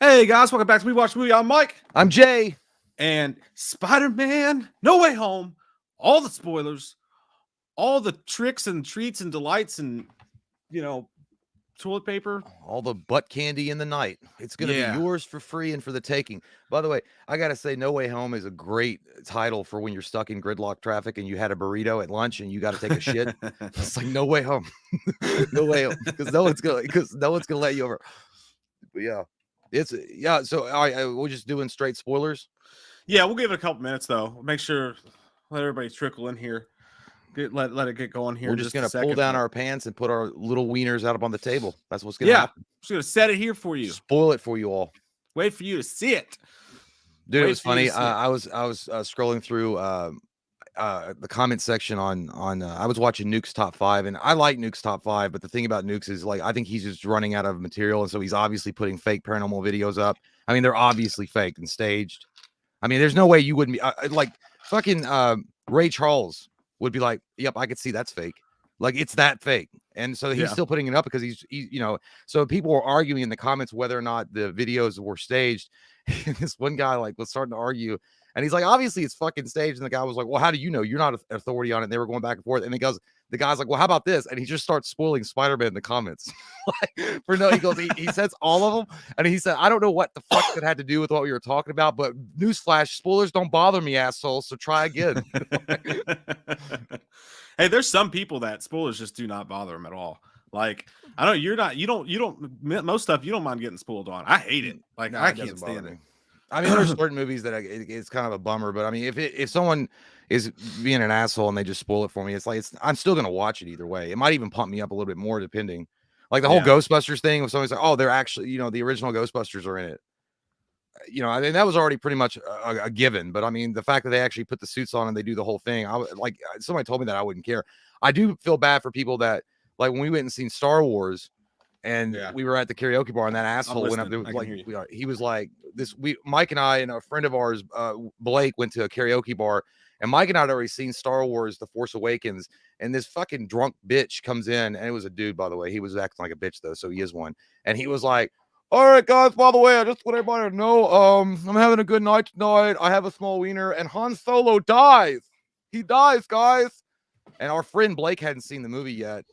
Hey guys, welcome back to We Watch Movie. I'm Mike. I'm Jay. And Spider-Man No Way Home, all the spoilers, all the tricks and treats and delights and, toilet paper. All the butt candy in the night. It's going to be Yeah. yours for free and for the taking. By the way, I got to say, No Way Home is a great title for when you're stuck in gridlock traffic and you had a burrito at lunch and you got to take a shit. It's like No Way Home. No Way Home. Because no one's going to let you over. But yeah. So we're just doing straight spoilers. Yeah, we'll give it a couple minutes though. Make sure, let everybody trickle in here. Let it get going here. We're just going to pull down our pants and put our little wieners out up on the table. That's what's going to happen. I'm just going to set it here for you. Spoil it for you all. Wait for you to see it. Dude, it was funny. I was scrolling through the comment section on I was watching Nuke's Top 5, and I like Nuke's Top 5, but the thing about Nuke's is, like, I think he's just running out of material, and so he's obviously putting fake paranormal videos up. I mean, they're obviously fake and staged. I mean, there's no way you wouldn't be like fucking Ray Charles would be like, yep, I could see that's fake. Like, it's that fake. And so he's still putting it up because he's so people were arguing in the comments whether or not the videos were staged. And this one guy was starting to argue, and he's like, obviously it's fucking staged. And the guy was like, well, how do you know? You're not an authority on it. And they were going back and forth. And the guy's like, well, how about this? And he just starts spoiling Spider-Man in the comments. He says all of them. And he said, I don't know what the fuck that had to do with what we were talking about, but newsflash, spoilers don't bother me, asshole. So try again. Hey, there's some people that spoilers just do not bother them at all. Like, I know you don't most stuff you don't mind getting spoiled on. I hate it. Like, no, I can't stand it. I mean, there's certain movies that it's kind of a bummer, but I mean, if someone is being an asshole and they just spoil it for me, I'm still gonna watch it either way. It might even pump me up a little bit more, depending. Like the whole Ghostbusters thing, if somebody's like, oh, they're actually, the original Ghostbusters are in it. I mean, that was already pretty much a given. But I mean, the fact that they actually put the suits on and they do the whole thing, somebody told me that I wouldn't care. I do feel bad for people that, like, when we went and seen Star Wars, and we were at the karaoke bar, and that asshole went up there, he was like, Mike and I and a friend of ours, Blake, went to a karaoke bar, and Mike and I had already seen Star Wars The Force Awakens, and this fucking drunk bitch comes in, and it was a dude, by the way. He was acting like a bitch though, so he is one. And he was like, all right, guys, by the way, I just want everybody to know, I'm having a good night tonight. I have a small wiener, and Han Solo dies. He dies, guys. And our friend Blake hadn't seen the movie yet.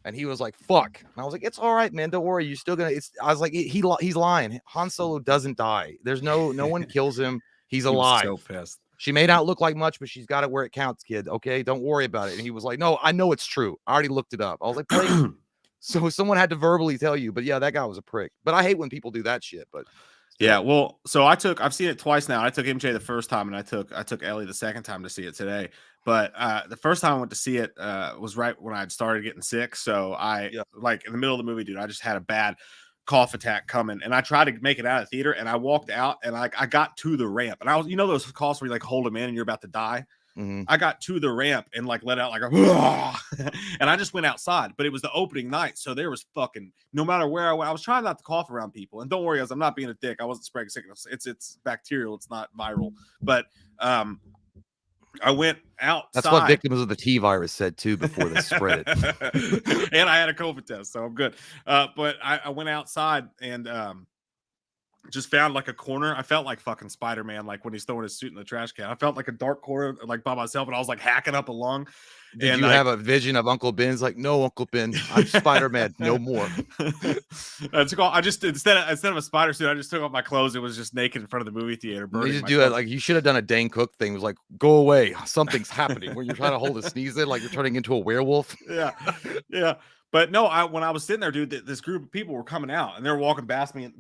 And he was like, fuck. And I was like, it's all right, man. Don't worry. You're still going to, I was like, he's lying. Han Solo doesn't die. There's no one kills him. He's alive. So pissed. She may not look like much, but she's got it where it counts, kid. Okay. Don't worry about it. And he was like, no, I know it's true. I already looked it up. I was like, Blake. So someone had to verbally tell you, but yeah, that guy was a prick. But I hate when people do that shit. But yeah, well, so I've seen it twice now. I took MJ the first time, and I took Ellie the second time to see it today. But the first time I went to see it was right when I had started getting sick. So like in the middle of the movie, dude, I just had a bad cough attack coming, and I tried to make it out of the theater, and I walked out, and I got to the ramp, and I was, those coughs where you hold them in and you're about to die. Mm-hmm. I got to the ramp and let out and I just went outside, but it was the opening night. So there was fucking, no matter where I went, I was trying not to cough around people. And don't worry, guys, I'm not being a dick. I wasn't spreading sickness. It's bacterial. It's not viral. But I went outside. That's what victims of the T virus said too before they spread it. And I had a COVID test, so I'm good. But I went outside and just found a corner. I felt like fucking Spider-Man, like when he's throwing his suit in the trash can. I felt like a dark corner, by myself, and I was hacking up a lung. Did you have a vision of Uncle Ben's like, no, Uncle Ben, I'm Spider-Man, no more? I just instead of a spider suit, I just took off my clothes. It was just naked in front of the movie theater. You just do it like you should have done a Dane Cook thing. It was like, go away, something's happening. Where you're trying to hold a sneeze in, like you're turning into a werewolf. Yeah. But no, when I was sitting there, dude, this group of people were coming out, and they're walking past me in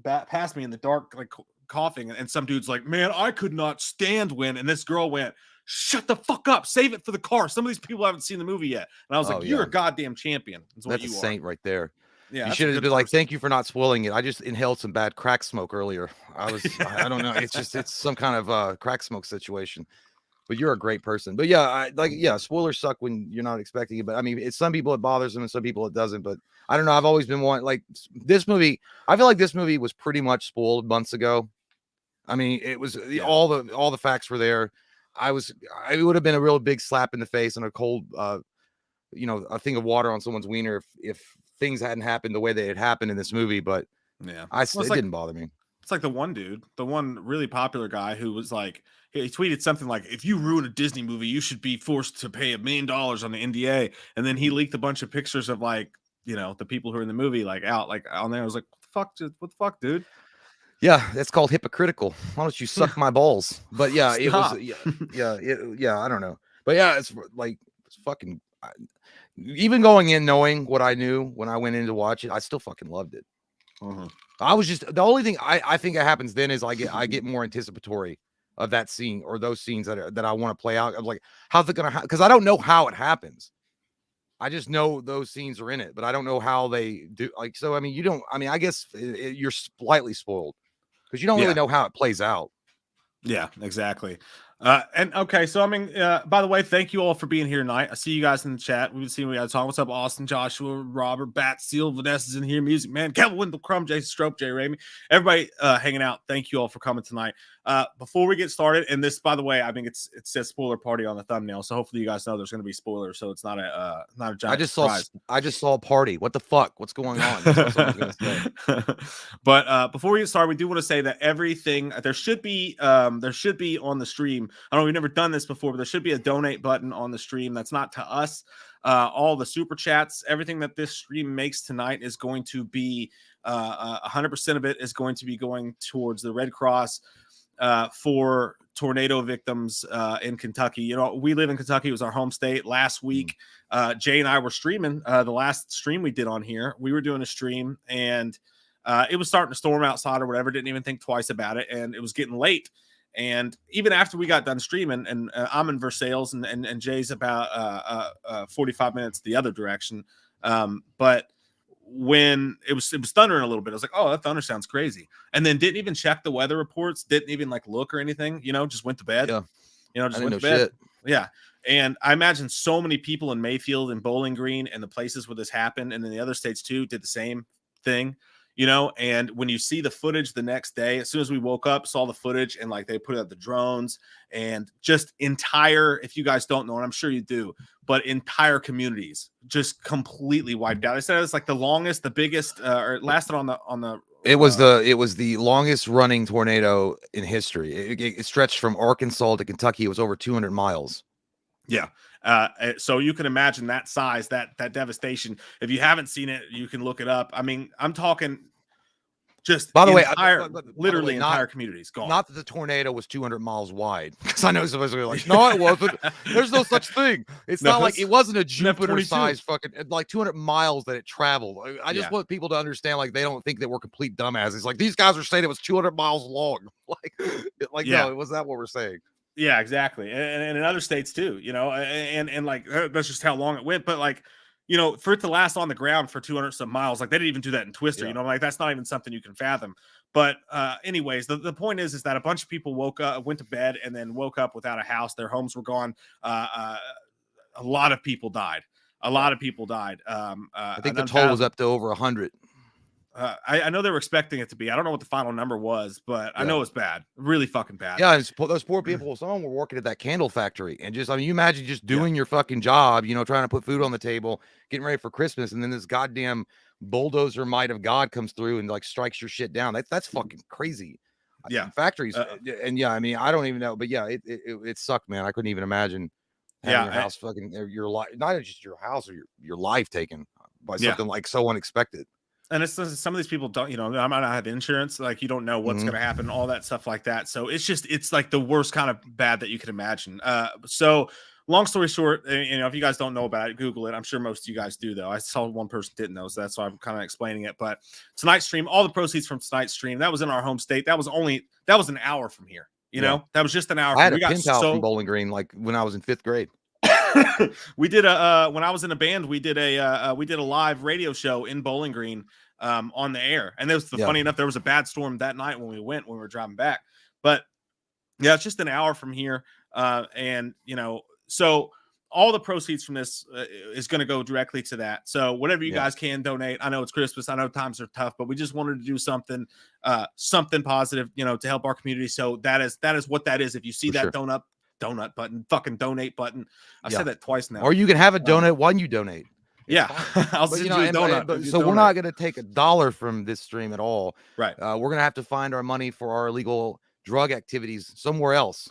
the dark, like coughing. And some dude's like, man, I could not stand when. And this girl went, shut the fuck up. Save it for the car. Some of these people haven't seen the movie yet. And I was like, you're a goddamn champion. That's a saint right there. Yeah, you should have been like, thank you for not spoiling it. I just inhaled some bad crack smoke earlier. I don't know. It's some kind of crack smoke situation. But you're a great person. But yeah, spoilers suck when you're not expecting it. But I mean, it's some people it bothers them and some people it doesn't. But I don't know. I've always been one like this movie. I feel like this movie was pretty much spoiled months ago. I mean, it was all the facts were there. It would have been a real big slap in the face and a cold, a thing of water on someone's wiener if things hadn't happened the way they had happened in this movie. But it didn't bother me. It's like the one really popular guy who was like, he tweeted something like, "If you ruin a Disney movie, you should be forced to pay $1 million on the NDA." And then he leaked a bunch of pictures of like, the people who are in the movie, like out, like on there. I was like, what the fuck, dude? Yeah, that's called hypocritical. Why don't you suck my balls? But yeah, it was Stop. I don't know. But yeah, it's like it's fucking. Even going in knowing what I knew when I went in to watch it, I still fucking loved it. I was just the only thing I think that happens then is I get more anticipatory of that scene or those scenes that I want to play out. I'm like, how's it gonna? Because I don't know how it happens. I just know those scenes are in it, but I don't know how they do. Like, so I mean, you don't. I mean, I guess you're slightly spoiled because you don't really know how it plays out. Yeah, exactly. And okay, so I mean, by the way, thank you all for being here tonight. I see you guys in the chat. We've been seeing what you guys talking. What's up, Austin, Joshua, Robert, Bat, Seal, Vanessa's in here, Music Man, Kevin Wendell, Crumb, Jason Strope, Jay Ramey, everybody hanging out. Thank you all for coming tonight. Before we get started, and this, by the way, I think it says spoiler party on the thumbnail, so hopefully you guys know there's going to be spoilers, so it's not a giant surprise. I just saw a party. What the fuck? What's going on? That's what someone's gonna say. But before we get started, we do want to say that everything there should be on the stream. I know we've never done this before, but there should be a donate button on the stream. That's not to us. All the super chats, everything that this stream makes tonight is going to be 100% of it is going to be going towards the Red Cross for tornado victims in Kentucky. You know, we live in Kentucky. It was our home state. Last week, Jay and I were streaming the last stream we did on here. We were doing a stream, and it was starting to storm outside or whatever. Didn't even think twice about it, and it was getting late. And even after we got done streaming, and I'm in Versailles, and Jay's about 45 minutes the other direction. But when it was thundering a little bit, I was like, "Oh, that thunder sounds crazy," and then didn't even check the weather reports, didn't even like look or anything. Just went to bed. Yeah, just went to bed. Shit. Yeah. And I imagine so many people in Mayfield and Bowling Green and the places where this happened, and in the other states too, did the same thing. And when you see the footage the next day, as soon as we woke up, saw the footage, and like they put out the drones and just entire, if you guys don't know, and I'm sure you do, but entire communities just completely wiped out. I said it's like the biggest, or it lasted on the. It was the longest running tornado in history. It stretched from Arkansas to Kentucky. It was over 200 miles. Yeah. So you can imagine that size, that devastation. If you haven't seen it, you can look it up. I mean, I'm talking just by the way, literally entire communities gone. Not that the tornado was 200 miles wide, because I know somebody's gonna be like, no, it wasn't. There's no such thing. It's not like it wasn't a Jupiter-sized fucking like 200 miles that it traveled. I just want people to understand, like, they don't think that we're complete dumbasses. Like, these guys are saying it was 200 miles long. No, it was not what we're saying. Yeah, exactly. And in other states too, and like that's just how long it went. But like, for it to last on the ground for 200 some miles, like they didn't even do that in Twister, like that's not even something you can fathom. But anyways, the point is that a bunch of people went to bed and then woke up without a house. Their homes were gone. A lot of people died. I think the toll was up to over 100. I know they were expecting it to be. I don't know what the final number was, but I know it's bad, really fucking bad. Yeah, those poor people. Some of them were working at that candle factory, and just, I mean, you imagine just doing your fucking job, trying to put food on the table, getting ready for Christmas, and then this goddamn bulldozer might of God comes through and like strikes your shit down. That's fucking crazy. Yeah, factories, and yeah, I mean, I don't even know, but yeah, it sucked, man. I couldn't even imagine having your house fucking your life, not just your house or your life taken by something like so unexpected. And it's some of these people don't, I might not have insurance. Like, you don't know what's going to happen, all that stuff like that. So it's like the worst kind of bad that you can imagine. So long story short, if you guys don't know about it, Google it. I'm sure most of you guys do, though. I saw one person didn't know, so that's why I'm kind of explaining it. But tonight's stream, all the proceeds from tonight's stream, that was in our home state. That was an hour from here. That was just an hour. I had a pen pal from Bowling Green, like when I was in 5th grade. We did when I was in a band, we did a live radio show in Bowling Green on the air. And it was funny enough, there was a bad storm that night when we were driving back. But yeah, it's just an hour from here. And so all the proceeds from this is going to go directly to that. So whatever you guys can donate. I know it's Christmas. I know times are tough, but we just wanted to do something positive, to help our community. So that is what that is. If you see that donut button, fucking donate button. I've said that twice now. Or you can have a donut while you donate. It's Yeah, fine. I'll But send you know, you a donut. but If you so we're donate. not going to take $1 from this stream at all. Right. We're going to have to find our money for our illegal drug activities somewhere else.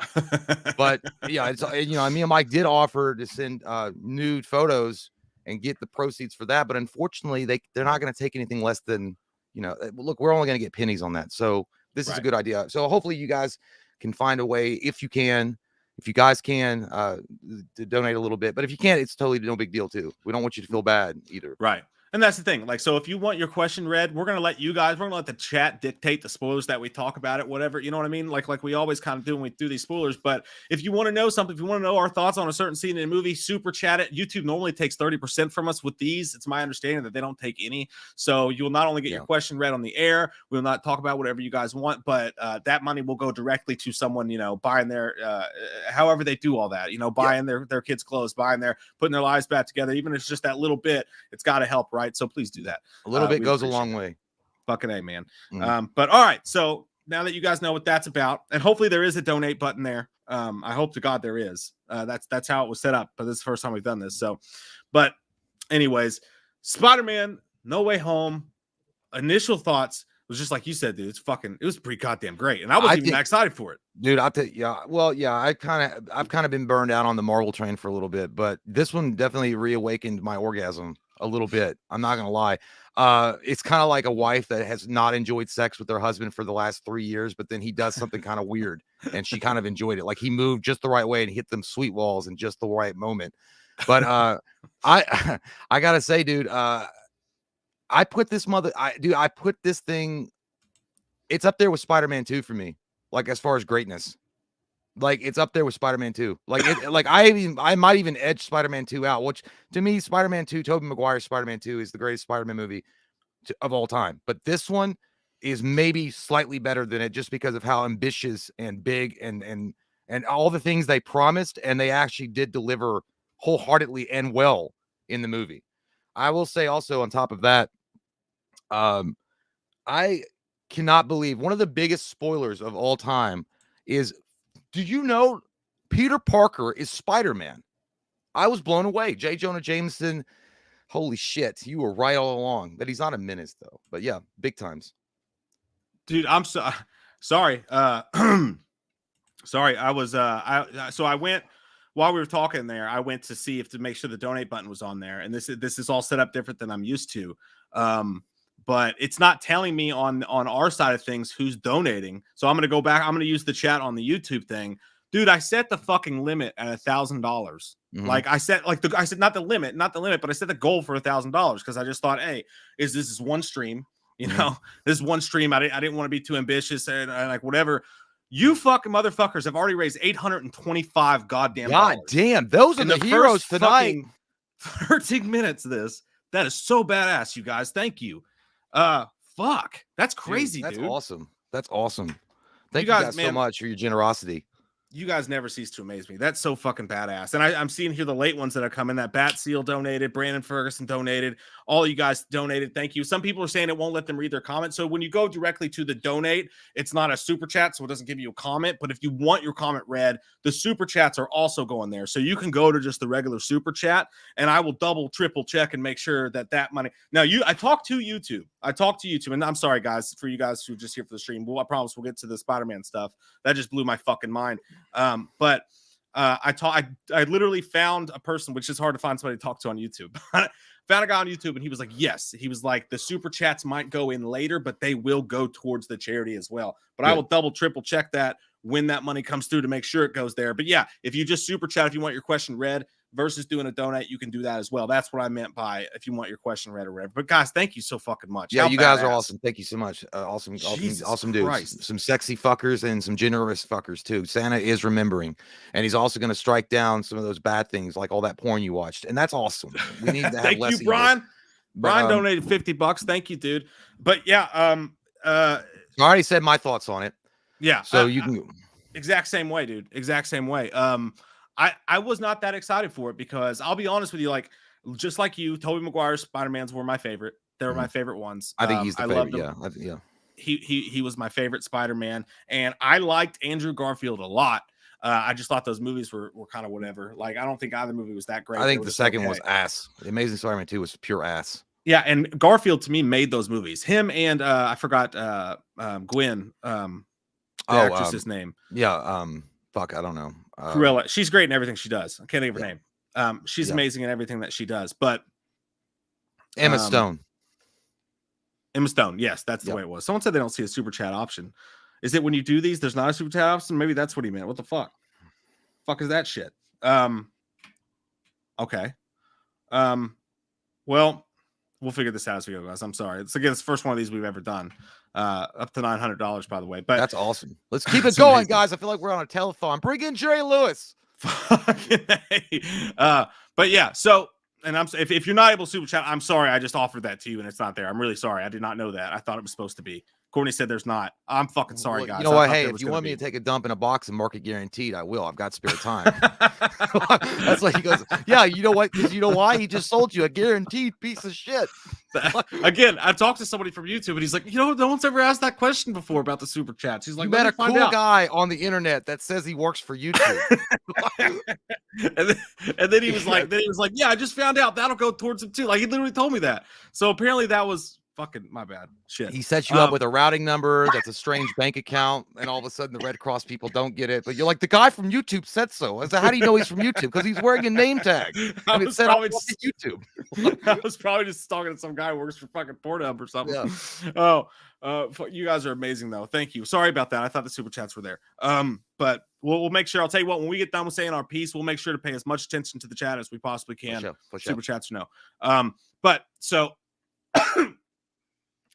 But yeah, it's you know, me and Mike did offer to send nude photos and get the proceeds for that, but unfortunately, they're not going to take anything less than, you know. Look, we're only going to get pennies on that, so this is a good idea. So hopefully, you guys can find a way, if you guys can, to donate a little bit. But if you can't, it's totally no big deal too. We don't want you to feel bad either. Right. And that's the thing. Like, so if you want your question read, we're going to let you guys, we're going to let the chat dictate the spoilers that we talk about it, whatever, you know what I mean? Like we always kind of do when we do these spoilers. But if you want to know something, if you want to know our thoughts on a certain scene in a movie, super chat it. YouTube normally takes 30% from us with these. It's my understanding that they don't take any. So you will not only get your question read on the air, we will not talk about whatever you guys want, but that money will go directly to someone, you know, buying their, however they do all that, you know, buying their kids' clothes, buying their, putting their lives back together. Even if it's just that little bit, it's got to help, right? So please do that. A little bit goes a long way. Fucking A, man. But all right. So now that you guys know what that's about, and hopefully there is a donate button there. I hope to God there is. That's how it was set up. But this is the first time we've done this. So, but anyways, Spider-Man, No Way Home. Initial thoughts was just like you said, dude. It was pretty goddamn great, and I wasn't even that excited for it. Dude, I'll tell you, yeah. Well, yeah, I've kind of been burned out on the Marvel train for a little bit, but this one definitely reawakened my orgasm a little bit. I'm not gonna lie. It's kind of like a wife that has not enjoyed sex with her husband for the last 3 years, but then he does something kind of weird, and she kind of enjoyed it. Like he moved just the right way and hit them sweet walls in just the right moment. But I I gotta say, dude, I put this thing. It's up there with Spider-Man 2 for me. Like as far as greatness, like it's up there with Spider-Man 2. Like I might even edge Spider-Man 2 out, which to me, Spider-Man 2, Tobey Maguire's Spider-Man 2 is the greatest Spider-Man movie of all time. But this one is maybe slightly better than it just because of how ambitious and big and all the things they promised and they actually did deliver wholeheartedly and well in the movie. I will say also on top of that, I cannot believe one of the biggest spoilers of all time is, did you know Peter Parker is Spider-Man? I was blown away. J. Jonah Jameson, holy shit, you were right all along. But he's not a menace though. But yeah, big times. Dude, I'm sorry. Sorry, I was so I went while we were talking there, I went to see to make sure the donate button was on there. And this is all set up different than I'm used to. But it's not telling me on our side of things who's donating. So I'm going to go back. I'm going to use the chat on the YouTube thing. Dude, I set the fucking limit at $1,000. Like I said, I said, not the limit, but I set the goal for $1,000 because I just thought, hey, this is one stream, you know, this is one stream. I didn't want to be too ambitious and like whatever. You fucking motherfuckers have already raised $825 goddamn. God damn, those are the heroes tonight. 13 minutes of this. That is so badass, you guys. Thank you. Fuck. That's crazy, dude. That's awesome. That's awesome. Thank you guys so much for your generosity. You guys never cease to amaze me. That's so fucking badass. And I'm seeing here the late ones that are coming. That Bat Seal donated, Brandon Ferguson donated, all you guys donated. Thank you. Some people are saying it won't let them read their comments. So when you go directly to the donate, it's not a super chat, so it doesn't give you a comment. But if you want your comment read, the super chats are also going there. So you can go to just the regular super chat, and I will double, triple check and make sure that money. Now, I talked to YouTube. And I'm sorry, guys, for you guys who are just here for the stream. Well, I promise we'll get to the Spider-Man stuff. That just blew my fucking mind. But I literally found a person, which is hard to find somebody to talk to on YouTube. Found a guy on YouTube, and he was like, yes. He was like, the super chats might go in later, but they will go towards the charity as well. But I will double, triple check that when that money comes through to make sure it goes there. But yeah, if you just super chat, if you want your question read versus doing a donate, you can do that as well. That's what I meant by if you want your question read or whatever. But guys, thank you so fucking much. Yeah, you guys are awesome. Thank you so much. Awesome dudes. Some sexy fuckers and some generous fuckers too. Santa is remembering, and he's also going to strike down some of those bad things, like all that porn you watched, and that's awesome. We need to have thank less. You, Brian. Brian donated $50. Thank you, dude. But yeah, I already said my thoughts on it. Yeah, so you can exact same way, dude. Exact same way. I was not that excited for it because I'll be honest with you, like just like you, Tobey Maguire's Spider-Mans were my favorite. They were my favorite ones. I think he's the favorite. Yeah. He was my favorite Spider-Man, and I liked Andrew Garfield a lot. I just thought those movies were kind of whatever. Like, I don't think either movie was that great. I think the second was ass. The Amazing Spider-Man 2 was pure ass. Yeah, and Garfield to me made those movies. Him and I forgot Gwen, the actress's name. Yeah, fuck, I don't know. Cruella. She's great in everything she does. I can't think of her name. She's amazing in everything that she does. But Emma Stone. Emma Stone. Yes, that's the way it was. Someone said they don't see a super chat option. Is it when you do these, there's not a super chat option? Maybe that's what he meant. What the fuck? Fuck is that shit? Okay. Well, we'll figure this out as we go, guys. I'm sorry. It's the first one of these we've ever done. Up to $900, by the way. But that's awesome. Let's keep it going, guys. I feel like we're on a telethon. Bring in Jerry Lewis. But yeah, so and if you're not able to super chat, I'm sorry. I just offered that to you and it's not there. I'm really sorry. I did not know that. I thought it was supposed to be. Courtney said there's not. I'm fucking sorry, guys. You know what? Hey, if you want me to take a dump in a box and market guaranteed, I will. I've got spare time. That's like he goes, yeah, you know what? Because you know why? He just sold you a guaranteed piece of shit. Again, I talked to somebody from YouTube and he's like, no one's ever asked that question before about the super chats. He's like, you met a cool guy on the internet that says he works for YouTube. and then he was like, yeah, I just found out that'll go towards him too. Like, he literally told me that. So apparently that was fucking my bad. Shit. He sets you up with a routing number that's a strange bank account, and all of a sudden the Red Cross people don't get it. But you're like, the guy from YouTube said so. I said, how do you know he's from YouTube? Because he's wearing a name tag. And it said YouTube. I was probably just talking to some guy who works for fucking Pornhub or something. Yeah. You guys are amazing though. Thank you. Sorry about that. I thought the super chats were there. But we'll make sure. I'll tell you what, when we get done with saying our piece, we'll make sure to pay as much attention to the chat as we possibly can. Super chats or no. But so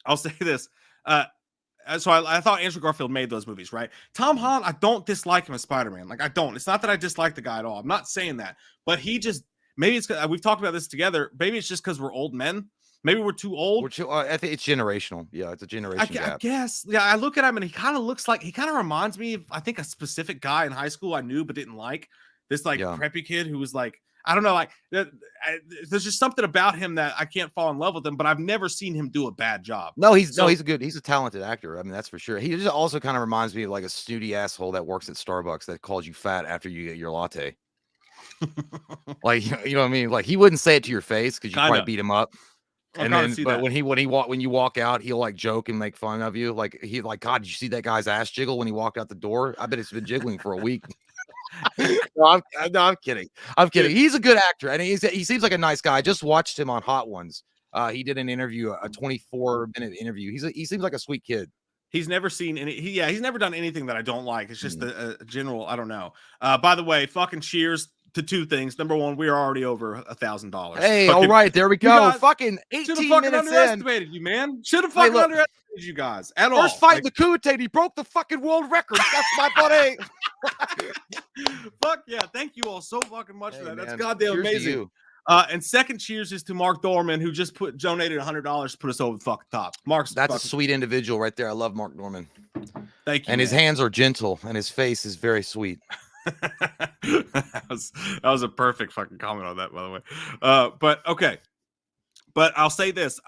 I'll say this. So I thought Andrew Garfield made those movies, right? Tom Holland, I don't dislike him as Spider-Man. Like, I don't. It's not that I dislike the guy at all. I'm not saying that. But he just, maybe it's, we've talked about this together. Maybe it's just because we're old men. Maybe we're too old. I think it's generational. Yeah, it's a generation gap. I guess. Yeah, I look at him and he kind of reminds me of, I think, a specific guy in high school I knew but didn't like. This preppy kid who was like, I don't know, like there's just something about him that I can't fall in love with him, but I've never seen him do a bad job. He's a talented actor. I mean, that's for sure. He just also kind of reminds me of like a snooty asshole that works at Starbucks that calls you fat after you get your latte. Like, you know what I mean? Like, he wouldn't say it to your face because you probably beat him up. And then, but when you walk out, he'll like joke and make fun of you. Like, God, did you see that guy's ass jiggle when he walked out the door? I bet it's been jiggling for a week. No, I'm kidding. He's a good actor, and he seems like a nice guy. I just watched him on Hot Ones. He did an interview, a 24-minute interview. He seems like a sweet kid. He's never seen any. He's never done anything that I don't like. It's just a general. I don't know. By the way, fucking cheers to two things. Number one, we are already over $1,000. Hey, all right, there we go. Fucking 18 minutes underestimated you, man. Should have fucking underestimated you guys at all. First fight in the Kumite, he broke the fucking world record. That's my buddy. Fuck yeah! Thank you all so fucking much for that. That's goddamn amazing. And second cheers is to Mark Dorman, who just donated $100 to put us over the fucking top. That's a sweet individual right there. I love Mark Dorman. Thank you. And his hands are gentle, and his face is very sweet. that was a perfect fucking comment on that, by the way. But okay. But I'll say this: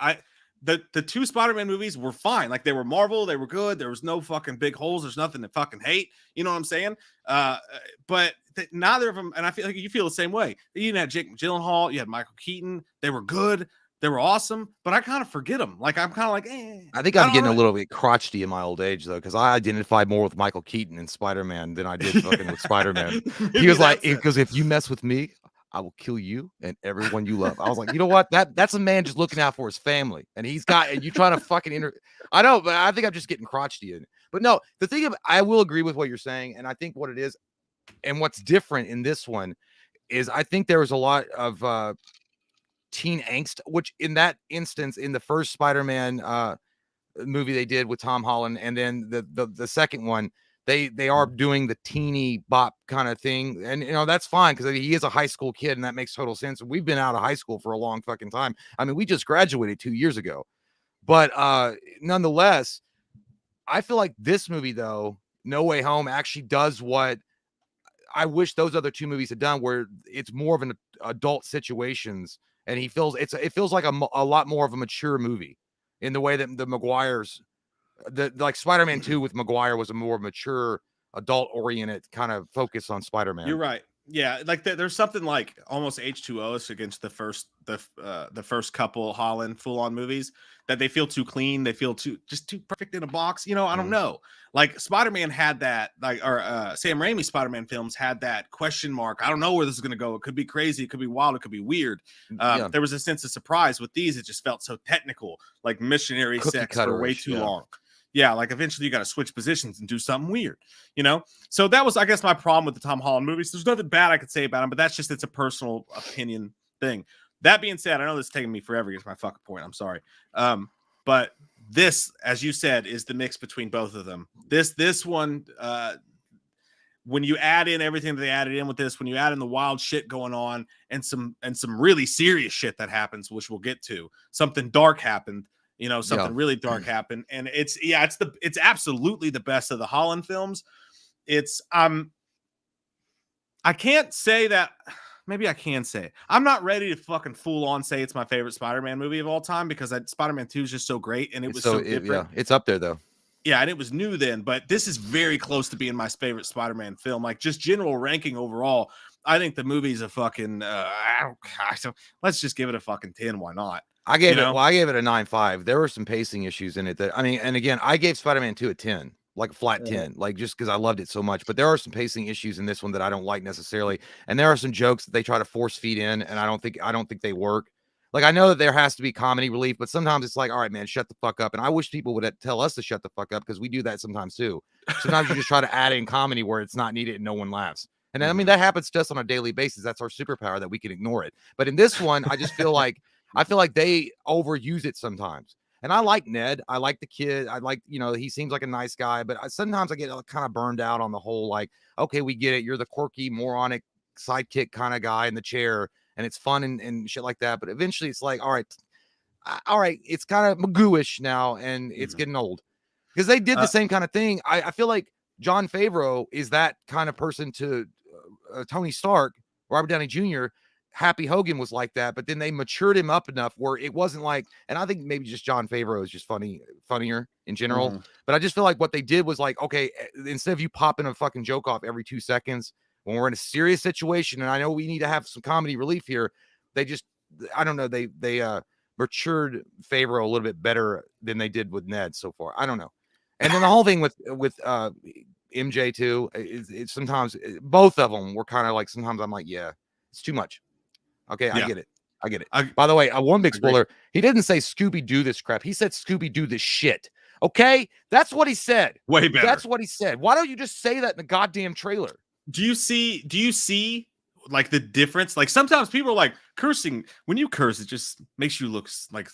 the two Spider-Man movies were fine. Like, they were Marvel, they were good. There was no fucking big holes. There's nothing to fucking hate. You know what I'm saying? But neither of them, and I feel like you feel the same way. You didn't have Jake Gyllenhaal, you had Michael Keaton. They were good. They were awesome, but I kind of forget them. Like, I'm kind of like, I think I'm getting a little bit crotchety in my old age, though, because I identified more with Michael Keaton in Spider-Man than I did fucking with Spider-Man. He was like, because if you mess with me, I will kill you and everyone you love. I was like, you know what? That's a man just looking out for his family, and he's got, and you trying to fucking I know, but I think I'm just getting crotchety in it. But no, the thing of, I will agree with what you're saying, and I think what it is, and what's different in this one is I think there was a lot of teen angst, which in that instance, in the first Spider-Man movie they did with Tom Holland, and then the second one, they are doing the teeny bop kind of thing, and that's fine because he is a high school kid, and that makes total sense. We've been out of high school for a long fucking time. I mean, we just graduated 2 years ago, but nonetheless, I feel like this movie, though, No Way Home, actually does what I wish those other two movies had done, where it's more of an adult situations. And it feels like a lot more of a mature movie in the way that the Maguires, like Spider-Man 2 with Maguire was a more mature adult-oriented kind of focus on Spider-Man. You're right. Yeah, like there's something like almost H2O against the first couple Holland full-on movies that they feel too clean, they feel too perfect in a box. You know, I don't know. Like Spider-Man had that, like, or Sam Raimi's Spider-Man films had that question mark. I don't know where this is going to go. It could be crazy, it could be wild, it could be weird. There was a sense of surprise with these. It just felt so technical, like missionary sex for way too long. Yeah, like eventually you got to switch positions and do something weird, you know? So that was, I guess, my problem with the Tom Holland movies. There's nothing bad I could say about him, but that's just, it's a personal opinion thing. That being said, I know this is taking me forever to get to my fucking point. I'm sorry. But this, as you said, is the mix between both of them. This one, when you add in everything that they added in with this, when you add in the wild shit going on and some really serious shit that happens, which we'll get to, something dark happened. You know, something really dark happened, and it's absolutely the best of the Holland films. It's I can't say that. Maybe I can say I'm not ready to fucking full on say it's my favorite Spider-Man movie of all time, because Spider-Man 2 is just so great, and it was so different. It's up there though. Yeah, and it was new then, but this is very close to being my favorite Spider-Man film. Like, just general ranking overall, I think the movie's a fucking. Let's just give it a fucking 10. Why not? I gave it a 9.5. There were some pacing issues in it that, I mean, and again, I gave Spider-Man 2 a 10, like a flat 10, like just because I loved it so much. But there are some pacing issues in this one that I don't like necessarily, and there are some jokes that they try to force feed in, and I don't think they work. Like, I know that there has to be comedy relief, but sometimes it's like, all right, man, shut the fuck up. And I wish people would tell us to shut the fuck up, because we do that sometimes too. Sometimes you just try to add in comedy where it's not needed and no one laughs. And I mean, that happens to us on a daily basis. That's our superpower, that we can ignore it. But in this one, I just feel like they overuse it sometimes. And I like Ned. I like the kid. I like, you know, he seems like a nice guy, but sometimes I get kind of burned out on the whole, like, okay, we get it. You're the quirky, moronic sidekick kind of guy in the chair, and it's fun and shit like that. But eventually it's like, all right, it's kind of Magoo-ish now, and it's getting old. Because they did the same kind of thing. I feel like Jon Favreau is that kind of person to Tony Stark, Robert Downey Jr., Happy Hogan was like that, but then they matured him up enough where it wasn't like, and I think maybe just Jon Favreau is just funnier in general. But I just feel like what they did was like, okay, instead of you popping a fucking joke off every 2 seconds when we're in a serious situation, and I know we need to have some comedy relief here, they just, I don't know, they matured Favreau a little bit better than they did with Ned so far. I don't know. And then the whole thing with MJ too, it's sometimes both of them were kind of like, sometimes I'm like, yeah, it's too much. Okay, I get it. By the way, one big spoiler, he didn't say Scooby-Doo this crap. He said Scooby-Doo this shit. Okay? That's what he said. Way better. That's what he said. Why don't you just say that in the goddamn trailer? Do you see like the difference? Like, sometimes people are like, cursing, when you curse, it just makes you look like,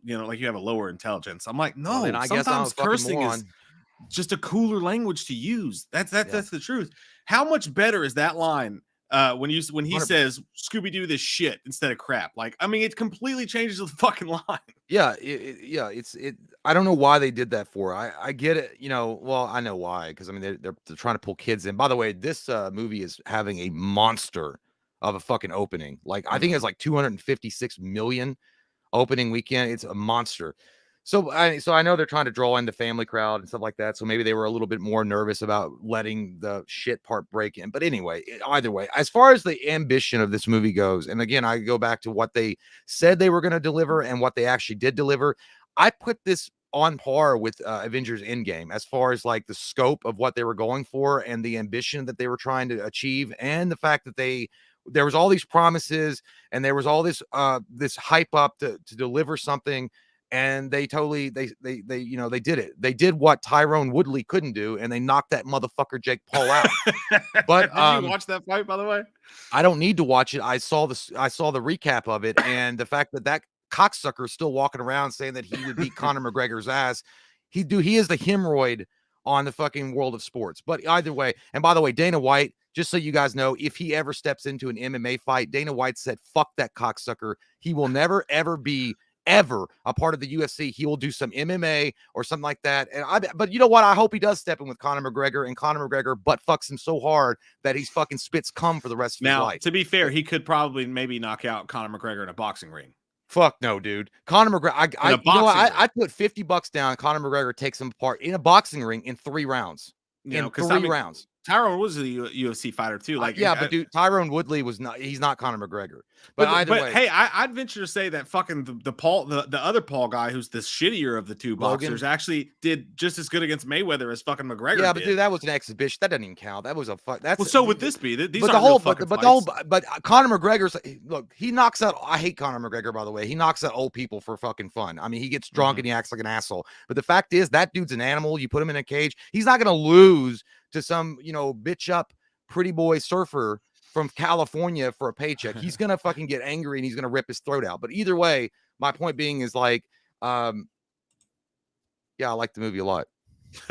you know, like you have a lower intelligence. I'm like, no, well, sometimes cursing is just a cooler language to use. That's the truth. How much better is that line when he 100%. Says Scooby-Doo this shit instead of crap? Like, I mean, it completely changes the fucking line. Yeah, it's I don't know why they did that for. I get it, you know. Well, I know why, because I mean they're trying to pull kids in. By the way, this movie is having a monster of a fucking opening. Like, I think it's like 256 million opening weekend. It's a monster. So I know they're trying to draw in the family crowd and stuff like that. So maybe they were a little bit more nervous about letting the shit part break in. But anyway, either way, as far as the ambition of this movie goes, and again, I go back to what they said they were going to deliver and what they actually did deliver. I put this on par with Avengers Endgame as far as like the scope of what they were going for and the ambition that they were trying to achieve, and the fact that there was all these promises and there was all this this hype up to deliver something. And they totally, they you know, they did it. They did what Tyrone Woodley couldn't do, and they knocked that motherfucker Jake Paul out. But did you watch that fight, by the way? I don't need to watch it. I saw the recap of it, and the fact that cocksucker is still walking around saying that he would beat Conor McGregor's ass. He is the hemorrhoid on the fucking world of sports. But either way, and by the way, Dana White, just so you guys know, if he ever steps into an MMA fight, Dana White said, "Fuck that cocksucker. He will never ever be." Ever a part of the UFC. He will do some MMA or something like that. But you know what? I hope he does step in with Conor McGregor, and Conor McGregor butt fucks him so hard that he's fucking spits cum for the rest of his life. To be fair, he could probably maybe knock out Conor McGregor in a boxing ring. Fuck no, dude. Conor McGregor, I put $50 down. Conor McGregor takes him apart in a boxing ring in 3 rounds. You know, in because 3 rounds. Tyrone was a UFC fighter too. Like, yeah, but dude, Tyrone Woodley was not. He's not Conor McGregor. But either way, hey, I'd venture to say that fucking the other Paul guy, who's the shittier of the two boxers, actually did just as good against Mayweather as fucking McGregor. Yeah, but dude, that was an exhibition. That doesn't even count. That was a fuck. That's well. So would this be? These but are the whole, fucking but fights. the whole, but Conor McGregor's look. He knocks out. I hate Conor McGregor, by the way. He knocks out old people for fucking fun. I mean, he gets drunk and he acts like an asshole. But the fact is, that dude's an animal. You put him in a cage, he's not gonna lose to some bitch up pretty boy surfer from California for a paycheck. He's gonna fucking get angry and he's gonna rip his throat out. But either way, my point being is like, yeah, I like the movie a lot.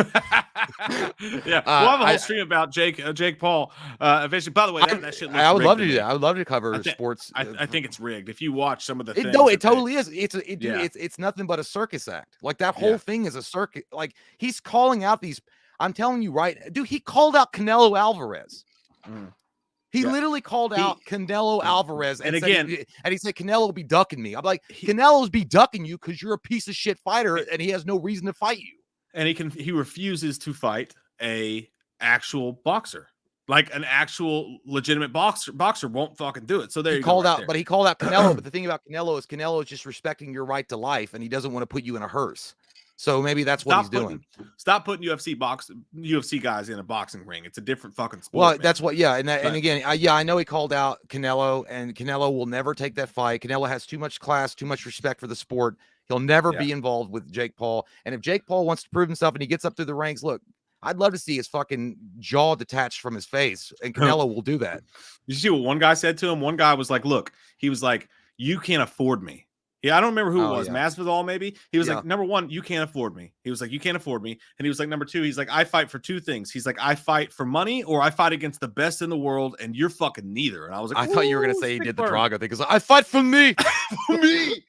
Yeah, we'll have a whole stream about Jake Paul. Eventually, by the way, that shit. I would love to do that. I would love to cover sports. I think it's rigged. If you watch some of the things, no, it totally is. It's nothing but a circus act. Like that whole thing is a circus. Like he's calling out these. I'm telling you, right, dude. He called out Canelo Alvarez. He literally called out Canelo Alvarez, and he said Canelo will be ducking me. I'm like, Canelo's be ducking you because you're a piece of shit fighter, and he has no reason to fight you. And he refuses to fight a actual boxer, like an actual legitimate boxer won't fucking do it. So there he called out Canelo. But the thing about Canelo is just respecting your right to life, and he doesn't want to put you in a hearse. So maybe that's what he's doing. Stop putting UFC guys in a boxing ring. It's a different fucking sport. Well, that's what, and again, I know he called out Canelo, and Canelo will never take that fight. Canelo has too much class, too much respect for the sport. He'll never be involved with Jake Paul. And if Jake Paul wants to prove himself and he gets up through the ranks, look, I'd love to see his fucking jaw detached from his face, and Canelo will do that. Did you see what one guy said to him? One guy was like, "Look," he was like, "You can't afford me." Yeah, I don't remember who it was. Masvidal, maybe. He was like, number one, you can't afford me. He was like, you can't afford me. And he was like, number two, he's like, I fight for two things. He's like, I fight for money or I fight against the best in the world, and you're fucking neither. And I was like, I thought you were gonna say he did the Drago thing because I fight for me. For me.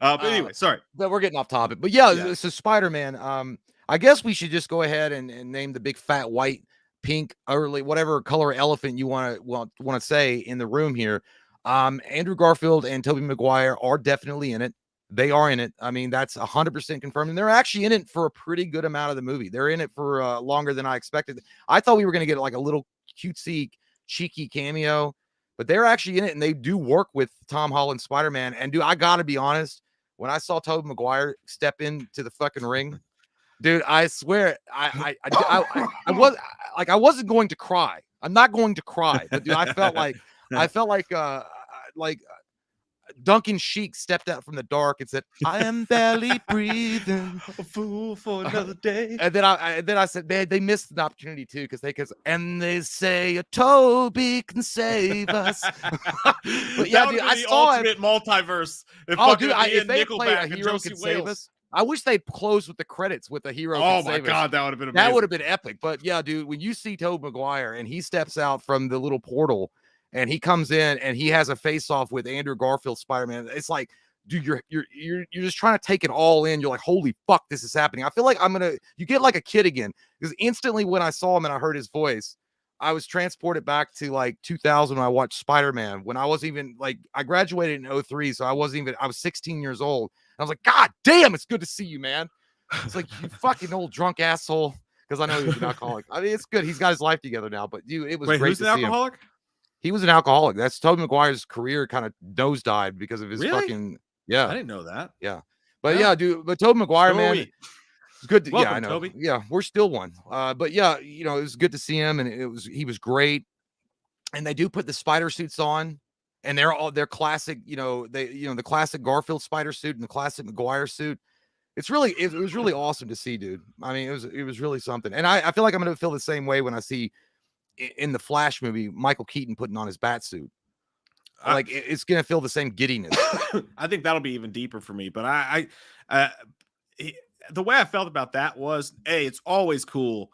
But anyway, sorry. But we're getting off topic. But so Spider-Man. I guess we should just go ahead and name the big fat white, pink, early, whatever color elephant you want to say in the room here. Andrew Garfield and Tobey Maguire are definitely in it. They are in it. I mean, that's 100% confirmed. And they're actually in it for a pretty good amount of the movie. They're in it for longer than I expected. I thought we were going to get like a little cutesy, cheeky cameo, but they're actually in it, and they do work with Tom Holland's Spider-Man. And dude, I got to be honest, when I saw Tobey Maguire step into the fucking ring, dude, I swear I wasn't going to cry. I'm not going to cry, but dude, I felt like Duncan Sheik stepped out from the dark and said, "I am barely breathing, a fool for another day." And then I said, man, they missed an opportunity too, because they say a Toby can save us. But yeah, dude, I saw ultimate multiverse. If they play a hero can save us, I wish they'd close with the credits with a hero. Oh my god, that would have been amazing. That would have been epic. But yeah, dude, when you see Tobey Maguire and he steps out from the little portal, and he comes in and he has a face-off with Andrew Garfield Spider-Man. It's like, dude, you're just trying to take it all in. You're like, holy fuck, this is happening. I feel like you get like a kid again. Because instantly when I saw him and I heard his voice, I was transported back to like 2000 when I watched Spider-Man. When I was even like, I graduated in 03, so I was 16 years old. And I was like, God damn, it's good to see you, man. It's like, you fucking old drunk asshole. Because I know he was an alcoholic. I mean, it's good. He's got his life together now. But dude, it was great who's to an see alcoholic? him. He was an alcoholic. That's Tobey Maguire's career kind of nosedived because of his fucking I didn't know that. Yeah, but yeah, dude. But Tobey Maguire, man, it's good. Welcome, I know. Toby. Yeah, we're still one. But yeah, it was good to see him, and he was great. And they do put the spider suits on, and they're classic. The classic Garfield spider suit and the classic Maguire suit. It was really awesome to see, dude. I mean, it was really something. And I feel like I'm gonna feel the same way when I see in the Flash movie Michael Keaton putting on his bat suit. Like it's gonna feel the same giddiness. I think that'll be even deeper for me. But the way I felt about that was, it's always cool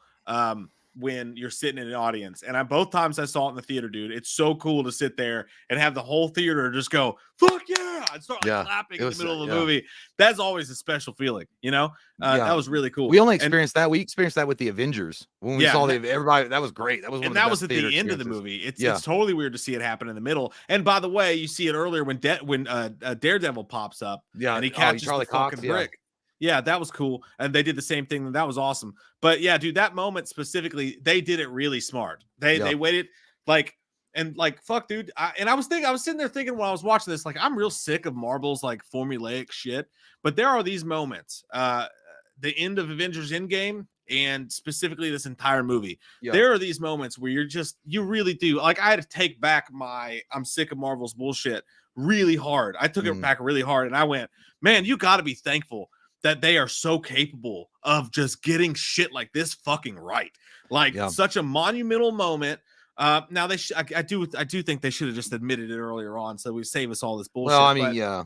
when you're sitting in an audience. And both times I saw it in the theater, dude, it's so cool to sit there and have the whole theater just go, fuck yeah, and start clapping in the middle of the movie. That's always a special feeling, That was really cool. We only experienced that. We experienced that with the Avengers when we saw everybody. That was great. That was at the end of the movie. It's totally weird to see it happen in the middle. And by the way, you see it earlier when Daredevil pops up, and he catches the fucking brick. Yeah, that was cool. And they did the same thing. And that was awesome. But yeah, dude, that moment specifically, they did it really smart. They waited like, and like, fuck, dude. I was sitting there thinking while I was watching this, like, I'm real sick of Marvel's like formulaic shit. But there are these moments, the end of Avengers Endgame, and specifically this entire movie. There are these moments where you really do. Like, I had to take back I'm sick of Marvel's bullshit really hard. I took it back really hard, and I went, man, you got to be thankful that they are so capable of just getting shit like this fucking right. Like, such a monumental moment. Now I do think they should have just admitted it earlier on, so we save us all this bullshit. Well, I mean, yeah.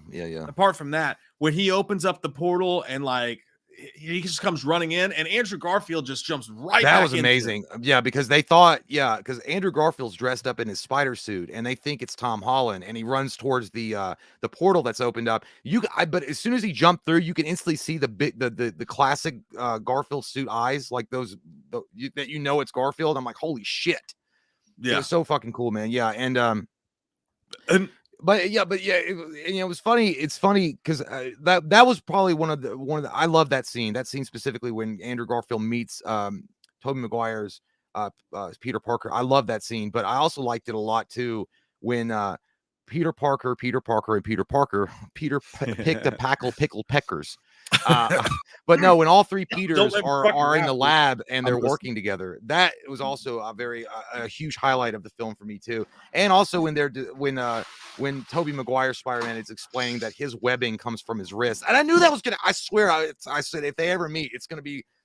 Apart from that, when he opens up the portal and like he just comes running in, and Andrew Garfield just jumps right. That was amazing. Yeah, because they thought, because Andrew Garfield's dressed up in his spider suit, and they think it's Tom Holland, and he runs towards the portal that's opened up. But as soon as he jumped through, you can instantly see the classic Garfield suit eyes, like those that it's Garfield. I'm like, holy shit! Yeah, it was so fucking cool, man. Yeah, and it was funny. It's funny because that was probably one of the. I love that scene. That scene specifically when Andrew Garfield meets Tobey Maguire's Peter Parker. I love that scene, but I also liked it a lot too when Peter Parker picked a pickled peckers. But no, when all three Peters are in the lab and they're working together, that was also a huge highlight of the film for me too. And also when Tobey Maguire's Spider-Man is explaining that his webbing comes from his wrist, and I knew that was gonna. I swear, I said if they ever meet,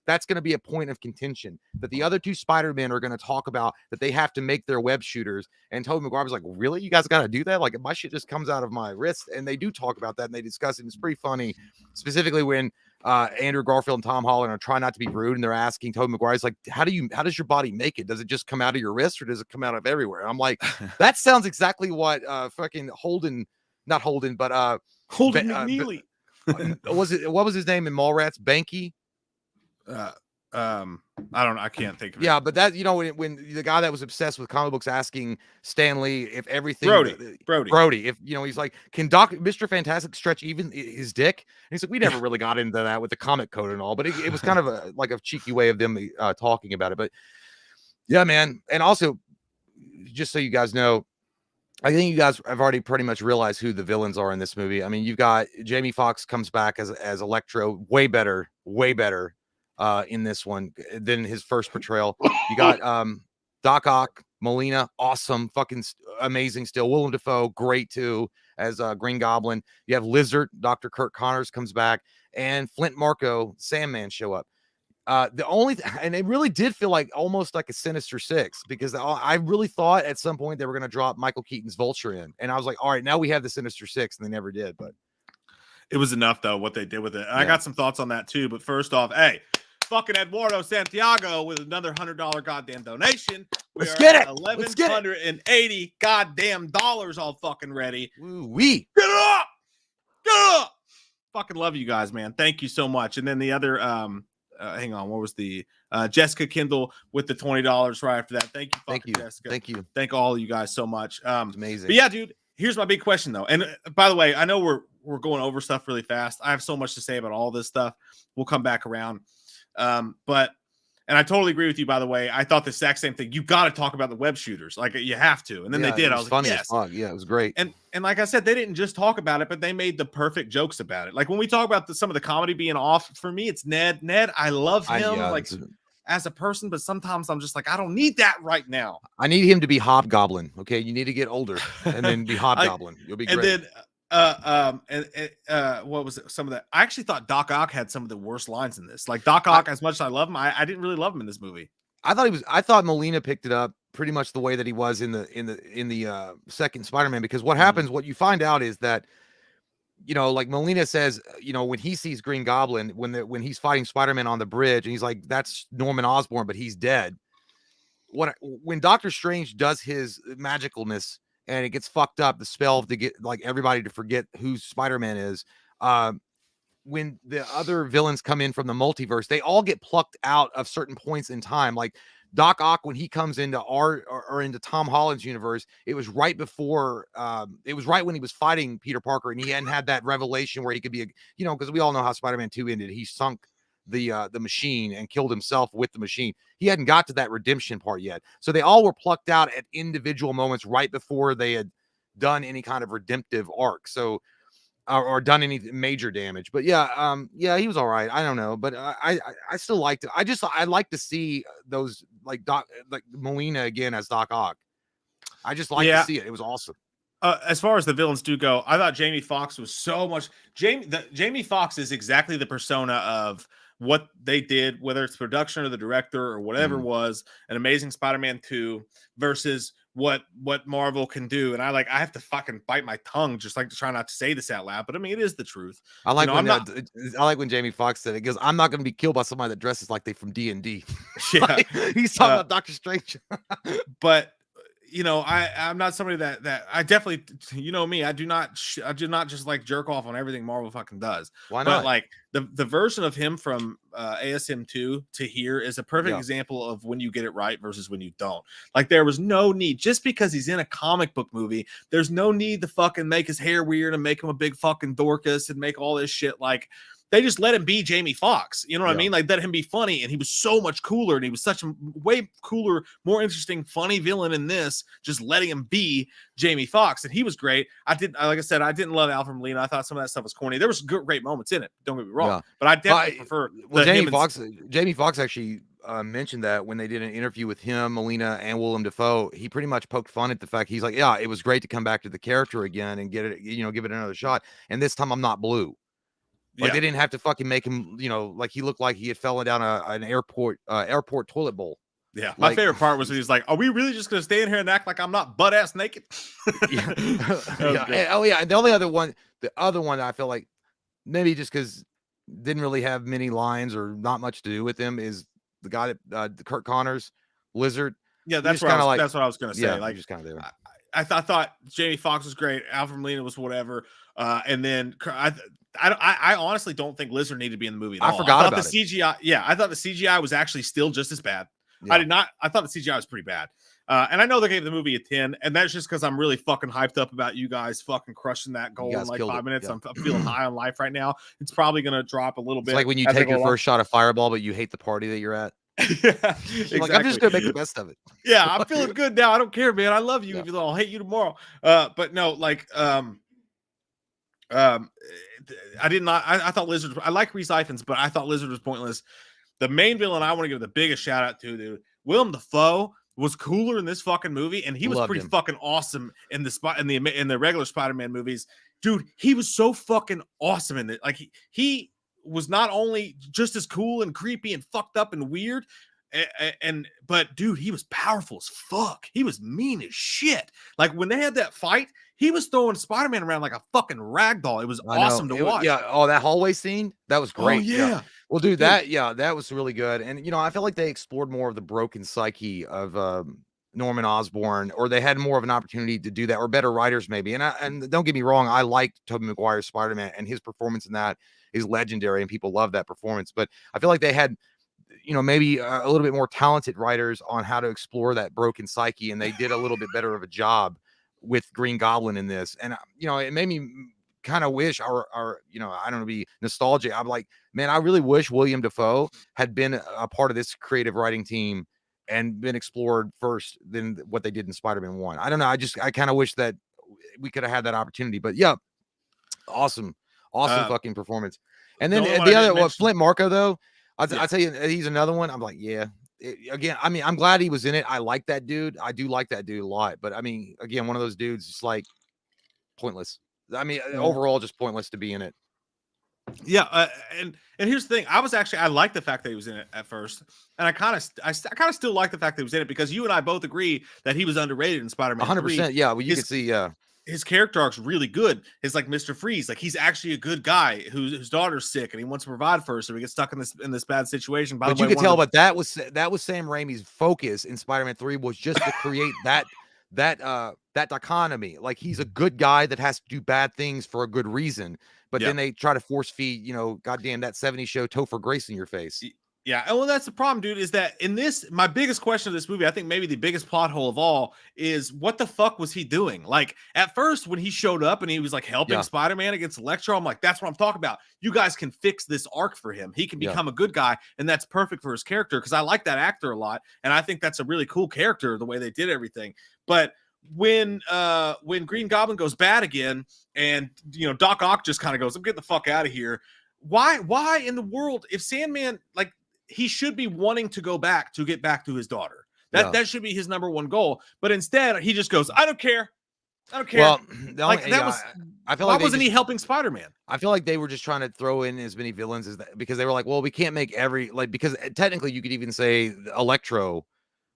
that's going to be a point of contention, that the other two Spider-Men are going to talk about that they have to make their web shooters. And Tobey Maguire was like, really? You guys got to do that? Like, my shit just comes out of my wrist. And they do talk about that, and they discuss it. It's pretty funny, specifically when Andrew Garfield and Tom Holland are trying not to be rude, and they're asking Tobey Maguire, like, how does your body make it? Does it just come out of your wrist, or does it come out of everywhere? And I'm like, that sounds exactly what fucking Holden McNeely. What was his name in Mallrats? Banky? I don't know. I can't think of it. Yeah, but that, when the guy that was obsessed with comic books asking Stan Lee if everything Brody, if he's like, can Mr. Fantastic stretch even his dick? And he's like, we never really got into that with the comic code and all, but it was kind of a cheeky way of them talking about it. But yeah, man. And also, just so you guys know, I think you guys have already pretty much realized who the villains are in this movie. I mean, you've got Jamie Foxx comes back as Electro, way better in this one than his first portrayal. You got Doc Ock, Molina, awesome, fucking amazing still. Willem Dafoe, great too, as Green Goblin. You have Lizard, Dr. Kirk Connors comes back, and Flint Marko, Sandman show up. And it really did feel like almost like a Sinister Six, because I really thought at some point they were going to drop Michael Keaton's Vulture in, and I was like, all right, now we have the Sinister Six, and they never did. But it was enough though what they did with it. And I got some thoughts on that too. But first off, hey, fucking Eduardo Santiago with another $100 goddamn donation. Let's get it. $1,180 goddamn dollars all fucking ready. Ooh-wee. Get it up. Fucking love you guys, man. Thank you so much. And then the other hang on, what was the Jessica Kendall with the $20 right after that? Thank you, Jessica. Thank you. Thank all of you guys so much. It's amazing. But yeah, dude, here's my big question though. And by the way, I know we're going over stuff really fast. I have so much to say about all this stuff. We'll come back around. And I totally agree with you, by the way. I thought the exact same thing. You got to talk about the web shooters. Like, you have to. And then they did. I was funny like, yes. As fuck. Yeah, it was great. And like I said, they didn't just talk about it, but they made the perfect jokes about it. Like, when we talk about some of the comedy being off, for me, it's Ned. Ned, I love him as a person, but sometimes I'm just like, I don't need that right now. I need him to be Hobgoblin. Okay, you need to get older and then be Hobgoblin. You'll be great. And then what was it? Some of that. I actually thought Doc Ock had some of the worst lines in this. Like, Doc Ock, as much as I love him, I didn't really love him in this movie. I thought Molina picked it up pretty much the way that he was in the second Spider-Man, because what happens, what you find out is that, like Molina says, when he sees Green Goblin, when he's fighting Spider-Man on the bridge, and he's like, that's Norman Osborn, but he's dead. When Doctor Strange does his magicalness and it gets fucked up, the spell to get like everybody to forget who Spider-Man is, when the other villains come in from the multiverse, they all get plucked out of certain points in time. Like Doc Ock, when he comes into our or into Tom Holland's universe, it was right before, it was right when he was fighting Peter Parker, and he hadn't had that revelation where he could be, because we all know how Spider-Man 2 ended. He sunk the machine and killed himself with the machine. He hadn't got to that redemption part yet. So they all were plucked out at individual moments right before they had done any kind of redemptive arc. So or done any major damage. But yeah, he was all right. I don't know, but I still liked it. I like to see those like Molina again as Doc Ock. I just like to see it. It was awesome. As far as the villains do go, I thought Jamie Foxx was so much. Jamie Foxx is exactly the persona of what they did, whether it's production or the director or whatever was an Amazing Spider-Man 2 versus what Marvel can do. And I have to fucking bite my tongue just like to try not to say this out loud, but I mean, it is the truth. I like I like when Jamie Foxx said it, because I'm not going to be killed by somebody that dresses like they from D&D. Yeah. Like, he's talking about Doctor Strange. But I'm not somebody that I definitely, me, I do not just like jerk off on everything Marvel fucking does. Why not? But like the version of him from ASM2 to here is a perfect example of when you get it right versus when you don't. Like, there was no need, just because he's in a comic book movie, there's no need to fucking make his hair weird and make him a big fucking Dorcas and make all this shit. Like, they just let him be Jamie Foxx. You know what I mean? Like, let him be funny. And he was so much cooler. And he was such a way cooler, more interesting, funny villain in this, just letting him be Jamie Foxx. And he was great. Like I said, I didn't love Alfred Molina. I thought some of that stuff was corny. There was great moments in it. Don't get me wrong. Yeah. But I definitely prefer. Well, Jamie Foxx actually mentioned that when they did an interview with him, Molina, and Willem Dafoe, he pretty much poked fun at the fact, he's like, yeah, it was great to come back to the character again and get it, give it another shot. And this time I'm not blue. Like, they didn't have to fucking make him, like he looked like he had fallen down an airport toilet bowl. Yeah, my favorite part was when he's like, "Are we really just gonna stay in here and act like I'm not butt ass naked?" Yeah. And the other one I feel like maybe just because didn't really have many lines or not much to do with him is the guy that Kurt Connors, Lizard. Yeah, that's what I was gonna say. Yeah, like, just kind of there. I thought Jamie Foxx was great. Alfred Molina was whatever. And then I honestly don't think Lizard needed to be in the movie at all. I forgot about the CGI. Yeah, I thought the CGI was actually still just as bad. Yeah. I thought the CGI was pretty bad. And I know they gave the movie a 10, and that's just because I'm really fucking hyped up about you guys fucking crushing that goal in like 5 minutes. Yeah. I'm feeling high on life right now. It's probably going to drop a little bit. It's like when you take your first shot of Fireball, but you hate the party that you're at. Yeah, exactly. Like, I'm just gonna make the best of it. Yeah, I'm feeling good now. I don't care, man. I love you. Even though I'll hate you tomorrow. But no, like, I thought Lizard. I like Rhys Ifans, but I thought Lizard was pointless. The main villain I want to give the biggest shout out to, dude, Willem Dafoe was cooler in this fucking movie, and he was pretty fucking awesome in the regular Spider-Man movies, dude. He was so fucking awesome in it. Like, he was not only just as cool and creepy and fucked up and weird, but dude, he was powerful as fuck. He was mean as shit. Like, when they had that fight, he was throwing Spider-Man around like a fucking ragdoll. It was awesome to watch. That hallway scene, that was great. Oh, yeah. Well, dude, that was really good. And I feel like they explored more of the broken psyche of Norman Osborn, or they had more of an opportunity to do that, or better writers maybe. And don't get me wrong, I liked Tobey Maguire's Spider-Man, and his performance in that is legendary, and people love that performance. But I feel like they had, maybe a little bit more talented writers on how to explore that broken psyche, and they did a little bit better of a job with Green Goblin in this. And it made me kind of wish, or I don't know, be nostalgic. I'm like, man, I really wish Willem Dafoe had been a part of this creative writing team and been explored first than what they did in Spider-Man 1. I don't know. I kind of wish that we could have had that opportunity. But yeah, awesome fucking performance. And then the other Flint Marko, though, I tell you, he's another one. I'm like, again, I mean, I'm glad he was in it. I like that dude. I do like that dude a lot. But I mean, again, one of those dudes, just like pointless. I mean, overall, just pointless to be in it. Yeah, and here's the thing. I like the fact that he was in it at first, and I kind of still like the fact that he was in it, because you and I both agree that he was underrated in Spider-Man 100%. Yeah, well, you can see, his character arc's really good. It's like Mr. Freeze. Like, he's actually a good guy whose daughter's sick, and he wants to provide for her, so he gets stuck in this bad situation. But you can tell, but that was Sam Raimi's focus in Spider-Man 3, was just to create that dichotomy. Like, he's a good guy that has to do bad things for a good reason, but then they try to force feed, goddamn that 70s show Topher Grace in your face. Yeah, well, that's the problem, dude, is that in this, my biggest question of this movie, I think maybe the biggest plot hole of all, is what the fuck was he doing? Like, at first, when he showed up and he was like helping Spider-Man against Electro, I'm like, that's what I'm talking about. You guys can fix this arc for him. He can become a good guy, and that's perfect for his character, because I like that actor a lot, and I think that's a really cool character, the way they did everything. But when Green Goblin goes bad again, and Doc Ock just kind of goes, I'm getting the fuck out of here. Why in the world, if Sandman, like, he should be wanting to go back to get back to his daughter. That should be his number one goal. But instead, he just goes, I don't care. I don't care. Well, I feel like wasn't he helping Spider-Man? I feel like they were just trying to throw in as many villains as that, because they were like, well, we can't make because technically you could even say Electro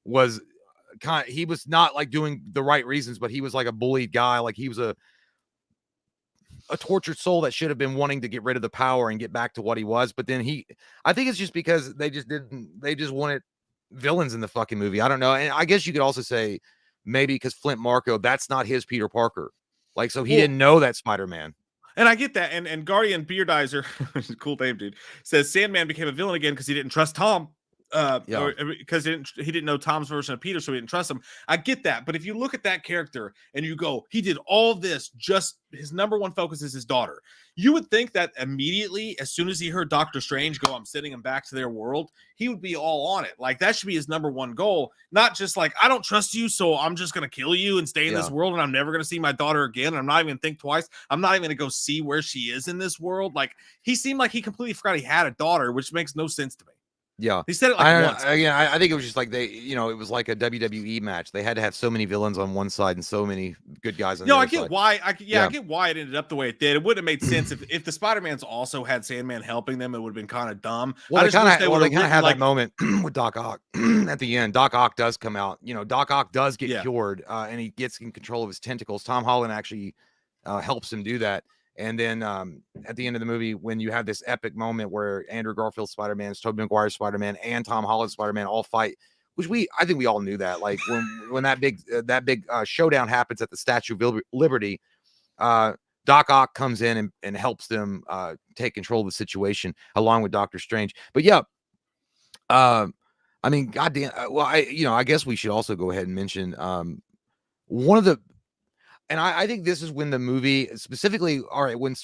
was he was not like doing the right reasons, but he was like a bullied guy. Like, he was a tortured soul that should have been wanting to get rid of the power and get back to what he was. But then I think it's just because they just wanted villains in the fucking movie. I don't know. And I guess you could also say maybe because Flint Marko, that's not his Peter Parker. Like, so he didn't know that Spider-Man. And I get that. And Guardian Beardizer, cool name, dude, says Sandman became a villain again because he didn't trust Tom. Because he didn't know Tom's version of Peter, so he didn't trust him. I get that, but if you look at that character and you go, he did all this, just his number one focus is his daughter. You would think that immediately, as soon as he heard Doctor Strange go, I'm sending him back to their world, he would be all on it. Like, that should be his number one goal, not just like, I don't trust you, so I'm just gonna kill you and stay in this world, and I'm never gonna see my daughter again. And I'm not even gonna think twice. I'm not even gonna go see where she is in this world. Like, he seemed like he completely forgot he had a daughter, which makes no sense to me. Yeah, he said it like once. I think it was just like it was like a WWE match. They had to have so many villains on one side and so many good guys on the other side. I get why it ended up the way it did. It wouldn't have made sense if the Spider-Mans also had Sandman helping them. It would have been kind of dumb. Well, they kind of had that moment with Doc Ock at the end. Doc Ock does come out. Doc Ock does get cured, and he gets in control of his tentacles. Tom Holland actually helps him do that. And then at the end of the movie, when you have this epic moment where Andrew Garfield Spider-Man, Tobey Maguire Spider-Man, and Tom Holland Spider-Man all fight, which I think we all knew that. Like, when that big showdown happens at the Statue of Liberty, Doc Ock comes in and helps them take control of the situation along with Doctor Strange. But I mean, goddamn. Well, I guess we should also go ahead and mention one of the. And I think this is when the movie specifically, all right, when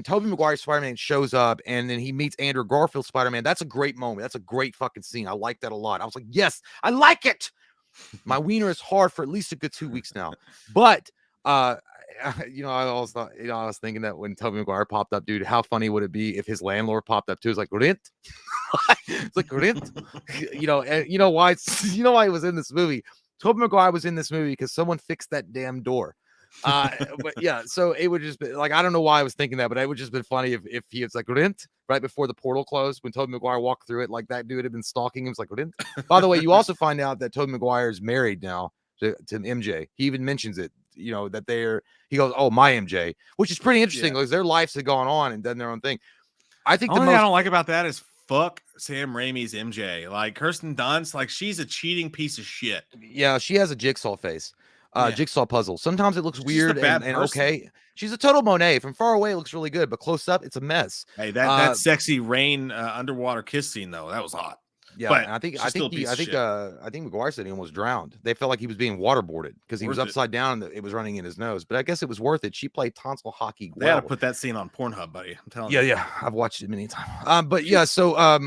Tobey Maguire Spider-Man shows up and then he meets Andrew Garfield Spider-Man, that's a great moment. That's a great fucking scene. I like that a lot. I was like, yes, I like it. My wiener is hard for at least a good 2 weeks now. But, I always thought, I was thinking that when Tobey Maguire popped up, dude, how funny would it be if his landlord popped up too? It's like, rent? It's like, rent? And you know why he was in this movie? Tobey Maguire was in this movie because someone fixed that damn door. But yeah, so it would just be like, I don't know why I was thinking that, but it would just been funny if he was like, rent, right before the portal closed, when Tobey Maguire walked through it, like that dude had been stalking him. It's like, rent. By the way, you also find out that Tobey Maguire is married now to MJ. He even mentions it, that he goes, oh, my MJ, which is pretty interesting because their lives have gone on and done their own thing. I think the only thing I don't like about that is fuck Sam Raimi's MJ. Like, Kirsten Dunst, like, she's a cheating piece of shit. Yeah, she has a jigsaw face. Jigsaw puzzle. Sometimes it looks weird and okay. She's a total Monet. From far away, it looks really good, but close up, it's a mess. Hey, that sexy rain underwater kiss scene though, that was hot. Yeah, but I think Maguire said he almost drowned. They felt like he was being waterboarded because he was upside down and it was running in his nose. But I guess it was worth it. She played tonsil hockey. They had to put that scene on Pornhun, buddy. I'm telling you. Yeah, I've watched it many times. But yeah, so I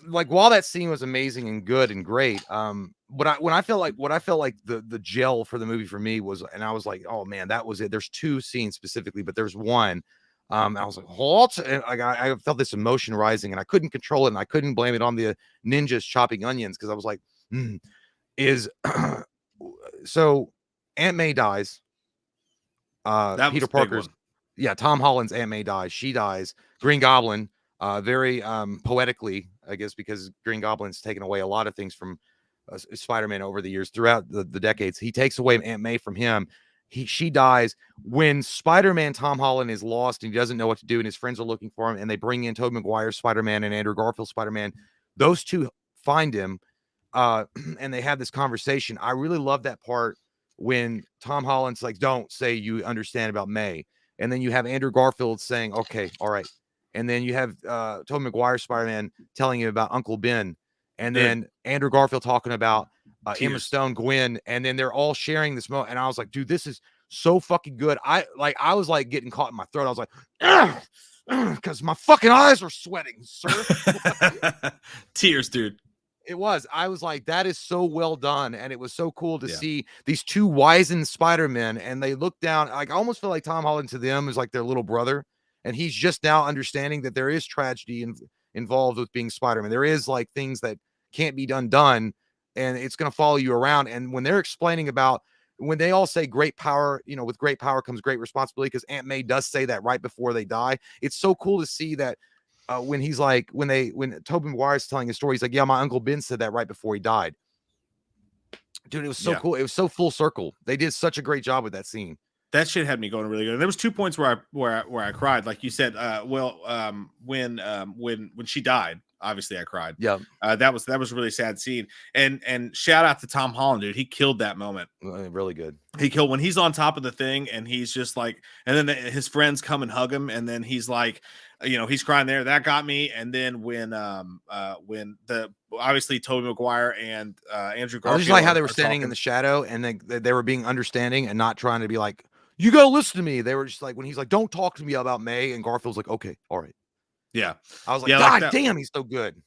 like, while that scene was amazing and good and great, what I felt like the gel for the movie for me was, and I was like, oh man, that was it. There's two scenes specifically, but there's one. I was like, what? And I felt this emotion rising, and I couldn't control it, and I couldn't blame it on the ninjas chopping onions because I was like, so Aunt May dies. Peter Parker's, Tom Holland's Aunt May dies. She dies. Green Goblin, very poetically, I guess, because Green Goblin's taken away a lot of things from Spider-Man over the years, throughout the decades. He takes away Aunt May from him. She dies. When Spider-Man Tom Holland is lost and he doesn't know what to do, and his friends are looking for him, and they bring in Tobey Maguire Spider-Man and Andrew Garfield Spider-Man. Those two find him. and they have this conversation. I really love that part when Tom Holland's like, don't say you understand about May. And then you have Andrew Garfield saying, okay, all right. And then you have Tobey Maguire Spider-Man telling you about Uncle Ben. And then Andrew Garfield talking about Emma Stone, Gwen. And then they're all sharing this moment. And I was like, dude, this is so fucking good. I was like getting caught in my throat. I was like, because my fucking eyes are sweating, sir. Tears, dude. It was. I was like, that is so well done. And it was so cool to see these two wizened Spider-Men. And they look down. Like, I almost feel like Tom Holland to them is like their little brother. And he's just now understanding that there is tragedy involved with being Spider-Man. There is like things that can't be done. And it's going to follow you around. And when they're explaining about, when they all say great power, you know, with great power comes great responsibility, because Aunt May does say that right before they die. It's so cool to see that. When he's like, when Tobey Maguire's telling his story, he's like, yeah, my Uncle Ben said that right before he died. Dude, it was so cool. It was so full circle. They did such a great job with that scene. That shit had me going really good. And there was 2 points where I cried, like you said. When she died, obviously I cried. Yeah, that was a really sad scene. And shout out to Tom Holland, dude. He killed that moment. Really good. He killed when he's on top of the thing, and he's just like, and then his friends come and hug him, and then he's like, you know, he's crying there. That got me. And then when the obviously Tobey Maguire and Andrew Garfield, I just like how they were standing in the shadow, and they were being understanding and not trying to be like, you gotta listen to me. They were just like, when he's like, don't talk to me about May, and Garfield's like, okay, all right. Yeah, I was like, God damn, he's so good.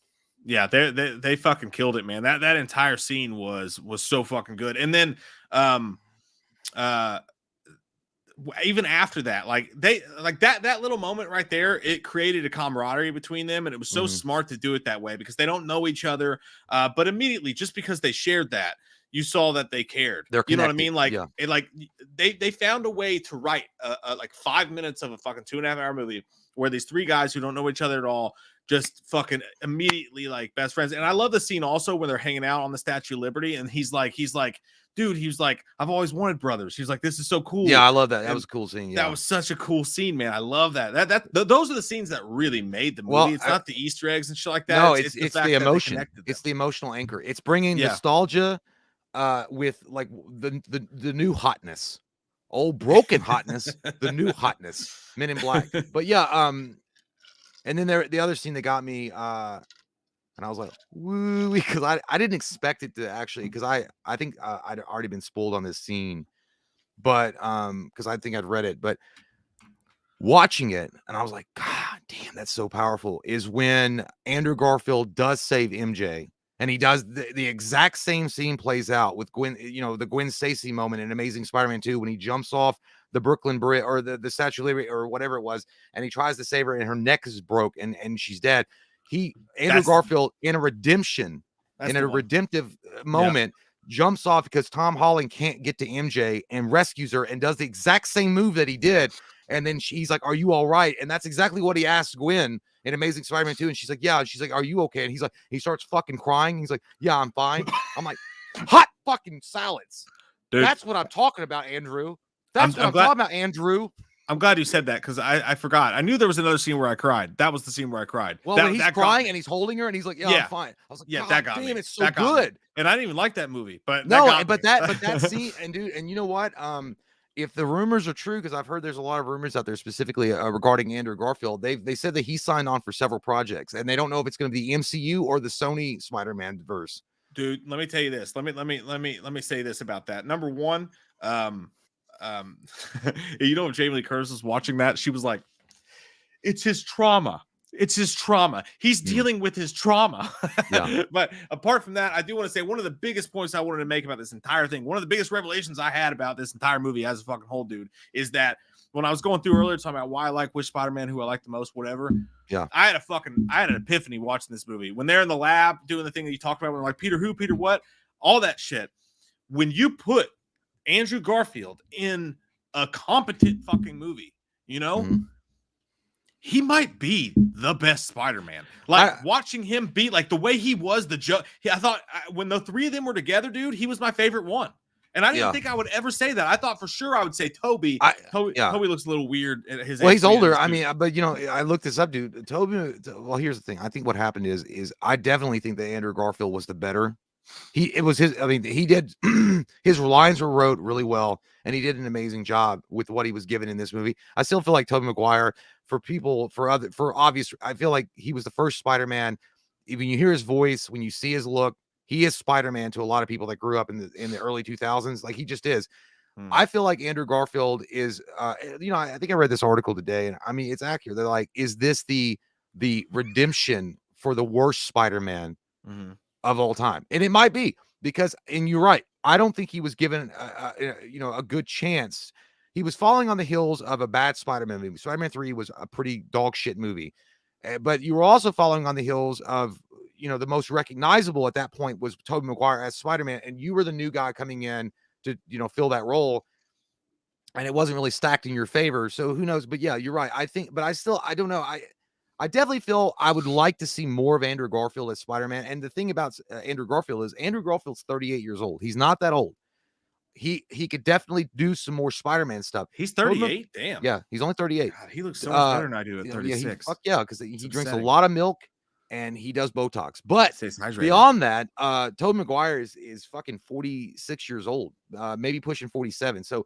Yeah, they fucking killed it, man. That entire scene was so fucking good. And then even after that, like that little moment right there, it created a camaraderie between them, and it was so smart to do it that way, because they don't know each other, but immediately, just because they shared that, you saw that they cared. You know what I mean? Like, they found a way to write like 5 minutes of a fucking 2.5 hour movie where these 3 guys who don't know each other at all just fucking immediately like best friends. And I love the scene also when they're hanging out on the Statue of Liberty, and he's like, dude, he was like, I've always wanted brothers. He's like, this is so cool. Yeah, I love that. That was a cool scene. Yeah, that was such a cool scene, man. I love that. Those are the scenes that really made the movie. Well, it's not the Easter eggs and shit like that. No, it's the emotion. It's the emotional anchor. It's bringing nostalgia with like the new hotness, old broken hotness, the new hotness, Men in Black. But yeah, and then the other scene that got me, and I was like, woo, because I didn't expect it to actually, because I think I'd already been spoiled on this scene, but because I think I'd read it, but watching it, and I was like, God damn, that's so powerful, is when Andrew Garfield does save MJ, and he does the exact same scene plays out with Gwen, you know, the Gwen Stacy moment in Amazing Spider-Man 2 when he jumps off the Brooklyn Bridge or the Statue of Liberty or whatever it was, and he tries to save her, and her neck is broke, and she's dead. Andrew Garfield in a redemptive moment jumps off because Tom Holland can't get to MJ and rescues her and does the exact same move that he did. And then he's like, are you all right? And that's exactly what he asked Gwen in Amazing Spider-Man 2. And she's like, yeah. And she's like, are you okay? And he's like, he starts fucking crying. He's like, yeah, I'm fine. I'm like, hot fucking salads. Dude, that's what I'm talking about, Andrew. That's what I'm talking about, Andrew. I'm glad you said that, because I forgot. I knew there was another scene where I cried. That was the scene where I cried. Well, when he's crying and he's holding her and he's like, yeah, I'm fine. I was like, yeah, that got me. It's so good. And I didn't even like that movie, but that scene, and dude, and you know what? If the rumors are true, because I've heard there's a lot of rumors out there specifically regarding Andrew Garfield, they said that he signed on for several projects, and they don't know if it's going to be the MCU or the Sony Spider-Man verse. Dude, let me tell you this. Let me say this about that. Number one, you know, if Jamie Lee Curtis was watching that, she was like, it's his trauma. He's dealing with his trauma. But apart from that, I do want to say one of the biggest points I wanted to make about this entire thing, one of the biggest revelations I had about this entire movie as a fucking whole, dude, is that when I was going through earlier talking about why I like which Spider-Man, who I like the most, whatever. Yeah. I had an epiphany watching this movie. When they're in the lab doing the thing that you talked about, when they're like, Peter who, Peter what? All that shit. When you put Andrew Garfield in a competent fucking movie, you know, he might be the best Spider-Man. Like, watching him be like the way he was the joke. I thought when the 3 of them were together, dude, he was my favorite one. And I didn't think I would ever say that. I thought for sure I would say Toby. Toby looks a little weird at his age. Well, he's older. I mean, but you know, I looked this up, dude. Toby. Well, here's the thing. I think what happened is I definitely think that Andrew Garfield was the better It was his. I mean, he did his lines were wrote really well, and he did an amazing job with what he was given in this movie. I still feel like Tobey Maguire, for obvious. I feel like he was the first Spider-Man. When you hear his voice, when you see his look, he is Spider-Man to a lot of people that grew up in the early 2000s. Like, he just is. I feel like Andrew Garfield is, I think I read this article today, and I mean, it's accurate. They're like, is this the redemption for the worst Spider-Man of all time? And it might be, because, and you're right, I don't think he was given a good chance. He was falling on the heels of a bad Spider-Man movie. Spider-Man 3 was a pretty dog shit movie, but you were also following on the heels of, the most recognizable at that point was Tobey Maguire as Spider-Man, and you were the new guy coming in to fill that role, and it wasn't really stacked in your favor. So who knows? But yeah, you're right. I think, but I don't know. I definitely feel I would like to see more of Andrew Garfield as Spider-Man. And the thing about Andrew Garfield is Andrew Garfield's 38 years old. He's not that old. He could definitely do some more Spider-Man stuff. He's 38. Damn. Yeah, he's only 38. God, he looks so much better than I do at 36. Yeah, because he drinks a lot of milk and he does Botox. But hydrated. Beyond that, Tobey Maguire is fucking 46 years old, maybe pushing 47. So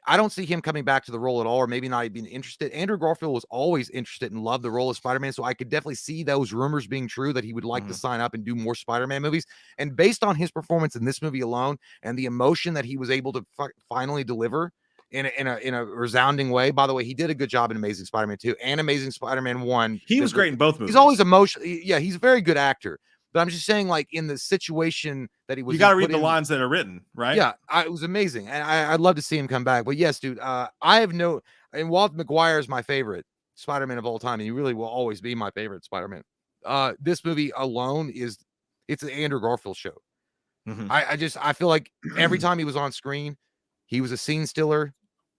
I don't see him coming back to the role at all, or maybe not being interested. Andrew Garfield was always interested and loved the role of Spider-Man, so I could definitely see those rumors being true, that he would like to sign up and do more Spider-Man movies. And based on his performance in this movie alone, and the emotion that he was able to finally deliver in a resounding way. By the way, he did a good job in Amazing Spider-Man 2 and Amazing Spider-Man 1. He was great in both movies. He's always emotional. Yeah, he's a very good actor. But I'm just saying, like, in the situation that he was, you got to read the lines that are written, right? Yeah, it was amazing, and I'd love to see him come back. But yes, dude, I have and Walt McGuire is my favorite Spider-Man of all time, and he really will always be my favorite Spider-Man. This movie alone it's an Andrew Garfield show. I feel like every time he was on screen, he was a scene stiller.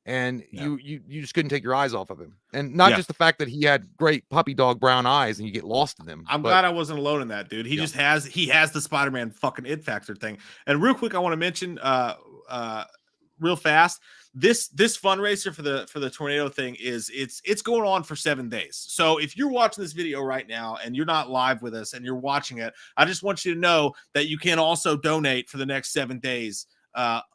And you just couldn't take your eyes off of him. And not just the fact that he had great puppy dog brown eyes and you get lost in them. I'm glad I wasn't alone in that, dude. He just has the Spider-Man fucking it factor thing. And real quick, I want to mention real fast, this fundraiser for the tornado thing it's going on for 7 days. So if you're watching this video right now and you're not live with us and you're watching it, I just want you to know that you can also donate for the next 7 days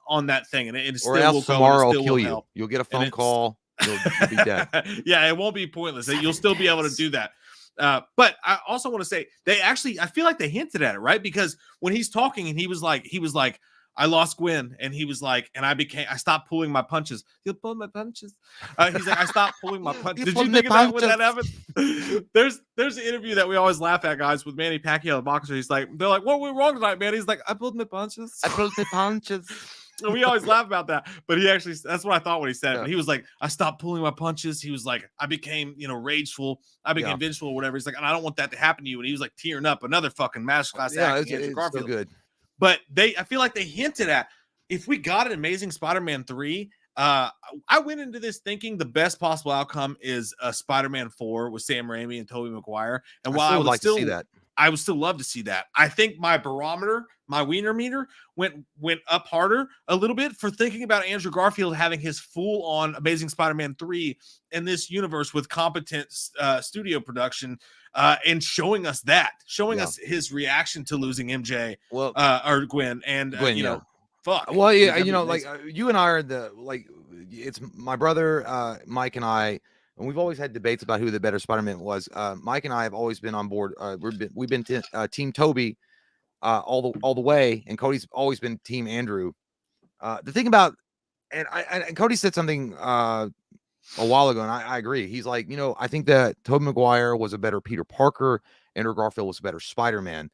on that thing, and it still will go. Tomorrow I'll kill you. You'll get a phone call. You'll be dead. Yeah, it won't be pointless. You'll still be able to do that. But I also want to say I feel like they hinted at it, right? Because when he's talking and he was like, I lost Gwen, and he was like, and I stopped pulling my punches. You pull my punches. He's like, I stopped pulling my punches. Did you think of that when that happened? There's an interview that we always laugh at, guys, with Manny Pacquiao, the boxer. They're like, what went wrong tonight, man? He's like, I pulled my punches. I pulled my punches. And we always laugh about that, but that's what I thought when he said it. But he was like, I stopped pulling my punches. He was like, I became, rageful. I became vengeful, whatever. He's like, and I don't want that to happen to you. And he was like tearing up. Another fucking masterclass acting. It's Garfield. So good. But I feel like they hinted at, if we got an Amazing Spider-Man 3, I went into this thinking the best possible outcome is a Spider-Man 4 with Sam Raimi and Tobey Maguire. And while I would like to see that, I would still love to see that. I think my barometer, my wiener meter went up harder a little bit for thinking about Andrew Garfield having his full-on Amazing Spider-Man 3 in this universe with competent studio production, and showing us us his reaction to losing MJ or Gwen, and fuck. Well, yeah, you and I are it's my brother Mike and I. And we've always had debates about who the better Spider-Man was. Mike and I have always been on board. We've been Team Toby all the way, and Cody's always been Team Andrew. The thing about, and Cody said something a while ago, and I agree. He's like, I think that Tobey Maguire was a better Peter Parker. Andrew Garfield was a better Spider-Man.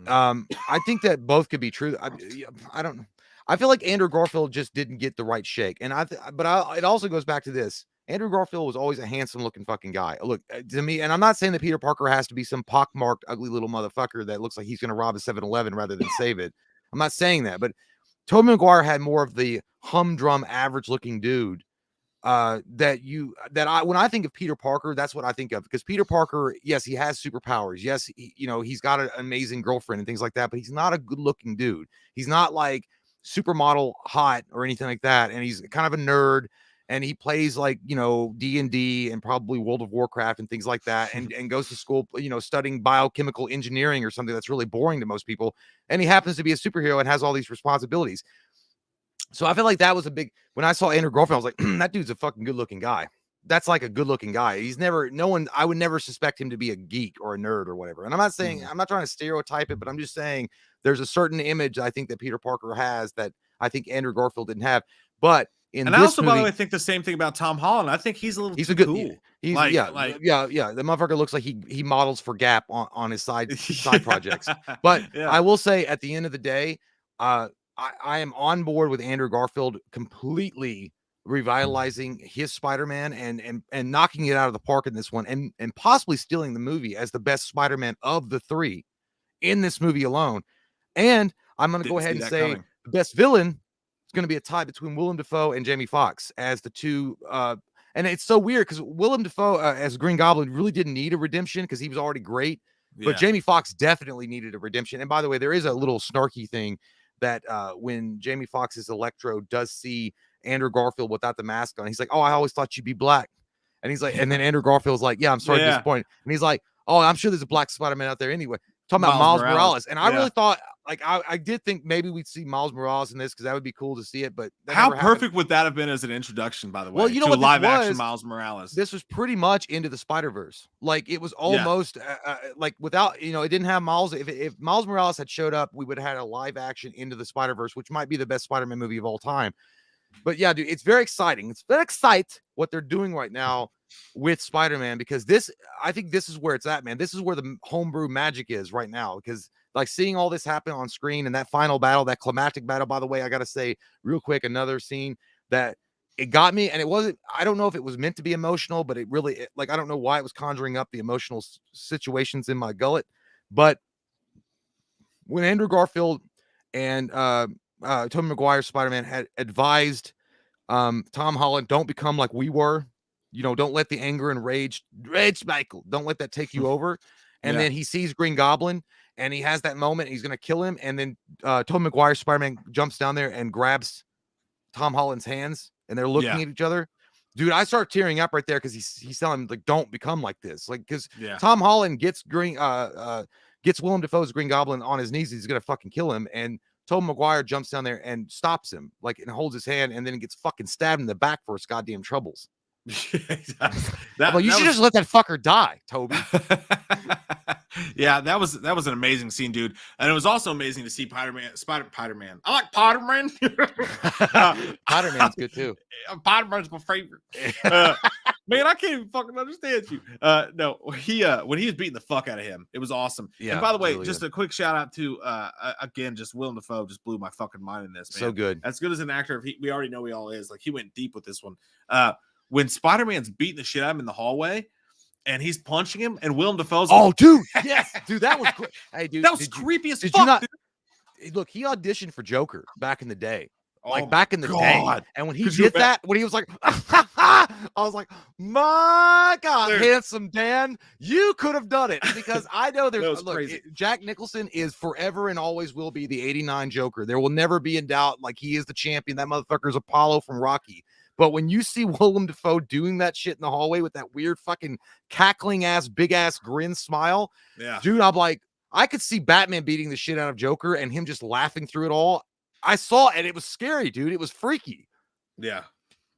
I think that both could be true. I don't know. I feel like Andrew Garfield just didn't get the right shake, and it also goes back to this. Andrew Garfield was always a handsome-looking fucking guy. Look, to me, and I'm not saying that Peter Parker has to be some pockmarked, ugly little motherfucker that looks like he's going to rob a 7-Eleven rather than save it. I'm not saying that, but Tobey Maguire had more of the humdrum, average-looking dude when I think of Peter Parker, that's what I think of. Because Peter Parker, yes, he has superpowers. Yes, he's got an amazing girlfriend and things like that, but he's not a good-looking dude. He's not like supermodel hot or anything like that, and he's kind of a nerd. and he plays like, you know, D&D and probably World of Warcraft and things like that, and goes to school, you know, studying biochemical engineering or something that's really boring to most people, and he happens to be a superhero and has all these responsibilities. So I feel like that was a big, when I saw Andrew Garfield, I was like, that dude's a fucking good looking guy. That's like a good looking guy. He's never, no one, I would never suspect him to be a geek or a nerd or whatever. And I'm not saying, I'm not trying to stereotype it, but I'm just saying there's a certain image I think that Peter Parker has that I think Andrew Garfield didn't have. But in and this I also, movie, by the way, think the same thing about Tom Holland. I think he's a little he's too a good, cool. he's like, yeah. The motherfucker looks like he models for Gap on his side projects. But I will say at the end of the day, I am on board with Andrew Garfield completely revitalizing his Spider-Man and knocking it out of the park in this one, and possibly stealing the movie as the best Spider-Man of the three in this movie alone. And I'm going to go ahead and say the best villain is going to be a tie between Willem Dafoe and Jamie Foxx as the two. And it's so weird because Willem Dafoe as Green Goblin really didn't need a redemption because he was already great. But Jamie Foxx definitely needed a redemption. And by the way, there is a little snarky thing that when Jamie Foxx's Electro does see Andrew Garfield without the mask on, he's like, "Oh, I always thought you'd be black." And he's like, and then Andrew Garfield's like, "Yeah, I'm sorry to disappoint." And he's like, "Oh, I'm sure there's a black Spider-Man out there anyway." Talking about Miles Morales. And I really thought, like, I did think maybe we'd see Miles Morales in this because that would be cool to see it. But how perfect would that have been as an introduction, by the way? Well, you know to what, live action Miles Morales. This was pretty much into the Spider-Verse. Like, it was almost like without, you know, it didn't have Miles. If Miles Morales had showed up, we would have had a live action Into the Spider-Verse, which might be the best Spider-Man movie of all time. But yeah, dude, it's very exciting. It's very exciting what they're doing right now with Spider-Man, because this, I think this is where it's at, man. This is where the homebrew magic is right now, because like seeing all this happen on screen and that final battle, that climactic battle, by the way, I got to say real quick, another scene that it got me, and it wasn't, I don't know if it was meant to be emotional, but it really, like, I don't know why it was conjuring up the emotional situations in my gullet. But when Andrew Garfield and Tobey Maguire's Spider-Man had advised Tom Holland, don't become like we were, you know, don't let the anger and rage, Michael, don't let that take you over. And then he sees Green Goblin and he has that moment, he's gonna kill him, and then Tobey Maguire's Spider-Man jumps down there and grabs Tom Holland's hands, and they're looking at each other. Dude, I start tearing up right there because he's telling him, like, don't become like this. Like, because Tom Holland gets gets Willem Dafoe's Green Goblin on his knees, he's gonna fucking kill him, and Tobey Maguire jumps down there and stops him, like, and holds his hand, and then he gets fucking stabbed in the back for his goddamn troubles. You should just let that fucker die, Toby. Yeah, that was an amazing scene, dude. And it was also amazing to see Spider-Man. I like Spider-Man. Spider-Man's good too. Spider-Man's my favorite. Man, I can't even fucking understand you. No, when he was beating the fuck out of him, it was awesome. Yeah. And by the way, really just a quick shout out to again, just Willem Dafoe just blew my fucking mind in this, man. So good. As good as an actor, we already know he all is. Like, he went deep with this one. When Spider-Man's beating the shit out of him in the hallway and he's punching him, and Willem Dafoe's like, dude, yes, dude, that was great. Hey, dude, that was creepy as fuck. You not, look, he auditioned for Joker back in the day. Like, back in the day. And when he did that, when he was like, I was like, my God, dude, handsome Dan, you could have done it. Because I know there's, look, Jack Nicholson is forever and always will be the 89 Joker. There will never be in doubt. Like, he is the champion. That motherfucker's Apollo from Rocky. But when you see Willem Dafoe doing that shit in the hallway with that weird fucking cackling ass, big ass grin smile, dude, I'm like, I could see Batman beating the shit out of Joker and him just laughing through it all. I saw it, and it was scary, dude. It was freaky. Yeah,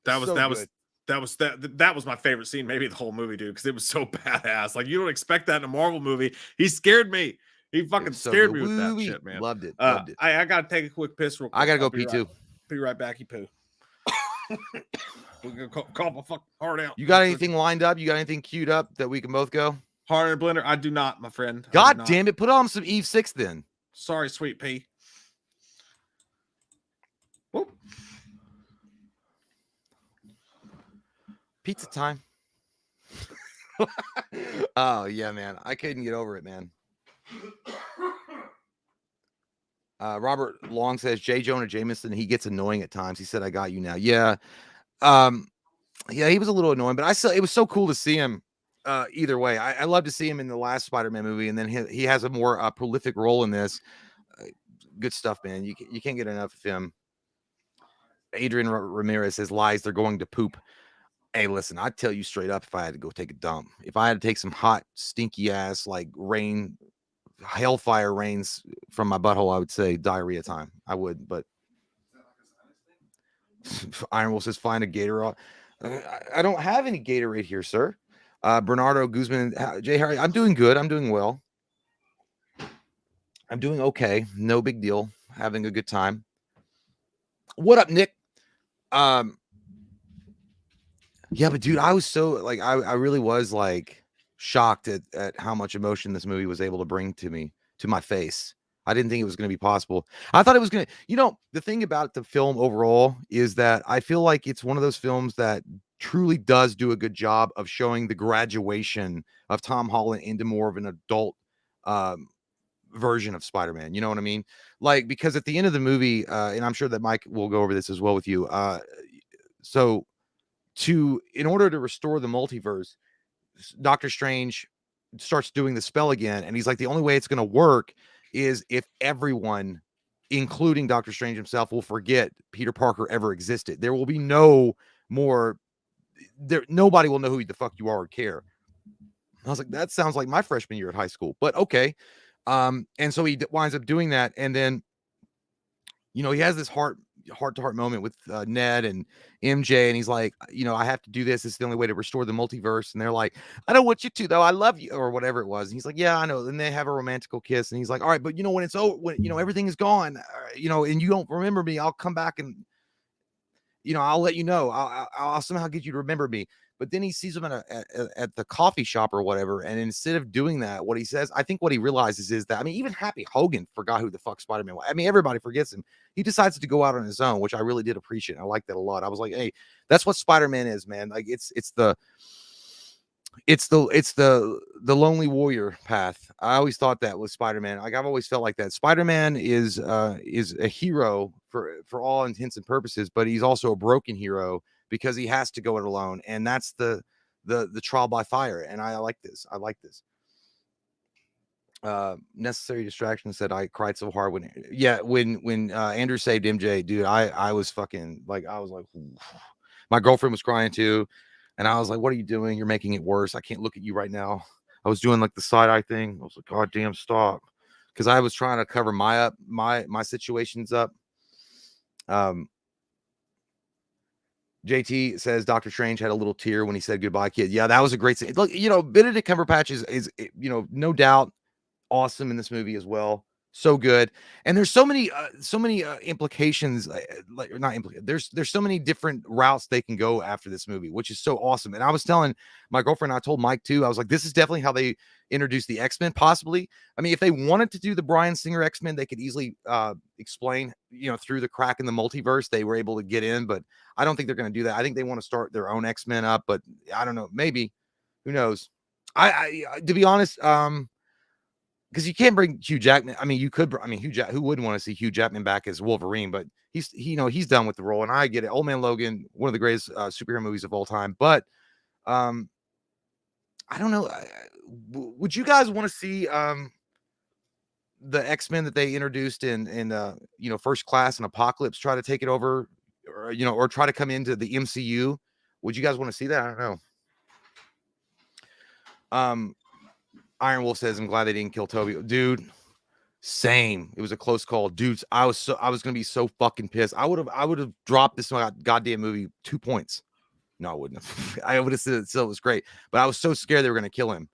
that was my favorite scene, maybe the whole movie, dude, because it was so badass. Like, you don't expect that in a Marvel movie. He scared me. He fucking scared me with that shit, man. Loved it. I gotta take a quick piss real quick. I gotta go pee too. Be right back. You poo. We're gonna call my fucking heart out. You got anything lined up? You got anything queued up that we can both go? Heart in a blender? I do not, my friend. God damn it! Put on some Eve 6 then. Sorry, sweet pea. Whoop. Pizza time. Oh yeah, man. I couldn't get over it, man. Robert Long says J. Jonah Jameson, he gets annoying at times. He said, I got you now. Yeah. Yeah, he was a little annoying, but it was so cool to see him either way. I love to see him in the last Spider-Man movie, and then he has a more prolific role in this. Good stuff, man. You can't get enough of him. Adrian Ramirez says lies. They're going to poop. Hey, listen, I'd tell you straight up if I had to go take a dump. If I had to take some hot, stinky ass, like rain, hellfire rains from my butthole, I would say diarrhea time. I would, but Iron Wolf says find a Gatorade. I don't have any Gatorade here, sir. Bernardo Guzman, Jay Harry, I'm doing good. I'm doing well. I'm doing okay. No big deal. Having a good time. What up, Nick? Yeah, but dude, I was so like I really was like shocked at how much emotion this movie was able to bring to me, to my face. I didn't think it was going to be possible. I thought it was going to, the thing about the film overall is that I feel like it's one of those films that truly does do a good job of showing the graduation of Tom Holland into more of an adult version of Spider-Man. You know what I mean? Like, because at the end of the movie, and I'm sure that Mike will go over this as well with you. In order to restore the multiverse, Doctor Strange starts doing the spell again, and he's like, the only way it's going to work is if everyone, including Doctor Strange himself, will forget Peter Parker ever existed. There will be no more nobody will know who the fuck you are or care. I was like, that sounds like my freshman year at high school, but okay. And so he winds up doing that, and then he has this heart-to-heart moment with Ned and MJ, and he's like, I have to do this. It's the only way to restore the multiverse. And they're like, I don't want you to, though. I love you, or whatever it was. And he's like, yeah, I know. Then they have a romantical kiss, and he's like, all right, but when it's over, when everything is gone, and you don't remember me, I'll come back and I'll let you know. I'll somehow get you to remember me. But then he sees him at the coffee shop or whatever. And instead of doing that, what he says, I think what he realizes is that, even Happy Hogan forgot who the fuck Spider-Man was. Everybody forgets him. He decides to go out on his own, which I really did appreciate. I like that a lot. I was like, hey, that's what Spider-Man is, man. Like it's the lonely warrior path. I always thought that was Spider-Man. Like I've always felt like that. Spider-Man is a hero for all intents and purposes, but he's also a broken hero because he has to go it alone, and that's the trial by fire. And I like this. Necessary Distraction said I cried so hard when Andrew saved MJ, dude. I was fucking like, I was like, my girlfriend was crying too, and I was like, what are you doing? You're making it worse. I can't look at you right now. I was doing like the side eye thing. I was like, god damn, stop, because I was trying to cover my situations up. JT says Doctor Strange had a little tear when he said goodbye, kid. Yeah, that was a great scene. Look, Benedict Cumberbatch is no doubt awesome in this movie as well. So good. And there's so many implications, there's so many different routes they can go after this movie, which is so awesome. And I was telling my girlfriend, I told Mike too, I was like, this is definitely how they introduced the X-Men, possibly. If they wanted to do the Bryan Singer X-Men, they could easily explain, through the crack in the multiverse, they were able to get in, but I don't think they're going to do that. I think they want to start their own X-Men up, but I don't know, maybe, who knows? I to be honest, because you can't bring Hugh Jackman. You could. Who wouldn't want to see Hugh Jackman back as Wolverine? But he's done with the role, and I get it. Old Man Logan, one of the greatest superhero movies of all time. But I don't know. Would you guys want to see the X-Men that they introduced in First Class and Apocalypse try to take it over, or try to come into the MCU? Would you guys want to see that? I don't know. Iron Wolf says, I'm glad they didn't kill Toby. Dude, same. It was a close call. Dudes, I was gonna be so fucking pissed. I would have dropped this goddamn movie 2 points. No, I wouldn't have. I would have said it still was great, but I was so scared they were gonna kill him.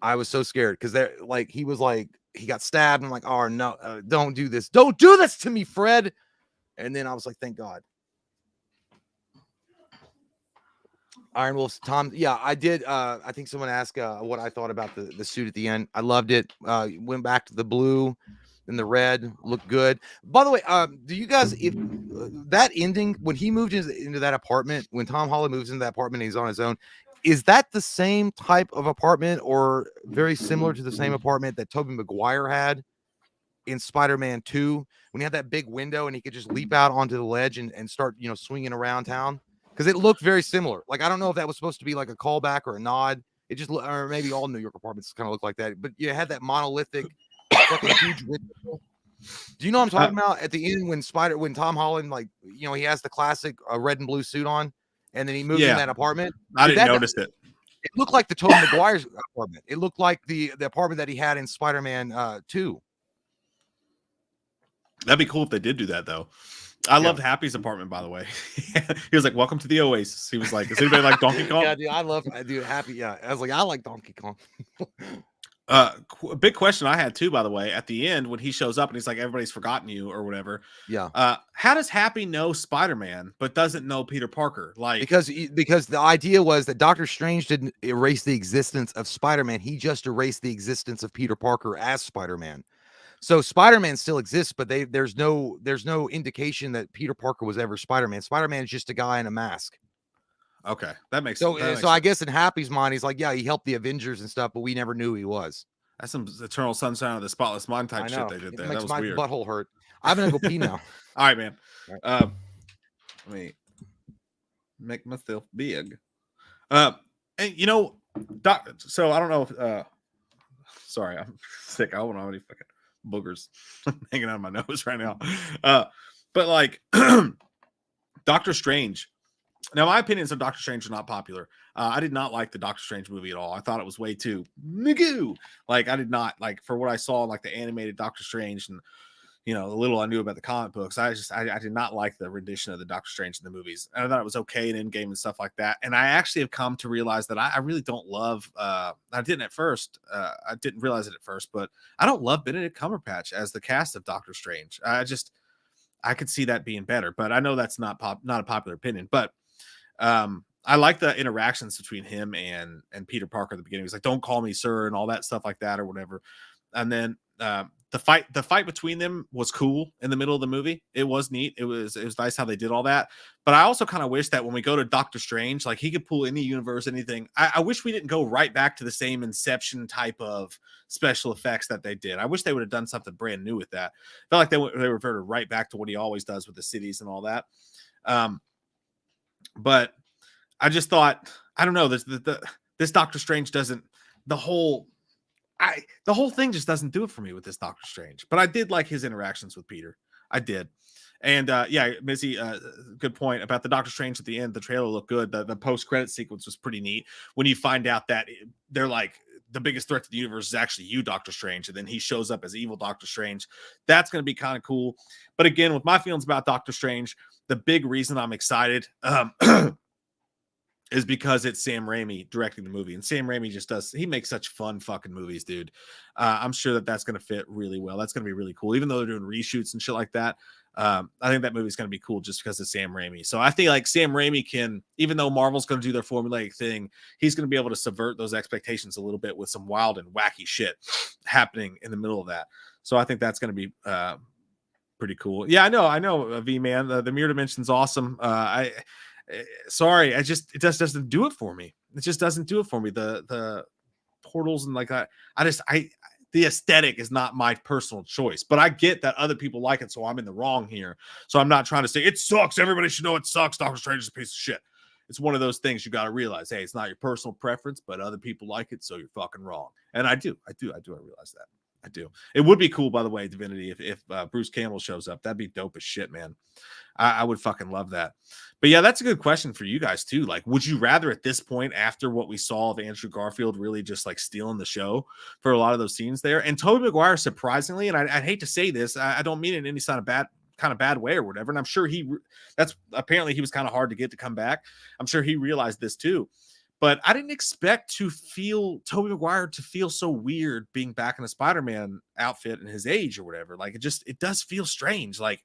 I was so scared because he got stabbed. I'm like, oh no, don't do this. Don't do this to me, Fred. And then I was like, thank God. Iron Wolf's Tom. Yeah, I did. I think someone asked what I thought about the suit at the end. I loved it. Went back to the blue and the red. Looked good. By the way, do you guys, if that ending, when he moved into that apartment, when Tom Holland moves into that apartment and he's on his own, is that the same type of apartment or very similar to the same apartment that Tobey Maguire had in Spider-Man 2 when he had that big window and he could just leap out onto the ledge and start, swinging around town? Because it looked very similar. Like, I don't know if that was supposed to be like a callback or a nod. It just, or maybe all New York apartments kind of look like that. But you had that monolithic, fucking huge window. Do you know what I'm talking about? At the end, when Tom Holland, like, he has the classic red and blue suit on, and then he moves in Yeah. that apartment. I didn't notice it. It looked like the Tobey Maguire's apartment. It looked like the apartment that he had in Spider-Man 2. That'd be cool if they did do that, though. I loved Happy's apartment, by the way. He was like, "Welcome to the Oasis." He was like, "Does anybody like Donkey Kong?" Yeah, dude, I love Happy. Yeah, I was like, I like Donkey Kong. A big question I had too, by the way, at the end when he shows up and he's like, "Everybody's forgotten you" or whatever. Yeah. How does Happy know Spider-Man but doesn't know Peter Parker? Like, because the idea was that Doctor Strange didn't erase the existence of Spider-Man. He just erased the existence of Peter Parker as Spider-Man. So Spider-Man still exists, but there's no indication that Peter Parker was ever Spider-Man. Spider-Man is just a guy in a mask. Okay, that makes so. That makes so I guess in Happy's mind, he's like, yeah, he helped the Avengers and stuff, but we never knew he was. That's some Eternal Sunshine of the Spotless Mind type shit they did there. That was my weird. Butthole hurt. I'm gonna go pee now. All right, man. All right. Let me make myself big. And so I don't know if sorry, I'm sick. I don't know how many fucking boogers hanging out of my nose right now. But like Doctor Strange. Now, my opinions of Doctor Strange are not popular. I did not like the Doctor Strange movie at all. I thought it was way too nigoo. Like, I did not like, for what I saw, like the animated Doctor Strange and the little I knew about the comic books. I did not like the rendition of the Doctor Strange in the movies. I thought it was okay in Endgame and stuff like that. And I actually have come to realize that I really don't love. I didn't at first. I didn't realize it at first, but I don't love Benedict Cumberbatch as the cast of Doctor Strange. I could see that being better, but I know that's not a popular opinion. But I like the interactions between him and Peter Parker at the beginning. He's like, "Don't call me sir," and all that stuff like that or whatever. And then the fight between them was cool in the middle of the movie. It was neat. It was nice how they did all that. But I also kind of wish that when we go to Doctor Strange, like he could pull any universe, anything. I wish we didn't go right back to the same Inception type of special effects that they did. I wish they would have done something brand new with that. I felt like they reverted right back to what he always does with the cities and all that. But I just thought, I don't know, this Doctor Strange doesn't, the whole thing just doesn't do it for me with this Doctor Strange. But I did like his interactions with Peter. I did. And yeah, Missy, good point about the Doctor Strange at the end. The trailer looked good. The post-credit sequence was pretty neat. When you find out that they're like, the biggest threat to the universe is actually you, Doctor Strange. And then he shows up as evil Doctor Strange. That's going to be kind of cool. But again, with my feelings about Doctor Strange, the big reason I'm excited is because it's Sam Raimi directing the movie. And Sam Raimi he makes such fun fucking movies, dude. I'm sure that's going to fit really well. That's going to be really cool. Even though they're doing reshoots and shit like that, I think that movie's going to be cool just because of Sam Raimi. So I think like Sam Raimi can, even though Marvel's going to do their formulaic thing, he's going to be able to subvert those expectations a little bit with some wild and wacky shit happening in the middle of that. So I think that's going to be pretty cool. Yeah, I know, V-Man. The Mirror Dimension's awesome. Sorry, it just doesn't do it for me. It just doesn't do it for me. The portals and like that. The aesthetic is not my personal choice, but I get that other people like it, so I'm in the wrong here. So I'm not trying to say it sucks. Everybody should know it sucks. Doctor Strange is a piece of shit. It's one of those things you got to realize. Hey, it's not your personal preference, but other people like it, so you're fucking wrong. And I realize that. I do. It would be cool, by the way, Divinity, if Bruce Campbell shows up. That'd be dope as shit, man. I would fucking love that. But yeah, that's a good question for you guys too. Like, would you rather at this point, after what we saw of Andrew Garfield really just like stealing the show for a lot of those scenes there, and Tobey Maguire, surprisingly, and I'd hate to say this, I don't mean it in any kind of bad way or whatever. And I'm sure apparently he was kind of hard to get to come back. I'm sure he realized this too. But I didn't expect Tobey Maguire to feel so weird being back in a Spider-Man outfit and his age or whatever. Like it does feel strange. Like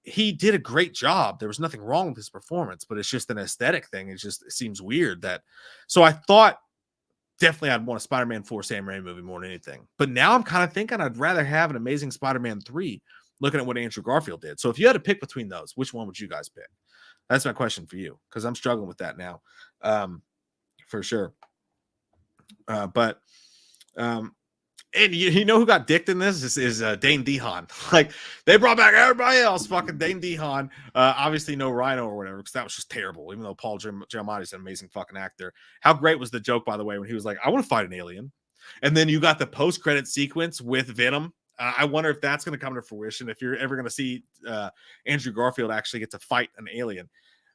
he did a great job. There was nothing wrong with his performance, but it's just an aesthetic thing. It seems weird so I thought definitely I'd want a Spider-Man 4 Sam Raimi movie more than anything. But now I'm kind of thinking I'd rather have an Amazing Spider-Man 3 looking at what Andrew Garfield did. So if you had to pick between those, which one would you guys pick? That's my question for you, because I'm struggling with that now, for sure. And you know who got dicked in this is Dane DeHaan. Like, they brought back everybody else, fucking Dane DeHaan. Obviously no Rhino or whatever, because that was just terrible, even though Paul Giamatti is an amazing fucking actor. How great was the joke, by the way, when he was like, I want to fight an alien. And then you got the post-credit sequence with Venom I wonder if that's going to come to fruition. If you're ever going to see Andrew Garfield actually get to fight an alien.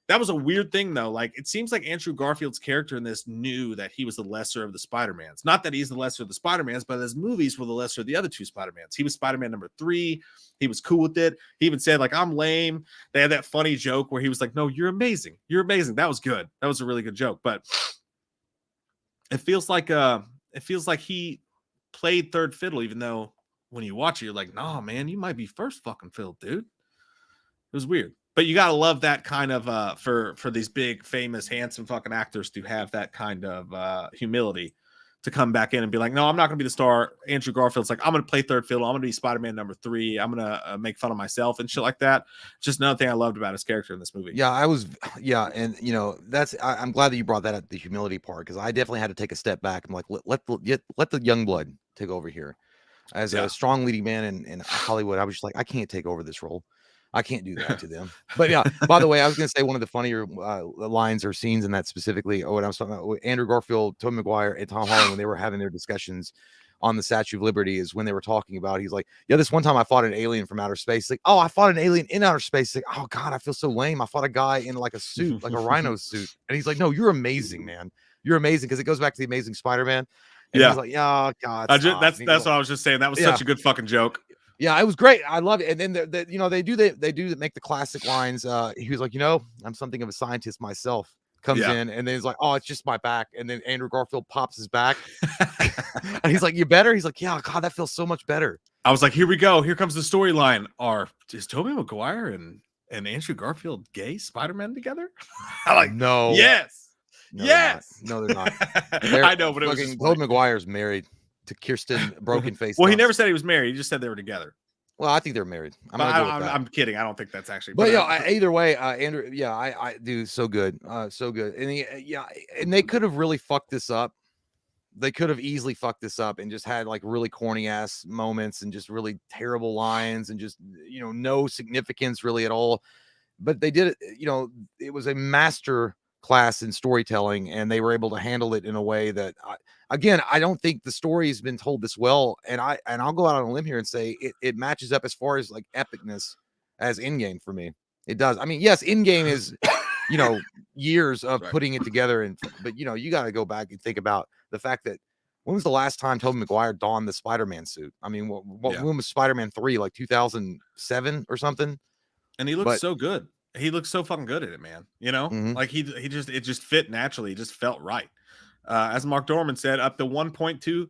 That was a weird thing, though. Like, it seems like Andrew Garfield's character in this knew that he was the lesser of the Spider-Mans. Not that he's the lesser of the Spider-Mans, but his movies were the lesser of the other two Spider-Mans. He was Spider-Man number 3. He was cool with it. He even said, like, I'm lame. They had that funny joke where he was like, no, you're amazing. You're amazing. That was good. That was a really good joke. But it feels like he played third fiddle, even though when you watch it, you're like, nah, man, you might be first fucking fiddle, dude. It was weird. But you gotta love that kind of for these big, famous, handsome fucking actors to have that kind of humility to come back in and be like, no, I'm not gonna be the star. Andrew Garfield's like, I'm gonna play third fiddle. I'm gonna be Spider-Man number 3. I'm gonna make fun of myself and shit like that. Just another thing I loved about his character in this movie. Yeah, and you know, I'm glad that you brought that up, the humility part, because I definitely had to take a step back. I'm like, let the young blood take over here. As a strong leading man in Hollywood, I was just like, I can't take over this role. I can't do that to them. But yeah, by the way, I was going to say one of the funnier lines or scenes in that specifically, what I was talking about, Andrew Garfield, Tobey Maguire, and Tom Holland, when they were having their discussions on the Statue of Liberty, is when they were talking about, he's like, yeah, this one time I fought an alien from outer space. Like, oh, I fought an alien in outer space. Like, oh God, I feel so lame. I fought a guy in like a suit, like a rhino suit. And he's like, no, you're amazing, man. You're amazing. Because it goes back to the Amazing Spider-Man. And he's like, yeah, God. That's what I was just saying. That was such a good fucking joke. Yeah, it was great. I love it. And then you know, they do make the classic lines. He was like, you know, I'm something of a scientist myself. Comes in and then he's like, oh, it's just my back. And then Andrew Garfield pops his back. And he's like, you better? He's like, yeah, God, that feels so much better. I was like, here we go. Here comes the storyline. Is Tobey Maguire and Andrew Garfield gay Spider-Man together? I'm like, no. Yes. No, yes. They're not. I know, but it was Tobey Maguire's married to Kirsten Broken Face. Well, he never said he was married. He just said they were together. Well, I think they're married. I'm kidding. I don't think that's actually. But either way, Andrew. Yeah, I do so good, so good. And and they could have really fucked this up. They could have easily fucked this up and just had like really corny ass moments and just really terrible lines and just, you know, no significance really at all. But they did it. You know, it was a master class in storytelling, and they were able to handle it in a way that I don't think the story has been told this well, and I'll go out on a limb here and say it matches up as far as like epicness as Endgame for me. It does. I mean, yes, Endgame is you know, years of putting it together, but you know, you got to go back and think about the fact that when was the last time Tobey Maguire donned the Spider-Man suit? I mean, when was Spider-Man 3, like 2007 or something? And he looked so good. He looked so fucking good at it, man. You know, like it just fit naturally. It just felt right. As Mark Dorman said, up to $1,200,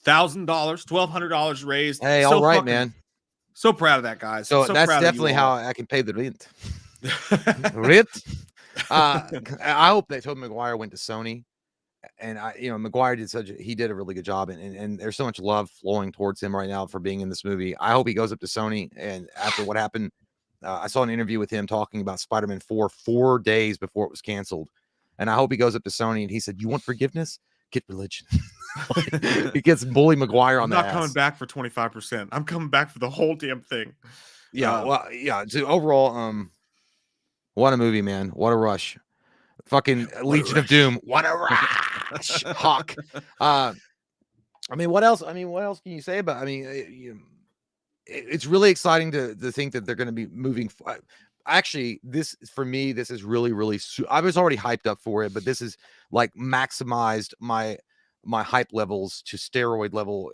$1,200 raised. Hey, all right, man. So proud of that, guys. So that's definitely how I can pay the rent. Rent. I hope that Tobey Maguire went to Sony, and Maguire did a really good job, and there's so much love flowing towards him right now for being in this movie. I hope he goes up to Sony, and after what happened. I saw an interview with him talking about Spider-Man 4 days before it was canceled. And I hope he goes up to Sony and he said, you want forgiveness? Get religion. He gets Bully Maguire on that. I'm not coming back for 25%. I'm coming back for the whole damn thing. Yeah. So overall, what a movie, man. What a rush. Fucking Legion of Doom. What a rush. Hawk. I mean, what else? Can you say about, it's really exciting to think that they're going to be moving. Actually, this is really, really. I was already hyped up for it, but this is like maximized my hype levels to steroid level.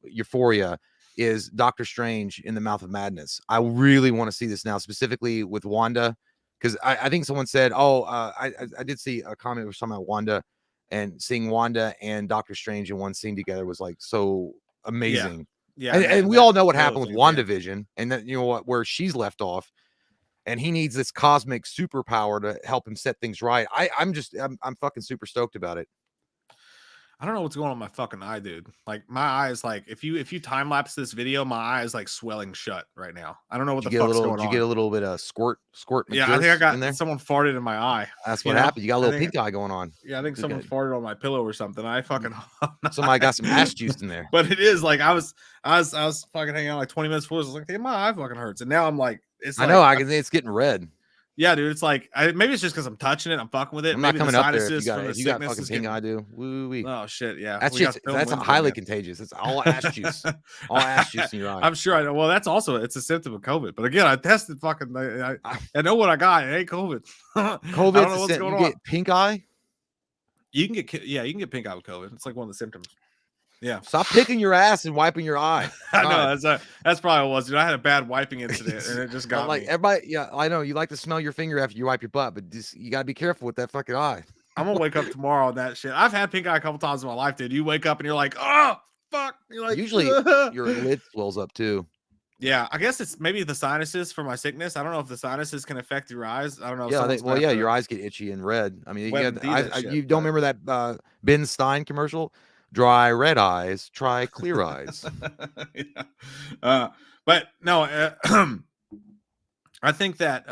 Euphoria is Doctor Strange in the Mouth of Madness. I really want to see this now, specifically with Wanda, because I think someone said, I did see a comment was talking about Wanda, and seeing Wanda and Doctor Strange in one scene together was like so amazing. Yeah, and we all know what happened with WandaVision, and that, you know what, where she's left off, and he needs this cosmic superpower to help him set things right. I'm fucking super stoked about it. I don't know what's going on with my fucking eye, dude. Like my eye is like, if you time lapse this video, my eye is like swelling shut right now. I don't know what the fuck's going on. Did you get a little bit of squirt? Yeah, I think I got someone farted in my eye. That's what happened. You got a little pink eye going on. Yeah, I think someone farted on my pillow or something. I fucking somebody got some ass juice in there. But it is like I was fucking hanging out like 20 minutes before. I was like, hey, my eye fucking hurts, and now I'm like, I know. I can say it's getting red. Yeah, dude, it's like maybe it's just because I'm touching it, I'm fucking with it. I'm not Maybe the coming up there if you sinuses got from the if you got sickness fucking is pink getting. eye, dude. Woo wee. Oh shit, yeah. That's We got just film that's Wednesday, highly man. contagious. It's all ass juice. All ass juice in your eye. I'm sure I know. Well, that's also it's a symptom of COVID. But again, I tested fucking. I know what I got. It ain't COVID. I don't COVID's know what's you going on. get pink eye. You can get you can get pink eye with COVID. It's like one of the symptoms. Yeah. Stop picking your ass and wiping your eye. I know that's probably what it was. Dude, I had a bad wiping incident and it just got like me. everybody. Yeah, I know you like to smell your finger after you wipe your butt, but just you gotta be careful with that fucking eye. I'm gonna wake up tomorrow on that shit. I've had pink eye a couple times in my life, dude. You wake up and you're like, oh fuck. You're like, usually your lid swells up too. Yeah, I guess it's maybe the sinuses for my sickness. I don't know if the sinuses can affect your eyes. I don't know. Yeah, your eyes get itchy and red. I mean, you don't remember that Ben Stein commercial? Dry red eyes, try clear eyes. Yeah. But no, I think that.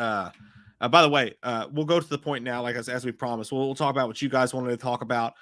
By the way, we'll go to the point now, like as we promised. We'll talk about what you guys wanted to talk about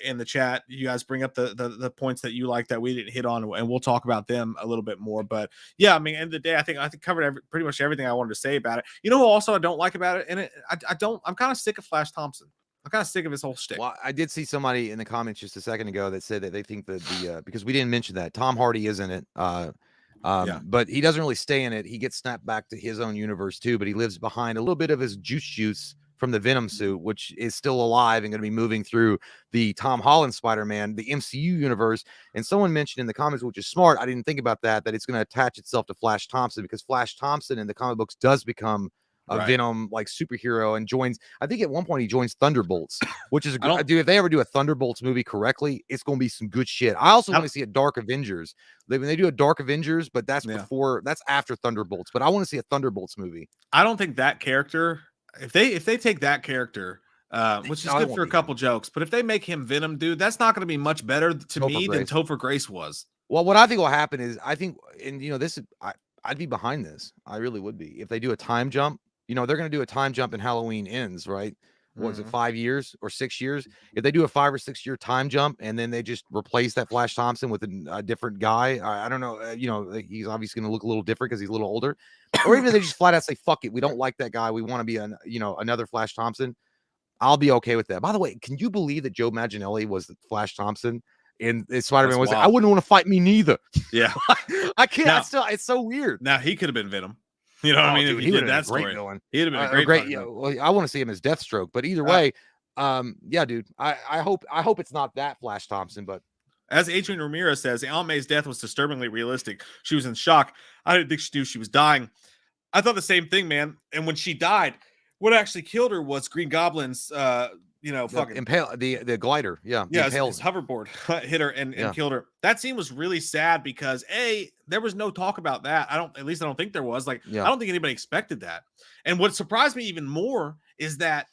in the chat. You guys bring up the points that you like that we didn't hit on, and we'll talk about them a little bit more. But yeah, I mean, end of the day, I think covered pretty much everything I wanted to say about it. You know, who also I don't like about it, and I'm kind of sick of Flash Thompson. I'm kind of sick of his whole shtick. Well, I did see somebody in the comments just a second ago that said that they think that because we didn't mention that Tom Hardy is in it. But he doesn't really stay in it. He gets snapped back to his own universe too, but he lives behind a little bit of his juice from the Venom suit, which is still alive and going to be moving through the Tom Holland Spider-Man, the MCU universe. And someone mentioned in the comments, which is smart, I didn't think about that it's going to attach itself to Flash Thompson, because Flash Thompson in the comic books does become a Venom like superhero and joins. I think at one point he joins Thunderbolts, which is dude. If they ever do a Thunderbolts movie correctly, it's going to be some good shit. I also want to see a Dark Avengers. When they do a Dark Avengers, but that's that's after Thunderbolts. But I want to see a Thunderbolts movie. I don't think that character, if they take that character, which is good for a couple jokes, but if they make him Venom, dude, that's not going to be much better to me than Topher Grace was. Well, what I think will happen is I'd be behind this. I really would be if they do a time jump. You know, they're going to do a time jump and Halloween ends, right? What is it, 5 years or 6 years? If they do a 5 or 6 year time jump and then they just replace that Flash Thompson with a different guy, I don't know. He's obviously going to look a little different because he's a little older. Or even if they just flat out say, fuck it, we don't like that guy. We want to be another Flash Thompson. I'll be okay with that. By the way, can you believe that Joe Manganiello was Flash Thompson? And Spider-Man was like, I wouldn't want to fight me neither. Yeah. I can't. It's so weird. Now he could have been Venom. You know what I mean? Dude, if he did that story, he'd have been a great. Well, I want to see him as Deathstroke, but either way, yeah, dude. I hope it's not that Flash Thompson, but as Adrian Ramirez says, Aunt May's death was disturbingly realistic. She was in shock. I didn't think she knew she was dying. I thought the same thing, man. And when she died, what actually killed her was Green Goblin's fucking impale the glider. Yeah. His hoverboard hit her and killed her. That scene was really sad because there was no talk about that. I don't think there was. I don't think anybody expected that. And what surprised me even more is that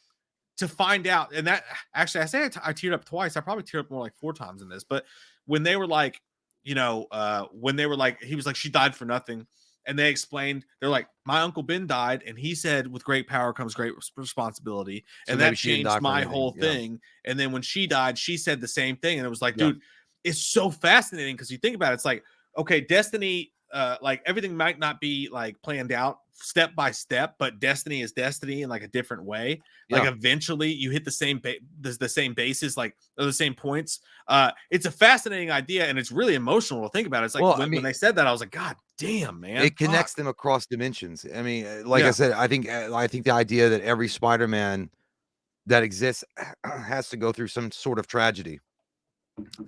to find out, and that actually I say I teared up twice. I probably teared up more like 4 times in this, but when they were like, he was like, she died for nothing. And they explained, they're like, my Uncle Ben died, and he said, with great power comes great responsibility. So and that changed my whole thing. And then when she died, she said the same thing. And it was like, dude, it's so fascinating because you think about it, it's like, okay, destiny, like everything might not be like planned out step by step, but destiny is destiny in like a different way. Like eventually you hit the same basis, like the same points. It's a fascinating idea, and it's really emotional to think about it. It's like when they said that, I was like, God damn, man. It connects them across dimensions. I mean, I said, I think the idea that every Spider-Man that exists has to go through some sort of tragedy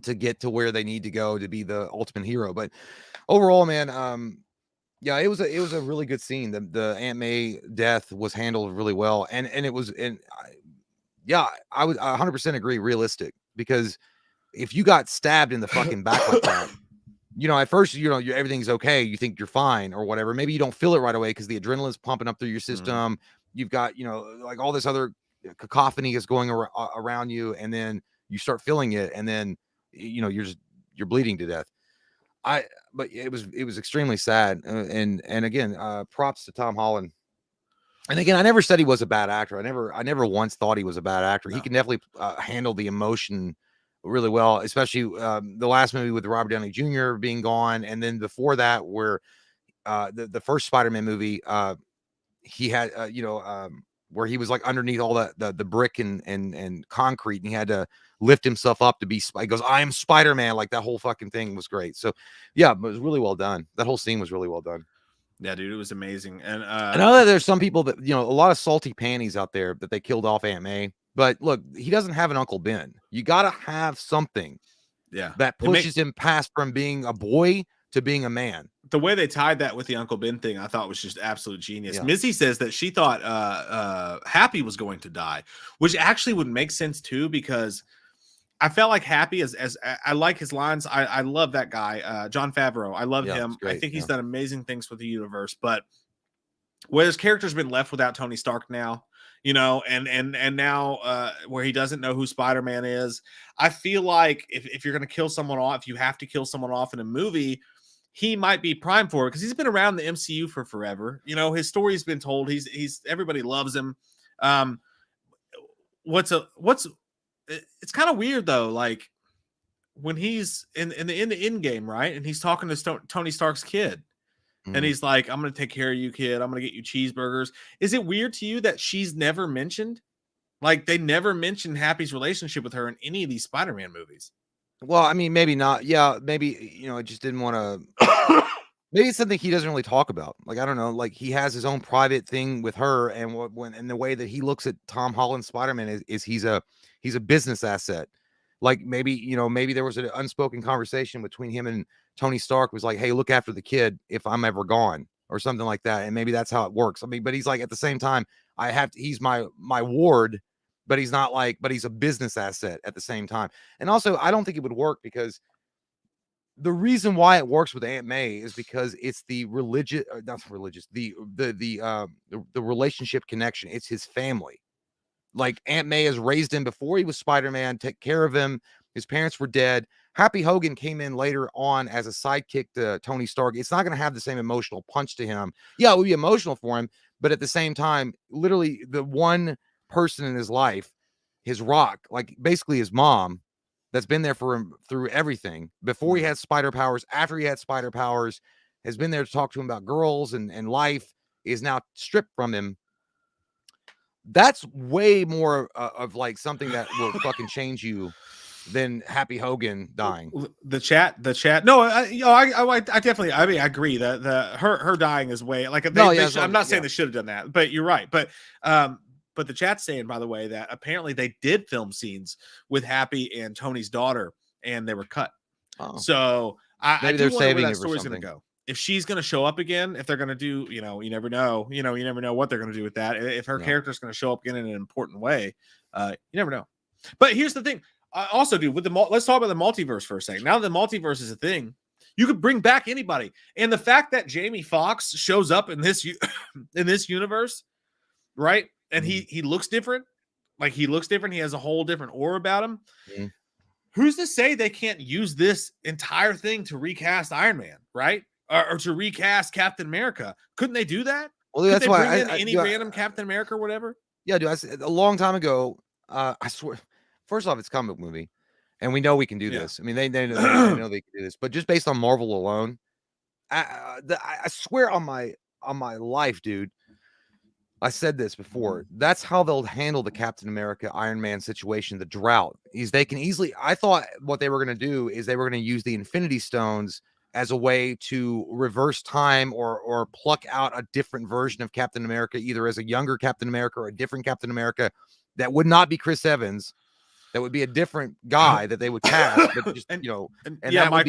to get to where they need to go to be the ultimate hero. But overall, man, it was a really good scene. The Aunt May death was handled really well, and it was, I would 100% agree, realistic, because if you got stabbed in the fucking back like that, at first, everything's okay. You think you're fine or whatever. Maybe you don't feel it right away because the adrenaline's pumping up through your system. You've got, like all this other cacophony is going around you, and then you start feeling it, and then, you're bleeding to death. But it was extremely sad. And again, props to Tom Holland. And again, I never said he was a bad actor. I never once thought he was a bad actor. No. He can definitely handle the emotion really well, especially the last movie with Robert Downey Jr. being gone. And then before that, where the first Spider-Man movie, he had, where he was like underneath all the brick and concrete, and he had to lift himself up to be. He goes, "I am Spider-Man." Like that whole fucking thing was great. So, yeah, it was really well done. That whole scene was really well done. Yeah, dude, it was amazing. And I know that there's some people that, a lot of salty panties out there that they killed off Aunt May. But look, he doesn't have an Uncle Ben. You got to have something that pushes him past from being a boy to being a man. The way they tied that with the Uncle Ben thing, I thought was just absolute genius. Yeah. Missy says that she thought Happy was going to die, which actually would make sense too, because I felt like Happy, as I like his lines. I love that guy, Jon Favreau. I love him. Great, I think he's done amazing things for the universe. But where his character's been left without Tony Stark now, and now where he doesn't know who Spider-Man is, I feel like if you're going to kill someone off, if you have to kill someone off in a movie, he might be primed for it, because he's been around the MCU for forever. His story's been told. He's everybody loves him. It's kind of weird though, like when he's in the end game, right? And he's talking to Tony Stark's kid. And he's like, "I'm going to take care of you, kid. I'm going to get you cheeseburgers." Is it weird to you that she's never mentioned? Like, they never mentioned Happy's relationship with her in any of these Spider-Man movies. Well, I mean, maybe not. Yeah, maybe, it just didn't want to. Maybe it's something he doesn't really talk about. Like, I don't know. Like, he has his own private thing with her, and and the way that he looks at Tom Holland's Spider-Man is he's a business asset. Like, maybe, maybe there was an unspoken conversation between him and Tony Stark, was like, "Hey, look after the kid if I'm ever gone," or something like that. And maybe that's how it works. I mean, but he's like, at the same time, he's my ward, but he's not like, but he's a business asset at the same time. And also, I don't think it would work, because the reason why it works with Aunt May is because it's the the relationship connection. It's his family. Like, Aunt May has raised him before he was Spider-Man, take care of him. His parents were dead. Happy Hogan came in later on as a sidekick to Tony Stark. It's not going to have the same emotional punch to him. Yeah, it would be emotional for him, but at the same time, literally the one person in his life, his rock, like basically his mom, that's been there for him through everything, before he had spider powers, after he had spider powers, has been there to talk to him about girls and life, is now stripped from him. That's way more of like something that will fucking change you than Happy Hogan dying. The chat. No, I definitely. I mean, I agree that her dying is way like. I'm not saying they should have done that, but you're right. But the chat's saying, by the way, that apparently they did film scenes with Happy and Tony's daughter, and they were cut. Oh. So maybe they're saving where that story's going to go. If she's going to show up again, if they're going to do, you never know. You never know what they're going to do with that. If her character's going to show up again in an important way, you never know. But here's the thing. Also, dude, with let's talk about the multiverse for a second. Now that the multiverse is a thing, you could bring back anybody. And the fact that Jamie Foxx shows up in this universe, right? And he looks different. Like, he looks different. He has a whole different aura about him. Mm-hmm. Who's to say they can't use this entire thing to recast Iron Man, right? Or to recast Captain America? Couldn't they do that? Well, that's why bring in any random Captain America or whatever. Yeah, dude. A long time ago, I swear. First off, it's a comic book movie, and we know we can do this. I mean, they know they can do this, but just based on Marvel alone, I swear on my life, dude. I said this before. That's how they'll handle the Captain America Iron Man situation. The drought is they can easily. I thought what they were going to do is they were going to use the Infinity Stones as a way to reverse time or pluck out a different version of Captain America, either as a younger Captain America or a different Captain America that would not be Chris Evans. That would be a different guy that they would cast, but just, and yeah, Mike,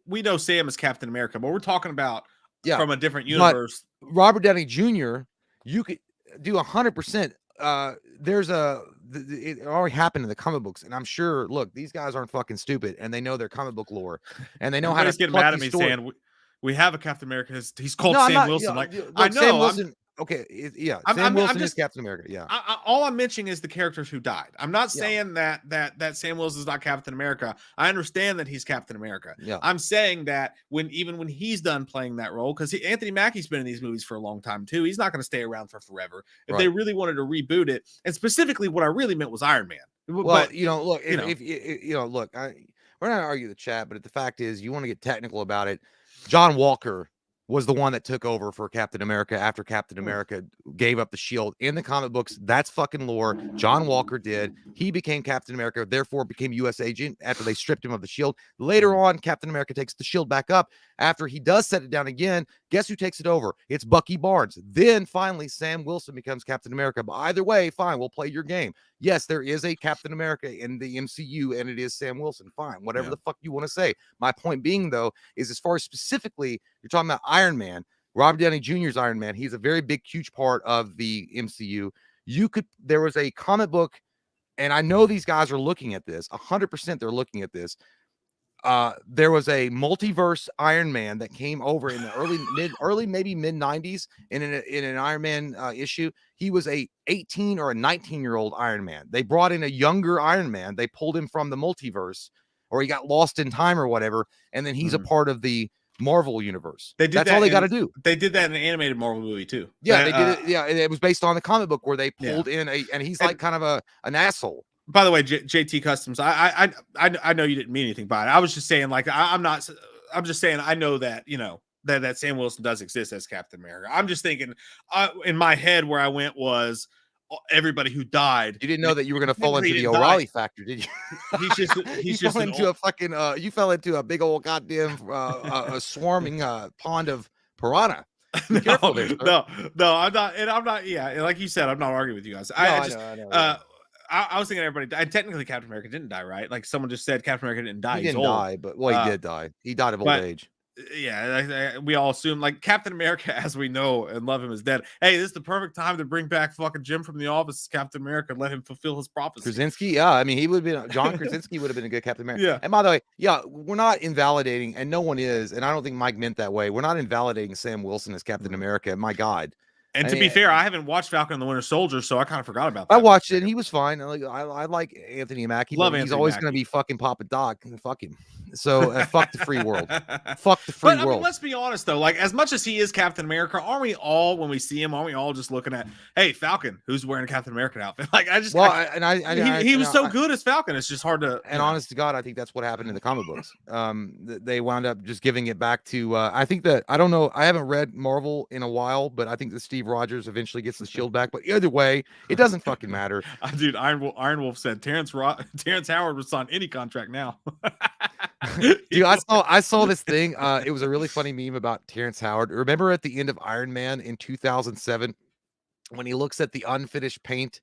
we know Sam is Captain America, but we're talking about from a different universe. But Robert Downey Jr., you could do 100%. It already happened in the comic books, and I'm sure. Look, these guys aren't fucking stupid, and they know their comic book lore, and they know how to get mad at me saying we have a Captain America. He's called Sam Wilson. Look, I know. Sam Wilson, okay, yeah. Sam Wilson is Captain America. Yeah. All I'm mentioning is the characters who died. I'm not saying that Sam Wilson is not Captain America. I understand that he's Captain America. Yeah. I'm saying that when he's done playing that role, because Anthony Mackie's been in these movies for a long time too. He's not going to stay around for forever. If they really wanted to reboot it, and specifically what I really meant was Iron Man. Well, but look, look, we're not going to argue the chat, but the fact is, you want to get technical about it. John Walker was the one that took over for Captain America after Captain America gave up the shield. In the comic books, that's fucking lore. John Walker did. He became Captain America, therefore became U.S. agent after they stripped him of the shield. Later on, Captain America takes the shield back up. After he does set it down again, guess who takes it over? It's Bucky Barnes. Then finally, Sam Wilson becomes Captain America. But either way, fine, we'll play your game. Yes, there is a Captain America in the MCU, and it is Sam Wilson. Fine, whatever the fuck you want to say. My point being, though, is as far as specifically, you're talking about Iron Man, Robert Downey Jr.'s Iron Man. He's a very big, huge part of the MCU. There was a comic book, and I know these guys are looking at this. 100% they're looking at this. There was a multiverse Iron Man that came over in the maybe mid 90s in an Iron Man issue. He was a 18 or a 19-year-old Iron Man. They brought in a younger Iron Man. They pulled him from the multiverse, or he got lost in time or whatever, and then he's a part of the Marvel universe. That's all they got to do. They did that in an animated Marvel movie too. Yeah, they did it. Yeah, it was based on the comic book where they pulled in and he's like kind of an asshole. By the way, JT Customs, I know you didn't mean anything by it. I was just saying, like, I'm just saying I know that, you know, that Sam Wilson does exist as Captain America. I'm just thinking in my head where I went was everybody who died. You didn't know that you were going to fall into the O'Reilly factor, did you? He's just into a fucking you fell into a big old goddamn a swarming pond of piranha. Be careful there, no, I'm not, and I'm not. Yeah, like you said, I'm not arguing with you guys. I know. I was thinking everybody died. Technically, Captain America didn't die, right? Like someone just said Captain America didn't die. He didn't die, but he did die. He died of old age. Yeah, we all assume like Captain America, as we know and love him, is dead. Hey, this is the perfect time to bring back fucking Jim from The Office, Captain America, and let him fulfill his prophecy. Krasinski, yeah, I mean, he would have been John Krasinski would have been a good Captain America. Yeah. And by the way, yeah, we're not invalidating, and no one is, and I don't think Mike meant that way. We're not invalidating Sam Wilson as Captain America. My God. And to be fair, I haven't watched Falcon and the Winter Soldier, so I kind of forgot about that. I watched it, and he was fine. I like Anthony Mackie, but he's always going to be fucking Papa Doc. Fuck him. So fuck the free world. Fuck the free world. I mean, let's be honest though. Like, as much as he is Captain America, aren't we all, when we see him, aren't we all just looking at, hey, Falcon, who's wearing a Captain American outfit? Like, he was so good as Falcon. It's just hard to. And honest to God, I think that's what happened in the comic books. They wound up just giving it back to. I think that I don't know. I haven't read Marvel in a while, but I think that Steve Rogers eventually gets the shield back. But either way, it doesn't fucking matter. Dude, Iron Wolf said Terrence Howard would sign any contract now. Dude, I saw this thing. It was a really funny meme about Terrence Howard. Remember at the end of Iron Man in 2007 when he looks at the unfinished paint,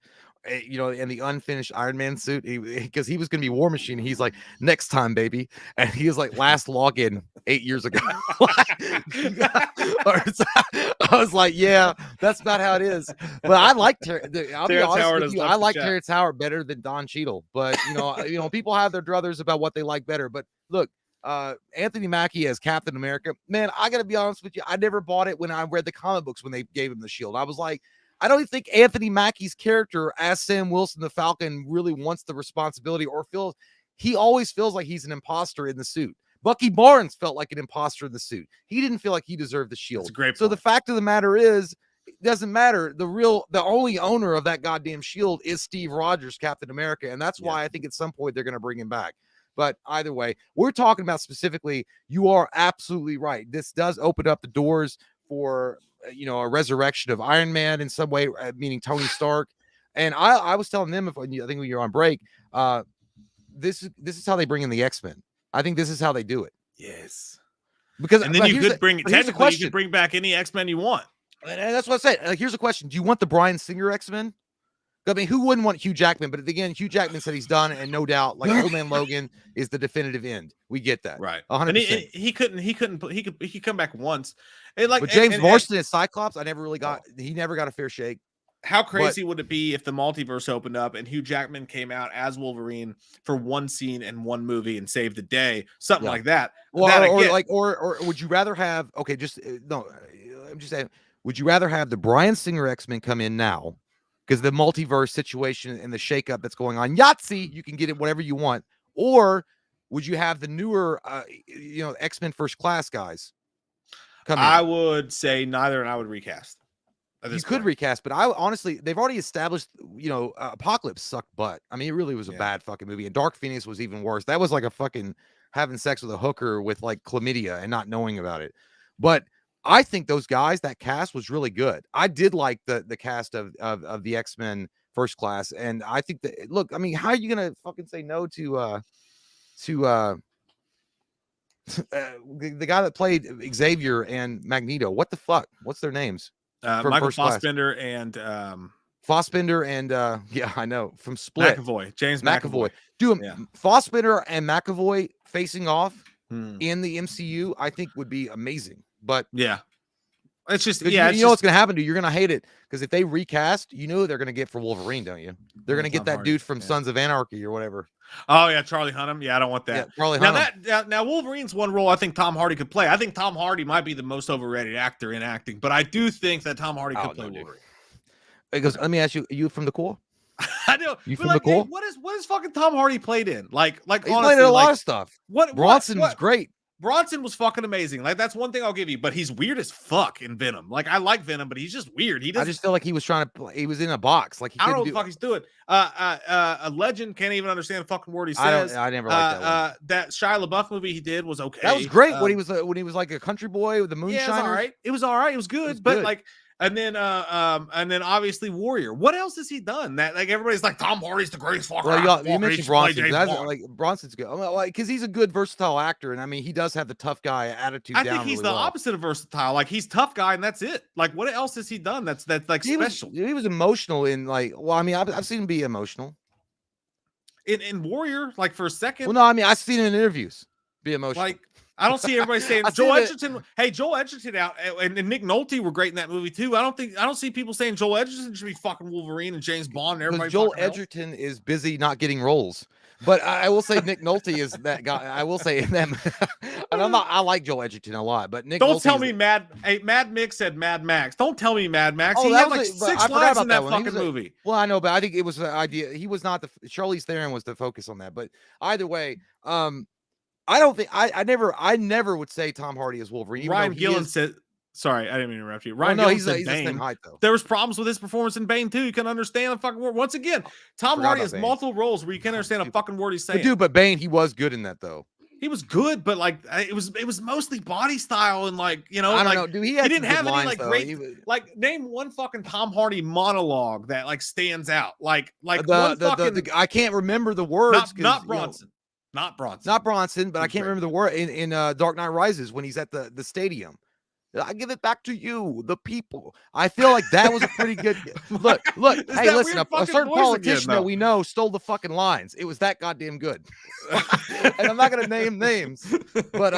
you know, and the unfinished Iron Man suit, because he was going to be War Machine. He's like, next time, baby. And he was like, last login 8 years ago. I was like, yeah, that's about how it is. But I like I'll be honest with you, I like Terrence Howard better than Don Cheadle. But you know, people have their druthers about what they like better. But look, Anthony Mackie as Captain America, man, I gotta be honest with you, I never bought it when I read the comic books when they gave him the shield. I was like, I don't even think Anthony Mackie's character as Sam Wilson the Falcon really wants the responsibility, or he always feels like he's an imposter in the suit. Bucky Barnes felt like an imposter in the suit. He didn't feel like he deserved the shield. That's a great point. So the fact of the matter is, it doesn't matter. The only owner of that goddamn shield is Steve Rogers, Captain America. And that's why I think at some point they're going to bring him back. But either way, we're talking about specifically, you are absolutely right. This does open up the doors for, you know, a resurrection of Iron Man in some way, meaning Tony Stark. And I was telling them, I think when you're on break, this is how they bring in the X-Men. I think this is how they do it. Yes. Because and then you could bring technically you could bring back any X-Men you want. And that's what I said. Like, here's a question. Do you want the Bryan Singer X-Men? I mean, who wouldn't want Hugh Jackman? But again, Hugh Jackman said he's done, and no doubt, like Old Man Logan is the definitive end. We get that, right? 100%. And he could come back once. And like, but James Marsden as Cyclops, I never really got. He never got a fair shake. How crazy would it be if the multiverse opened up and Hugh Jackman came out as Wolverine for one scene and one movie and saved the day, something like that? Well, or would you rather have? Okay, I'm just saying. Would you rather have the Bryan Singer X-Men come in now? Because the multiverse situation and the shakeup that's going on, Yahtzee, you can get it whatever you want. Or would you have the newer, X-Men First Class guys come in? I would say neither, and I would recast. You could recast, but I honestly, they've already established, Apocalypse sucked butt. I mean, it really was a bad fucking movie. And Dark Phoenix was even worse. That was like a fucking having sex with a hooker with like chlamydia and not knowing about it. But I think those guys, that cast was really good. I did like the cast of the X-Men First Class, and I think that look, I mean, how are you gonna fucking say no to the guy that played Xavier and Magneto? What the fuck? What's their names from Michael First Class? Fassbender and Fassbender and yeah, I know, from Split. James McAvoy. Dude, Yeah. Fassbender and McAvoy facing off Hmm. in the MCU, I think would be amazing. But yeah, it's just you know what's gonna happen to you? You're gonna hate it because if they recast, you know who they're gonna get for Wolverine, don't you? They're gonna get that dude from Sons of Anarchy or whatever. Oh yeah, Charlie Hunnam. Yeah, I don't want that. Yeah, Charlie Hunnam. Now Wolverine's one role I think Tom Hardy could play. I think Tom Hardy might be the most overrated actor in acting, but I do think that Tom Hardy could play Wolverine. Because let me ask you, are you from the Corps? I know. You from the Corps? What is fucking Tom Hardy played in? Like he honestly, played in a lot of stuff. Bronson was great. Bronson was fucking amazing. Like that's one thing I'll give you, but he's weird as fuck in Venom. Like I like Venom, but he's just weird. I just feel like he was trying to play, he was in a box. Like he I don't know what the fuck he's doing. A legend can't even understand a fucking word he says. I never liked that one. That Shia LaBeouf movie he did was okay. That was great when he was like a country boy with the moonshine. Yeah, it was all right. It was good, but like. And then obviously Warrior. What else has he done? That like everybody's like Tom Hardy's the greatest fucker. Well, you mentioned Bronson. Like Bronson's good. Like because he's a good versatile actor, and I mean he does have the tough guy attitude. I think he's the opposite of versatile. Like he's tough guy, and that's it. Like what else has he done? That's like special. He was emotional in like. Well, I mean I've seen him be emotional in Warrior. Like for a second. Well, no, I mean I've seen him in interviews be emotional. Like. I don't see everybody saying Joel Edgerton. Hey, Joel Edgerton out and Nick Nolte were great in that movie too. I don't see people saying Joel Edgerton should be fucking Wolverine and James Bond and everybody. Joel Edgerton is busy not getting roles. But I will say Nick Nolte is that guy. I will say them. And I like Joel Edgerton a lot, but Nick Don't Nolte tell me Mad Mix said Mad Max. Don't tell me Mad Max. Oh, he had like 6 lines in that fucking movie. Well, I know, but I think it was the idea. He was not Charlize Theron was the focus on that. But either way, I don't think I never would say Tom Hardy is Wolverine. Ryan Gillen said, sorry, I didn't mean to interrupt you. Ryan Gillen said he's the same height though. There was problems with his performance in Bane too. You can understand the fucking word. Once again, Tom Hardy has multiple roles where you can't understand a fucking word he's saying. But Bane, he was good in that though. He was good, but like it was mostly body style and like I don't know, dude. He didn't have any like great like name one fucking Tom Hardy monologue that like stands out. Like I can't remember the words. Not Bronson. Not Bronson, but I can't remember the word in Dark Knight Rises when he's at the stadium. I give it back to you, the people. I feel like that was a pretty good look. Hey, listen, a certain politician that we know stole the fucking lines. It was that goddamn good. And I'm not gonna name names, but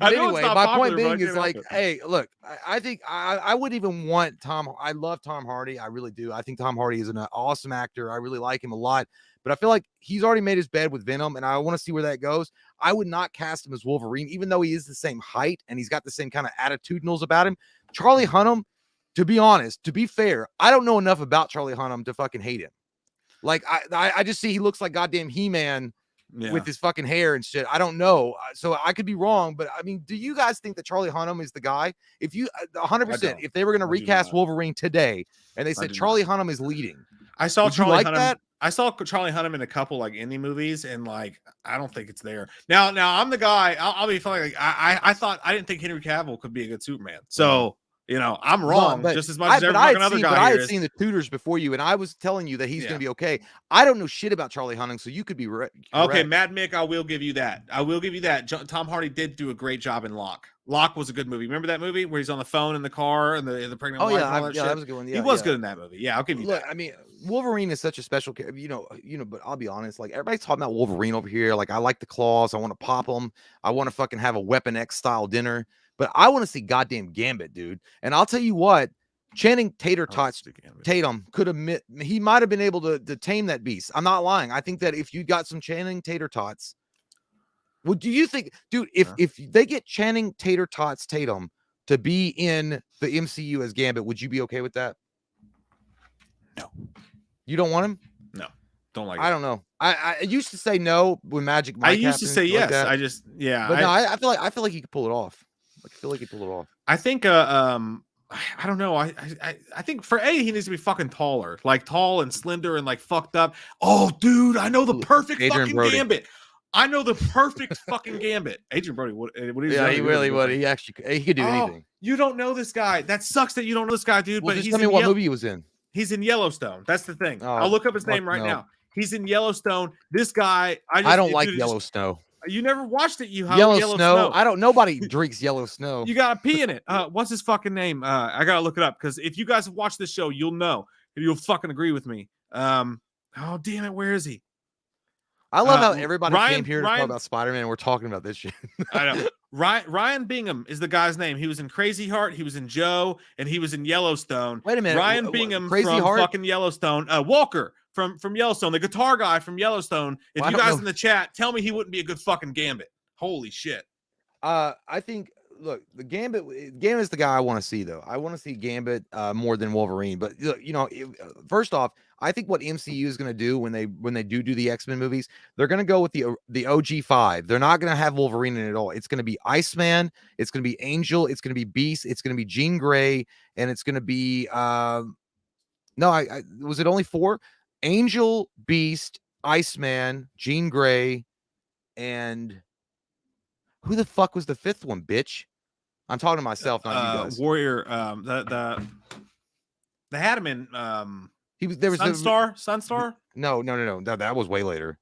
anyway, my point being is like, hey, look, I think I would even want Tom. I love Tom Hardy, I really do. I think Tom Hardy is an awesome actor. I really like him a lot. But I feel like he's already made his bed with Venom, and I want to see where that goes. I would not cast him as Wolverine, even though he is the same height and he's got the same kind of attitudinals about him. Charlie Hunnam, to be honest, to be fair, I don't know enough about Charlie Hunnam to fucking hate him. Like, I just see he looks like goddamn He-Man with his fucking hair and shit. I don't know. So I could be wrong, but I mean, do you guys think that Charlie Hunnam is the guy? If you 100%, if they were going to recast Wolverine today and they said Charlie Hunnam is leading, I saw Charlie Hunnam. I saw Charlie Hunnam in a couple like indie movies, and like I don't think it's there. Now I'm the guy. I'll be funny. Like I didn't think Henry Cavill could be a good Superman. So I'm wrong just as much as every fucking other guy. But I had seen the Tudors before you, and I was telling you that he's going to be okay. I don't know shit about Charlie Hunnam, so you could be correct. Okay, Mad Mick, I will give you that. Tom Hardy did do a great job in Locke. Locke was a good movie. Remember that movie where he's on the phone in the car and the pregnant wife? That was a good one. He was good in that movie. Yeah, I'll give you that. I mean, Wolverine is such a special character, but I'll be honest, like everybody's talking about Wolverine over here. Like I like the claws. I want to pop them. I want to fucking have a Weapon X style dinner, but I want to see goddamn Gambit, dude. And I'll tell you what, Channing Tatum could have, he might have been able to tame that beast. I'm not lying. I think that if you got some Channing Tater Tots, well, do you think, dude, if they get Channing Tatum to be in the MCU as Gambit, would you be okay with that? No. You don't want him? No. Don't like it. I don't know. I used to say no when Magic Mike I used to say yes. Like I just But no, I feel like he could pull it off. I feel like he pull it off. I think I don't know. I think for he needs to be fucking taller. Like tall and slender and like fucked up. Oh, dude, I know the perfect fucking Gambit. I know the perfect fucking Gambit. Adrian Brody, what he was Yeah, young, he really would. He could do anything. You don't know this guy. That sucks that you don't know this guy, dude. Well, But just he's tell me in what movie he was in. He's in Yellowstone. That's the thing. Oh, I'll look up his fuck name right no. now. He's in Yellowstone. This guy, I don't like yellow snow. You never watched it, Yellow snow. Nobody drinks yellow snow. You gotta pee in it. What's his fucking name? I gotta look it up because if you guys have watched this show, you'll know. You'll fucking agree with me. Oh damn it, where is he? I love how everybody came here to talk about Spider-Man and we're talking about this shit. I know. Ryan Bingham is the guy's name. He was in Crazy Heart, he was in Joe, and he was in Yellowstone. Wait a minute. Ryan Bingham from fucking Yellowstone. Walker from Yellowstone, the guitar guy from Yellowstone. If you guys in the chat tell me he wouldn't be a good fucking Gambit. Holy shit. I think look, the Gambit is the guy I want to see though. I want to see Gambit more than Wolverine. But you know, first off, I think what MCU is going to do when they do the X-Men movies, they're going to go with the OG5. They're not going to have Wolverine in it at all. It's going to be Iceman, it's going to be Angel, it's going to be Beast, it's going to be Jean Grey, and it's going to be was it only 4? Angel, Beast, Iceman, Jean Grey, and who the fuck was the 5th one, bitch? I'm talking to myself, not you guys. Warrior. They had him in. There was Sunstar. No. That was way later.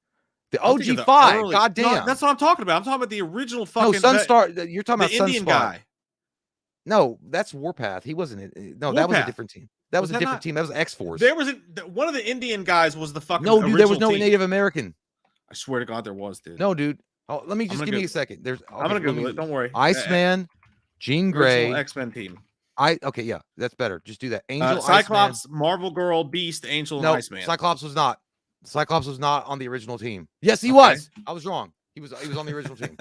The OG5. God damn. No, that's what I'm talking about. I'm talking about the original fucking. No, Sunstar. You're talking about the Indian guy. No, that's Warpath. He wasn't it. No, that was a different team. That was a different team. That was X-Force. There was one of the Indian guys was the fucking. No, dude, there was no Native American. I swear to God, there was, dude. No, dude. Oh, let me just give me a second. I'm gonna Google it. Don't worry. Iceman, Jean Grey, X-Men team. Okay, yeah, that's better. Just do that. Angel, Cyclops, Iceman. Marvel Girl, Beast, Angel, and Iceman. Cyclops was not. Cyclops was not on the original team. Yes, he was. I was wrong. He was on the original team.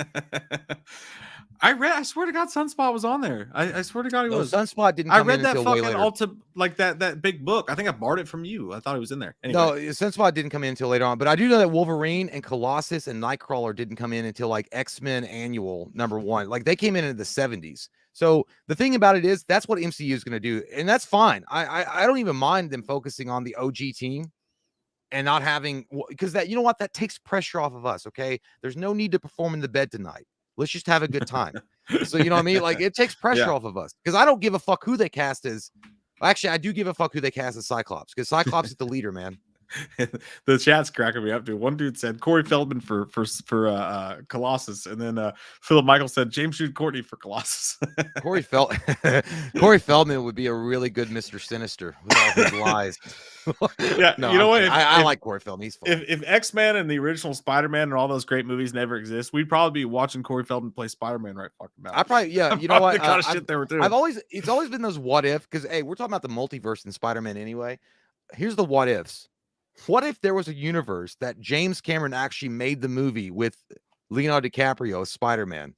I swear to God, Sunspot was on there. I swear to God, he was. Sunspot didn't come in until way later. I read that fucking that big book. I think I borrowed it from you. I thought he was in there. Anyway. No, Sunspot didn't come in until later on. But I do know that Wolverine and Colossus and Nightcrawler didn't come in until like X-Men Annual #1. Like they came in the 70s. So the thing about it is that's what MCU is going to do. And that's fine. I don't even mind them focusing on the OG team and not having, because that, you know what, that takes pressure off of us. Okay. There's no need to perform in the bed tonight. Let's just have a good time. So, you know what I mean? Like it takes pressure off of us because I don't give a fuck who they cast as. Actually, I do give a fuck who they cast as Cyclops because Cyclops is the leader, man. The chat's cracking me up, dude. One dude said Corey Feldman for Colossus, and then Philip Michael said James Jude Courtney for Colossus. Corey Feldman would be a really good Mr. Sinister with all his lies. Yeah, no, you know what? I like Corey Feldman. He's fun. If X-Men and the original Spider-Man and all those great movies never exist, we'd probably be watching Corey Feldman play Spider-Man right fucking now. I probably you know what? The kind of shit they were doing. It's always been those what if, because hey, we're talking about the multiverse in Spider-Man anyway. Here's the what ifs. What if there was a universe that James Cameron actually made the movie with Leonardo DiCaprio as Spider-Man?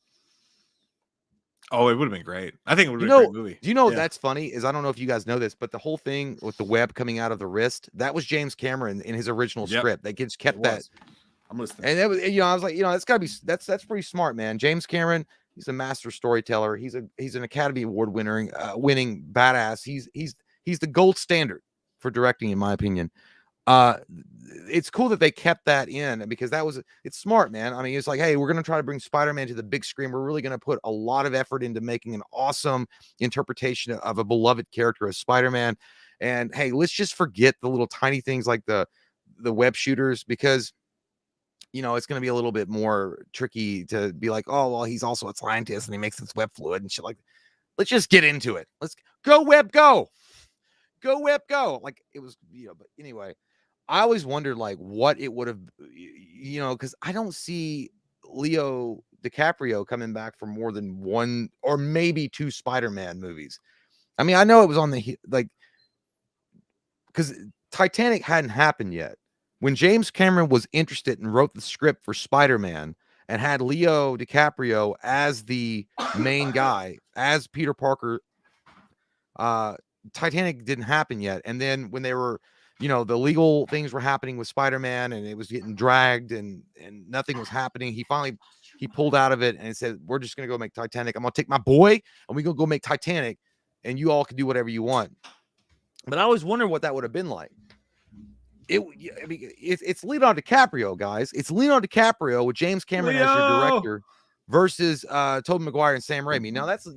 Oh, it would have been great. I think it would have been a great movie. Do you know that's funny? Is I don't know if you guys know this, but the whole thing with the web coming out of the wrist, that was James Cameron in his original script. They just kept that. I'm listening. And that was, I was like, that's gotta be that's pretty smart, man. James Cameron, he's a master storyteller. He's an Academy Award winning badass. He's the gold standard for directing, in my opinion. It's cool that they kept that in because it's smart, man. I mean, it's like, hey, we're going to try to bring Spider-Man to the big screen. We're really going to put a lot of effort into making an awesome interpretation of a beloved character as Spider-Man. And hey, let's just forget the little tiny things like the web shooters because, it's going to be a little bit more tricky to be like, oh, well, he's also a scientist and he makes this web fluid and shit like that. Let's just get into it. Let's go web, go web, go. Like it was, but anyway. I always wondered like what it would have, because I don't see Leo DiCaprio coming back for more than one or maybe 2 Spider-Man movies. I mean, I know it was on because Titanic hadn't happened yet. When James Cameron was interested and wrote the script for Spider-Man and had Leo DiCaprio as the main guy, as Peter Parker, Titanic didn't happen yet. And then when they were, the legal things were happening with Spider-Man and it was getting dragged and nothing was happening. He pulled out of it and said, we're just going to go make Titanic. I'm going to take my boy and we're going to go make Titanic and you all can do whatever you want. But I always wonder what that would have been like. I mean, it's Leonardo DiCaprio, guys. It's Leonardo DiCaprio with James Cameron as your director versus Tobey Maguire and Sam Raimi. Now that's a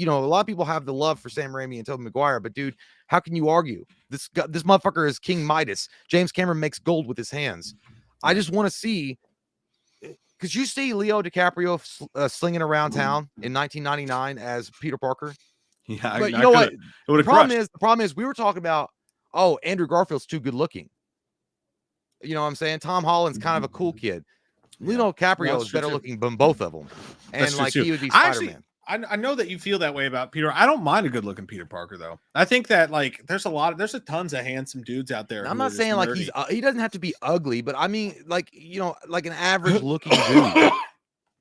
lot of people have the love for Sam Raimi and Tobey Maguire, but dude, how can you argue? This motherfucker is King Midas. James Cameron makes gold with his hands. I just want to see, because you see Leo DiCaprio slinging around town in 1999 as Peter Parker. Yeah, but you know what? The problem is we were talking about, Andrew Garfield's too good looking. You know what I'm saying? Tom Holland's kind of a cool kid. Leonardo DiCaprio is better looking than both of them. And he would be Spider-Man. I know that you feel that way about Peter. I don't mind a good looking Peter Parker though. I think that there's a tons of handsome dudes out there. I'm not saying like he doesn't have to be ugly, but I mean like an average looking dude.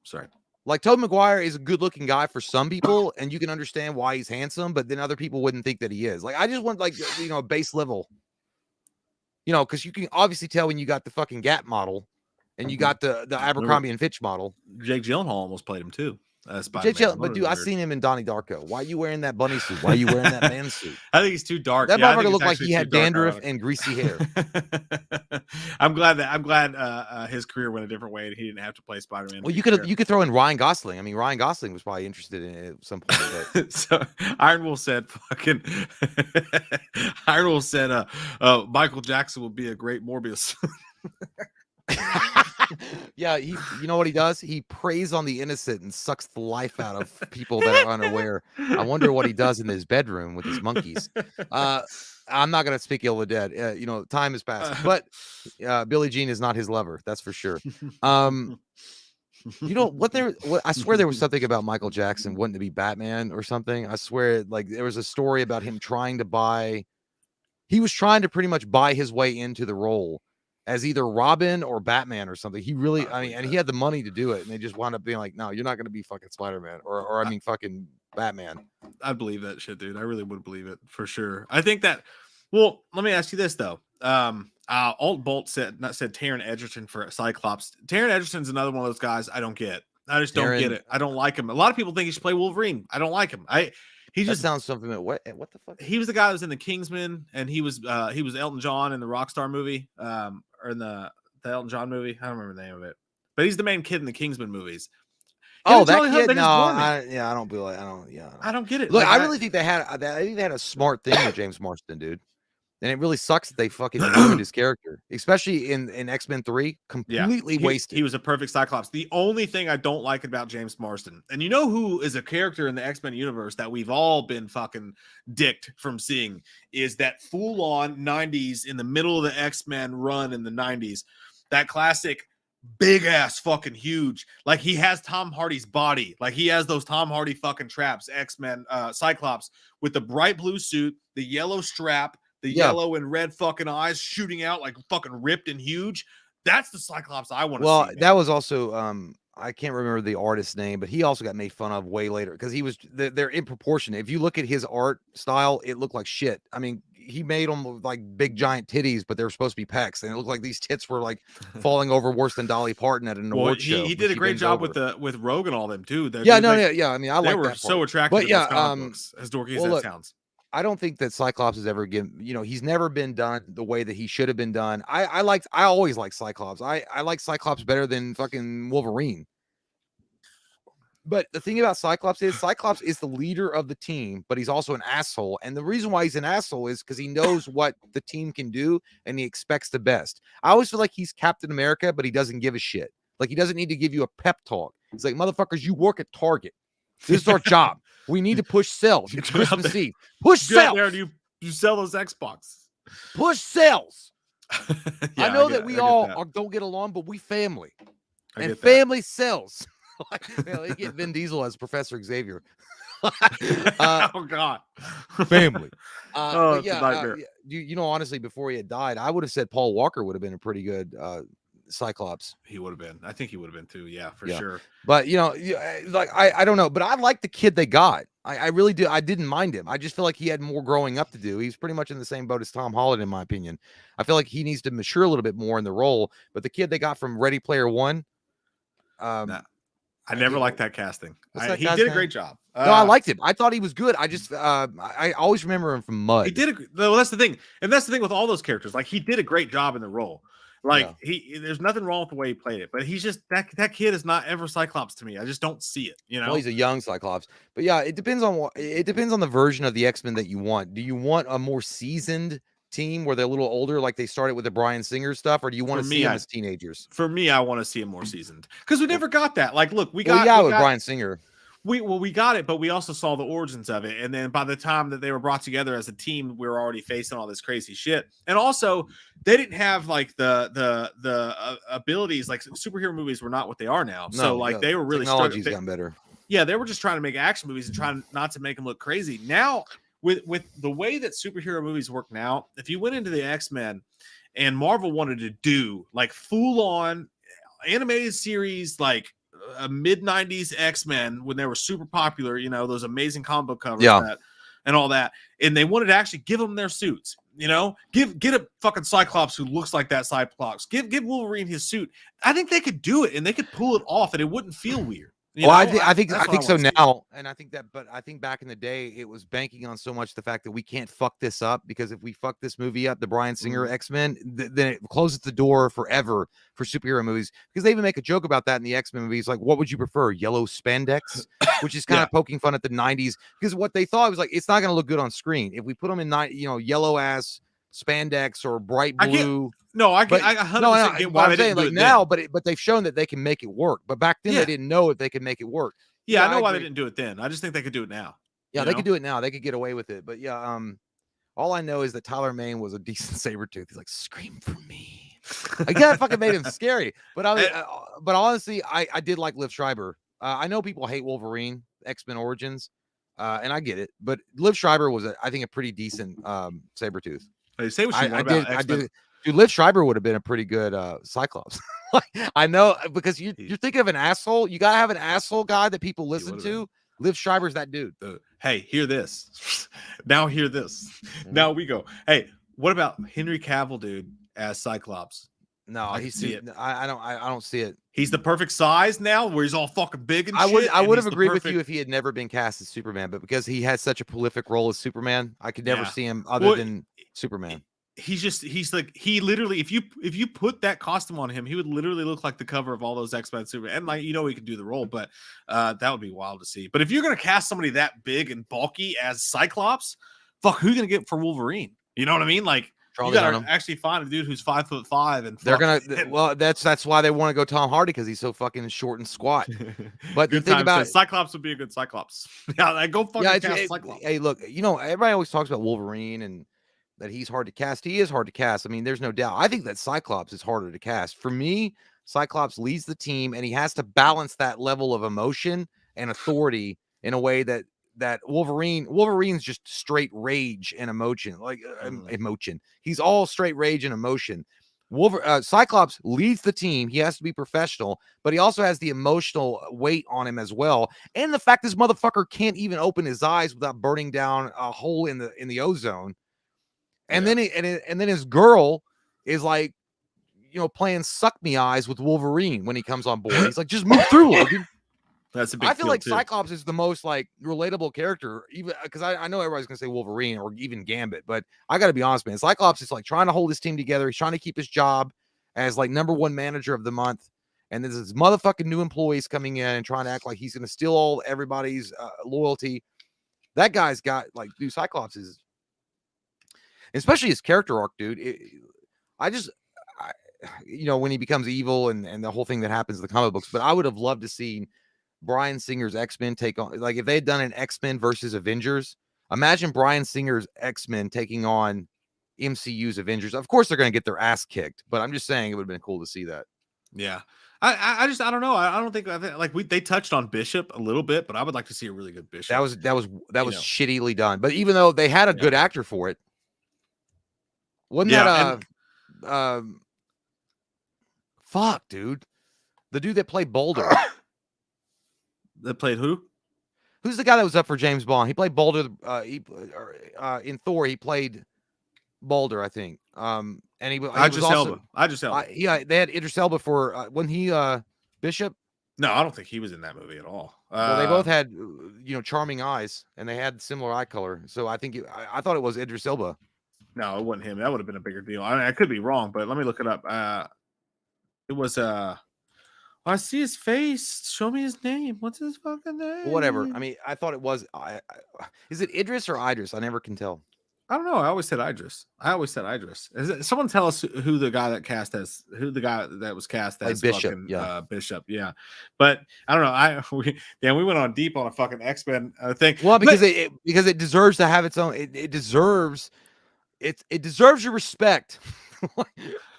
Sorry. Like Tobey Maguire is a good looking guy for some people, and you can understand why he's handsome, but then other people wouldn't think that he is. Like I just want a base level. Because you can obviously tell when you got the fucking Gap model and you got the Abercrombie and Fitch model. Jake Gyllenhaal almost played him too. But dude, I seen him in Donnie Darko. Why are you wearing that bunny suit? Why are you wearing that man suit? I think he's too dark. That motherfucker looked like he had dandruff and greasy hair. I'm glad his career went a different way and he didn't have to play Spider-Man. Well, you could throw in Ryan Gosling. I mean, Ryan Gosling was probably interested in it at some point. But... So Iron Wolf said, Michael Jackson would be a great Morbius. Yeah, you know what he does? He preys on the innocent and sucks the life out of people that are unaware. I wonder what he does in his bedroom with his monkeys. I'm not going to speak ill of the dead. Time has passed, but Billie Jean is not his lover. That's for sure. I swear there was something about Michael Jackson wanting to be Batman or something. I swear, like there was a story about him he was trying to pretty much buy his way into the role as either Robin or Batman or something. He really, and he had the money to do it, and they just wound up being like, no, you're not going to be fucking Spider-Man or fucking Batman. I believe that shit, dude. I really would believe it for sure. I think that, well, let me ask you this though. Alt Bolt said Taron Egerton for Cyclops. Taron Egerton's another one of those guys I don't get. I just don't get it. I don't like him. A lot of people think he should play Wolverine. I don't like him. He just sounds something that what the fuck? He was the guy that was in the Kingsman, and he was Elton John in the Rockstar movie, or in the Elton John movie. I don't remember the name of it, but he's the main kid in the Kingsman movies. Oh, that kid! No, I don't feel like I don't get it. Look, I really think they had a smart thing with James Marsden, dude. And it really sucks that they fucking ruined his character, especially in X-Men 3. Completely wasted. He was a perfect Cyclops. The only thing I don't like about James Marsden, and you know who is a character in the X-Men universe that we've all been fucking dicked from seeing, is that full-on 90s in the middle of the X-Men run in the 90s. That classic big ass fucking huge. Like he has Tom Hardy's body. Like he has those Tom Hardy fucking traps, X-Men, Cyclops with the bright blue suit, the yellow strap, the yellow and red fucking eyes shooting out like fucking ripped and huge. That's the Cyclops I want to see. Well, that was also I can't remember the artist's name, but he also got made fun of way later because they're in proportion. If you look at his art style, it looked like shit. I mean, he made them like big giant titties, but they were supposed to be pecs, and it looked like these tits were like falling over worse than Dolly Parton at an award show. He did a great job with Rogue and all them too. I mean, I like that part. So attractive. But yeah, books, as dorky as that sounds. I don't think that Cyclops has ever given, he's never been done the way that he should have been done. I always like Cyclops. I like Cyclops better than fucking Wolverine. But the thing about Cyclops is the leader of the team, but he's also an asshole. And the reason why he's an asshole is because he knows what the team can do and he expects the best. I always feel like he's Captain America, but he doesn't give a shit. Like he doesn't need to give you a pep talk. He's like, motherfuckers, you work at Target. This is our job. We need to push sales. It's Christmas Eve. Push sales. There, you sell those Xbox. Push sales. I know that we all don't get along, but we family. And family sells. They get Vin Diesel as Professor Xavier. Oh God, family. It's a nightmare. Honestly, before he had died, I would have said Paul Walker would have been a pretty good Cyclops. He would have been. I think he would have been too. Yeah, for sure. But I don't know. But I like the kid they got. I really do. I didn't mind him. I just feel like he had more growing up to do. He's pretty much in the same boat as Tom Holland, in my opinion. I feel like he needs to mature a little bit more in the role. But the kid they got from Ready Player One, I never liked that casting. He did a great job. No, I liked him. I thought he was good. I just I always remember him from Mud. He did well, that's the thing. And that's the thing with all those characters. Like, he did a great job in the role. Like, there's nothing wrong with the way he played it, but he's just that kid is not ever Cyclops to me. I just don't see it, you know. Well, he's a young Cyclops. But yeah, it depends on the version of the X-Men that you want. Do you want a more seasoned team where they're a little older, like they started with the Bryan Singer stuff, or do you want to see them as teenagers? For me, I want to see him more seasoned, because we never got that. Like, look, we got with Bryan Singer. We got it, but we also saw the origins of it. And then by the time that they were brought together as a team, we were already facing all this crazy shit. And also, they didn't have like the abilities. Like, superhero movies were not what they are now. So they were really technology's gotten better. Yeah, they were just trying to make action movies and trying not to make them look crazy. Now, with the way that superhero movies work now, if you went into the X-Men and Marvel wanted to do like full on animated series, like a mid-90s X-Men when they were super popular, you know, those amazing comic book covers and all that, and they wanted to actually give them their suits, you know, get a fucking Cyclops who looks like that Cyclops, give Wolverine his suit. I think they could do it, and they could pull it off, and it wouldn't feel weird. I think so now, and I think that, but I think back in the day it was banking on so much the fact that we can't fuck this up, because if we fuck this movie up, the Bryan Singer X-Men, then it closes the door forever for superhero movies, because they even make a joke about that in the X-Men movies. Like, what would you prefer, yellow spandex, which is kind of poking fun at the 90s, because what they thought was like, it's not going to look good on screen if we put them in yellow ass spandex or bright blue. I 100% get why they didn't do it now, then. but they've shown that they can make it work. But back then they didn't know if they could make it work. Yeah, I know why they didn't do it then. I just think they could do it now. Yeah, they could do it now. They could get away with it. But yeah, all I know is that Tyler Mane was a decent Sabretooth. He's like, scream for me. Like, that fucking made him scary. But but honestly, I did like Liv Schreiber. I know people hate Wolverine, X-Men Origins, and I get it. But Liv Schreiber was, I think, a pretty decent Sabretooth. Hey, say what you want about X-Men. Dude, Liv Schreiber would have been a pretty good Cyclops. I know, because you're thinking of an asshole. You gotta have an asshole guy that people listen to. Liv Schreiber's that dude. Hey, hear this. Now hear this. Now we go. Hey, what about Henry Cavill, dude, as Cyclops? No, I don't see it. He's the perfect size now, where he's all fucking big and shit. I would have agreed with you if he had never been cast as Superman, but because he has such a prolific role as Superman, I could never see him other than Superman. He's like, he literally, if you put that costume on him, he would literally look like the cover of all those X-Men Superman. And like, you know, he could do the role, but that would be wild to see. But if you're gonna cast somebody that big and bulky as Cyclops, fuck, who you gonna get for Wolverine? You know what I mean? Like, you gotta actually find a dude who's 5'5" and they're gonna. Well, that's why they want to go Tom Hardy, because he's so fucking short and squat. But the thing about Cyclops would be a good Cyclops. Yeah, like, go fucking cast Cyclops. Hey, look, you know, everybody always talks about Wolverine and that he's hard to cast. He is hard to cast. I mean, there's no doubt. I think that Cyclops is harder to cast. For me, Cyclops leads the team, and he has to balance that level of emotion and authority in a way that Wolverine's just straight rage and emotion, like emotion. He's all straight rage and emotion. Cyclops leads the team. He has to be professional, but he also has the emotional weight on him as well. And the fact this motherfucker can't even open his eyes without burning down a hole in the ozone. And then his girl is like, you know, playing suck me eyes with Wolverine when he comes on board. He's like, just move through, Logan. That's a big. I feel like Cyclops is the most like relatable character, even because I know everybody's gonna say Wolverine or even Gambit, but I gotta be honest, man. Cyclops is like trying to hold his team together. He's trying to keep his job as like #1 manager of the month, and there's this motherfucking new employees coming in and trying to act like he's gonna steal all everybody's loyalty. That guy's got like, dude, Cyclops is, especially his character arc, dude. You know, when he becomes evil and the whole thing that happens in the comic books, but I would have loved to see Bryan Singer's X-Men take on, like, if they had done an X-Men versus Avengers, imagine Bryan Singer's X-Men taking on MCU's Avengers. Of course, they're going to get their ass kicked, but I'm just saying it would have been cool to see that. Yeah. I don't know. I don't think like they touched on Bishop a little bit, but I would like to see a really good Bishop. That was shittily done. But even though they had a good actor for it, wasn't that fuck, dude, the dude that played Boulder. That played who? Who's the guy that was up for James Bond? He played Boulder. In Thor, he played Boulder, I think. And he was Elba. Yeah, they had Idris Elba for when he Bishop. No, I don't think he was in that movie at all. Well, they both had, charming eyes, and they had similar eye color. So I think I thought it was Idris Elba. No, it wasn't him. That would have been a bigger deal. I could be wrong, but let me look it up. It was I see his face. Show me his name. What's his fucking Whatever. I name? mean, I thought it was. Is it Idris or Idris? I never can tell. I don't know. I always said Idris. Someone tell us who the guy that cast as who the guy that was cast as Bishop. fucking Yeah. Bishop. Yeah, but I don't know. We went on deep on a fucking X-Men thing. Well, because it deserves to have its own. It deserves your respect.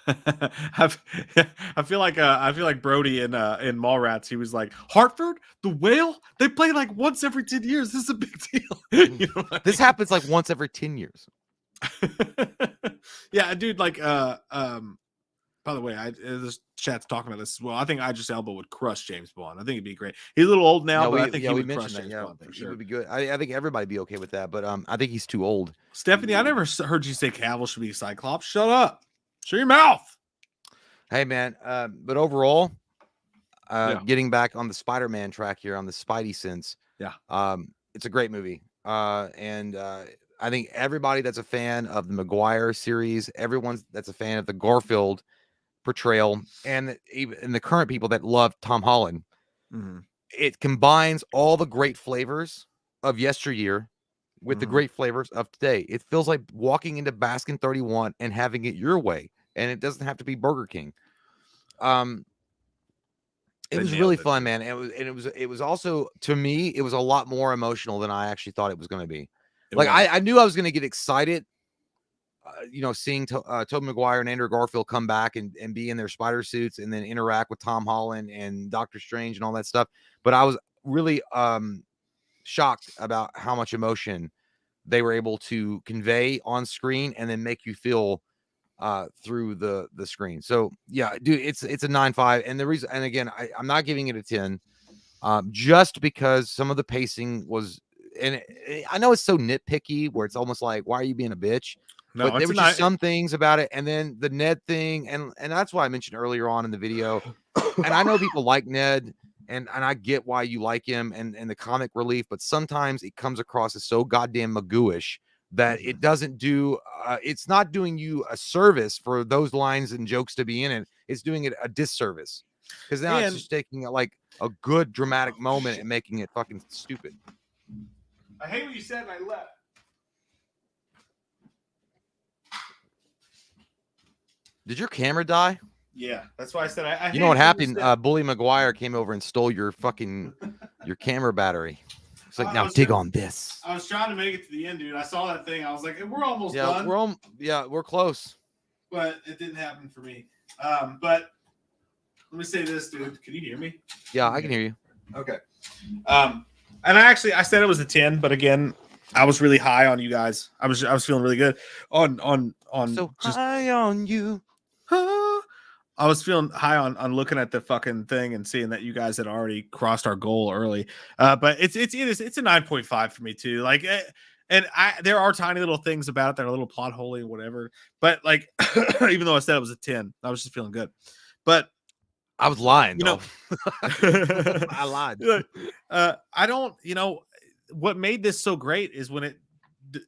I feel like Brody in Mallrats. He was like, Hartford, the Whale. They play like once every 10 years. This is a big deal. This happens like once every 10 years. Yeah, dude. Like, by the way, this chat's talking about this as well. I think Idris Elba would crush James Bond. I think it'd be great. He's a little old now, but I think he would crush James Bond for sure. It would be good. I think everybody'd be okay with that, but I think he's too old. Stephanie, I never heard you say Cavill should be Cyclops. Shut up. Shut your mouth. Hey, man. But overall, getting back on the Spider-Man track here on the Spidey sense. Yeah. It's a great movie. And I think everybody that's a fan of the Maguire series, everyone that's a fan of the Garfield portrayal, and even the current people that love Tom Holland, it combines all the great flavors of yesteryear with the great flavors of today. It feels like walking into Baskin 31 and having it your way, and it doesn't have to be Burger King. It was really fun, man. It was also, to me, it was a lot more emotional than I actually thought it was going to be. I knew I was going to get excited, seeing Tobey Maguire and Andrew Garfield come back and be in their spider suits and then interact with Tom Holland and Doctor Strange and all that stuff. But I was really shocked about how much emotion they were able to convey on screen and then make you feel through the screen. So yeah, dude, it's a 9.5. And the reason, and again, I'm not giving it a 10, just because some of the pacing was, and I know it's so nitpicky where it's almost like, why are you being a bitch? No, but there were just some things about it. And then the Ned thing, and that's why I mentioned earlier on in the video. And I know people like Ned, and I get why you like him and the comic relief, but sometimes it comes across as so goddamn Magoo-ish that it doesn't do, it's not doing you a service for those lines and jokes to be in it. It's doing it a disservice, because now it's just taking like a good dramatic moment and making it fucking stupid. I hate what you said and I left. Did your camera die? Yeah, that's why I said I you know what happened? Bully Maguire came over and stole your camera battery. It's like, now dig on this. I was trying to make it to the end, dude. I saw that thing. I was like, we're almost done. We're close. But it didn't happen for me. But let me say this, dude. Can you hear me? Yeah, I can hear you. Okay. And I said it was a 10, but again, I was really high on you guys. I was feeling really good on so just high on you. I was feeling high on looking at the fucking thing and seeing that you guys had already crossed our goal early. But it's a 9.5 for me too. Like, and there are tiny little things about it that are a little plot holy or whatever. But like, even though I said it was a 10, I was just feeling good. But I was lying, I lied. I don't, what made this so great is when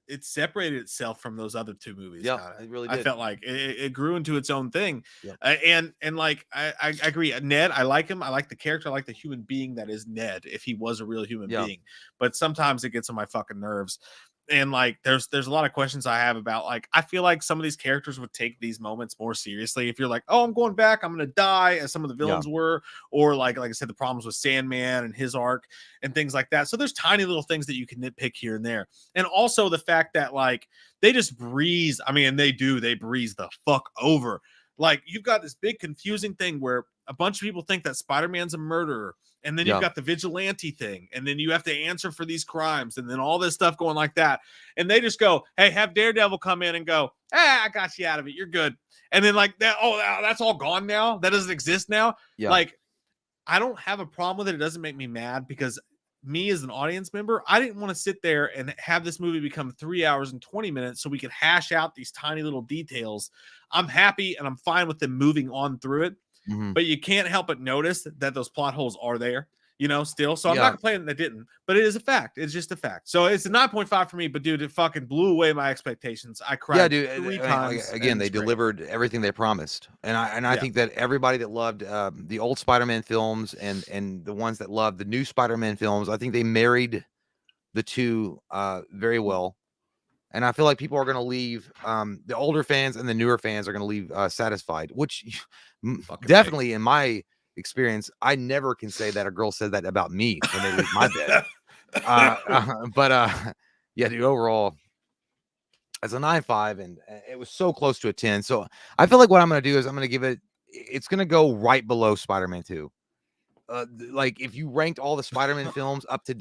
it separated itself from those other two movies. Yeah, it really did. I felt like it grew into its own thing. Yep. And like I agree. Ned, I like him. I like the character. I like the human being that is Ned, if he was a real human being. But sometimes it gets on my fucking nerves. And like there's a lot of questions I have about, like, I feel like some of these characters would take these moments more seriously. If you're like, oh, I'm going back, I'm gonna die, as some of the villains were, or like I said, the problems with Sandman and his arc and things like that. So there's tiny little things that you can nitpick here and there. And also the fact that like they just breeze. I mean, they breeze the fuck over. Like, you've got this big confusing thing where a bunch of people think that Spider-Man's a murderer. And then you've got the vigilante thing. And then you have to answer for these crimes. And then all this stuff going like that. And they just go, hey, have Daredevil come in and go, I got you out of it. You're good. And then like that, that's all gone now. That doesn't exist now. Yeah. Like, I don't have a problem with it. It doesn't make me mad, because me as an audience member, I didn't want to sit there and have this movie become 3 hours and 20 minutes so we could hash out these tiny little details. I'm happy and I'm fine with them moving on through it. but you can't help but notice that those plot holes are there, still. So I'm Yeah. not complaining that didn't, but it is a fact. It's just a fact. So it's a 9.5 for me, but dude, it fucking blew away my expectations. I cried dude. 3 I times. again, they delivered everything they promised, and I think that everybody that loved the old Spider-Man films and the ones that loved the new Spider-Man films, I think they married the two very well. And I feel like people are going to leave, the older fans and the newer fans are going to leave satisfied, which definitely in my experience, I never can say that a girl said that about me when they leave my bed. But yeah, dude, overall, it's a 9.5, and it was so close to a 10. So I feel like what I'm going to do is I'm going to give it's going to go right below Spider-Man 2. Like if you ranked all the Spider-Man films up to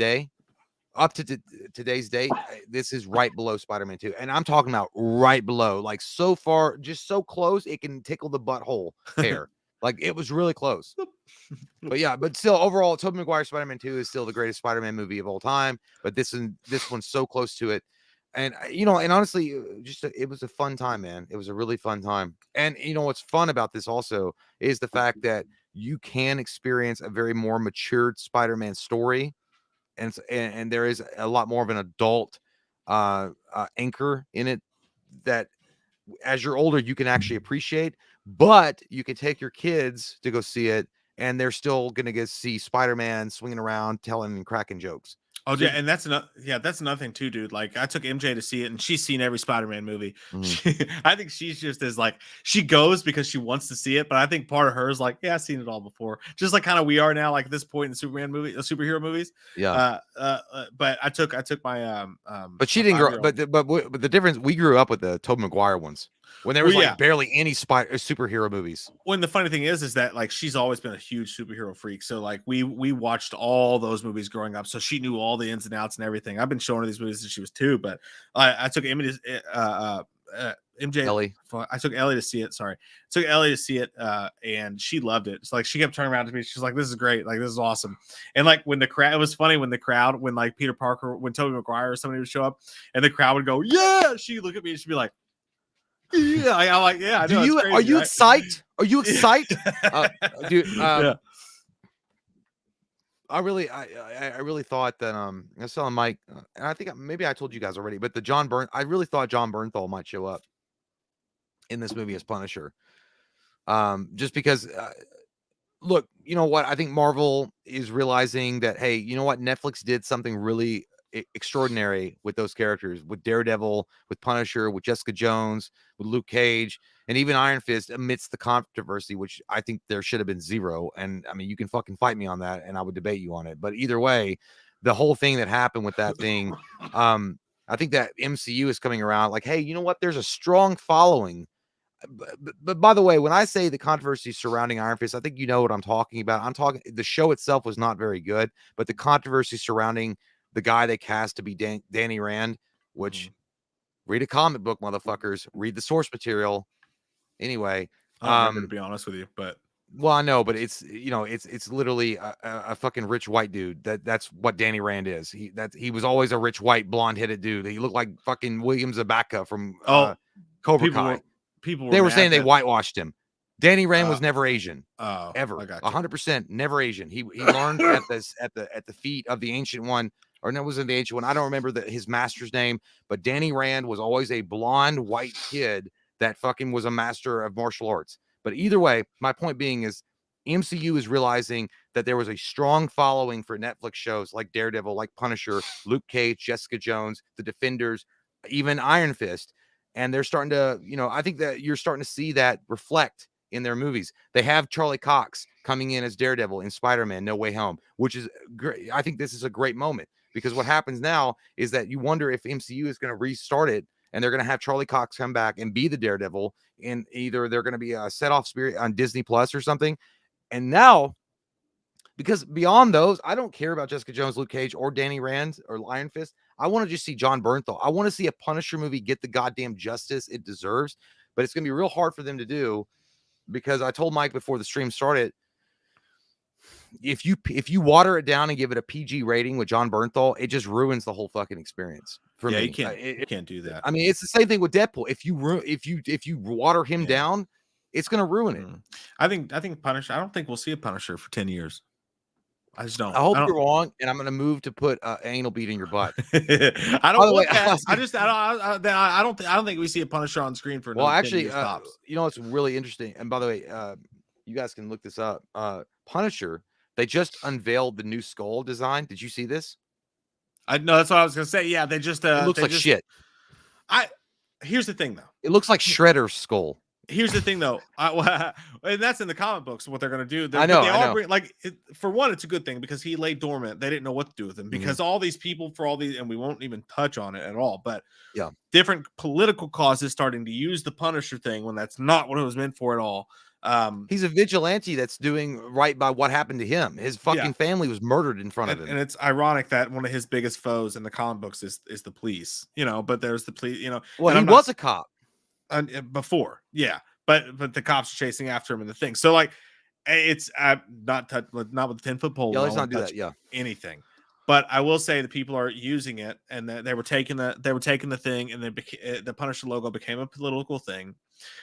today's date, this is right below Spider-Man 2. And I'm talking about right below, like so far, just so close, it can tickle the butthole hair. Like it was really close. But yeah, but still, overall, Tobey Maguire's Spider-Man 2 is still the greatest Spider-Man movie of all time. But this one's so close to it. And, and honestly, it was a fun time, man. It was a really fun time. And, what's fun about this also is the fact that you can experience a very more matured Spider-Man story. And there is a lot more of an adult anchor in it that as you're older, you can actually appreciate, but you can take your kids to go see it and they're still going to see Spider-Man swinging around, telling and cracking jokes. Oh, yeah, and that's another thing too, dude. Like I took MJ to see it, and she's seen every Spider-Man movie. I think she's just as like she goes because she wants to see it, but I think part of her is like, yeah, I've seen it all before. Just like kind of we are now, like at this point in the superhero movies. Yeah. But I took my But she didn't grow. But the difference, we grew up with the Tobey Maguire ones when there was barely any superhero movies. When the funny thing is that like she's always been a huge superhero freak, so like we watched all those movies growing up, so she knew all the ins and outs and everything. I've been showing her these movies since she was 2, but I took MJ. Ellie. I took Ellie to see it. Sorry, I took Ellie to see it, and she loved it. It's like she kept turning around to me. She's like, "This is great! Like this is awesome!" And like when the crowd, it was funny when like Peter Parker, when Tobey Maguire or somebody would show up, and the crowd would go, "Yeah!" She'd look at me and she'd be like, "Yeah." I'm like, "Yeah." I know, are you excited? Are you excited, dude? I really thought that I was telling Mike, and I think maybe I told you guys already, but I really thought John Bernthal might show up in this movie as Punisher. Just because look, you know what? I think Marvel is realizing that, hey, you know what? Netflix did something really extraordinary with those characters, with Daredevil, with Punisher, with Jessica Jones, with Luke Cage, and even Iron Fist amidst the controversy, which I think there should have been zero. And I mean, you can fucking fight me on that and I would debate you on it. But either way, the whole thing that happened with that thing, I think that MCU is coming around like, hey, you know what? There's a strong following. But by the way, when I say the controversy surrounding Iron Fist, I think you know what I'm talking about. I'm talking, the show itself was not very good, but the controversy surrounding the guy they cast to be Danny Rand, which read a comic book, motherfuckers, read the source material. Anyway, I don't remember, to be honest with you, but well, I know, but it's it's literally a fucking rich white dude. That's what Danny Rand is. He was always a rich white blonde headed dude. He looked like fucking William Zabaka from Cobra Kai. They were saying they whitewashed him. Danny Rand was never Asian. Ever. 100% never Asian. He learned at the feet of the ancient one, or no, it wasn't the ancient one. I don't remember his master's name, but Danny Rand was always a blonde white kid that fucking was a master of martial arts. But either way, my point being is MCU is realizing that there was a strong following for Netflix shows like Daredevil, like Punisher, Luke Cage, Jessica Jones, The Defenders, even Iron Fist. And they're starting to, I think that you're starting to see that reflect in their movies. They have Charlie Cox coming in as Daredevil in Spider-Man No Way Home, which is great. I think this is a great moment because what happens now is that you wonder if MCU is going to restart it and they're going to have Charlie Cox come back and be the Daredevil, and either they're going to be a set-off spirit on Disney Plus or something. And now, because beyond those, I don't care about Jessica Jones, Luke Cage, or Danny Rand or Iron Fist. I want to just see John Bernthal. I want to see a Punisher movie get the goddamn justice it deserves, but it's going to be real hard for them to do because I told Mike before the stream started, if you water it down and give it a PG rating with John Bernthal, it just ruins the whole fucking experience for me. You can't do that. I mean, it's the same thing with Deadpool. If you water him down, It's going to ruin it. I think Punisher. I don't think we'll see a Punisher for 10 years. I just don't. I hope I don't, you're wrong, and I'm going to move to put anal bead in your butt. I don't want that. I don't think we see a Punisher on screen for another 10 years tops. You know, it's really interesting. And by the way, you guys can look this up. Punisher, they just unveiled the new skull design. Did you see this? I know, that's what I was gonna say. Yeah, they just it looks like shit. Here's the thing, though. It looks like Shredder's skull. Here's the thing, though, and that's in the comic books. What they're going to do, I know. For one, it's a good thing because he lay dormant. They didn't know what to do with him because all these people, for all these, and we won't even touch on it at all. But yeah, different political causes starting to use the Punisher thing when that's not what it was meant for at all. He's a vigilante that's doing right by what happened to him. His fucking family was murdered in front of him, and it's ironic that one of his biggest foes in the comic books is the police. You know, but there's the police. You know, well, he was a cop. Before, yeah, but the cops are chasing after him and the thing. So like, it's not with the 10-foot pole. Yeah, let's not do that. Yeah, anything. But I will say the people are using it, and they were taking the thing, and then the Punisher logo became a political thing.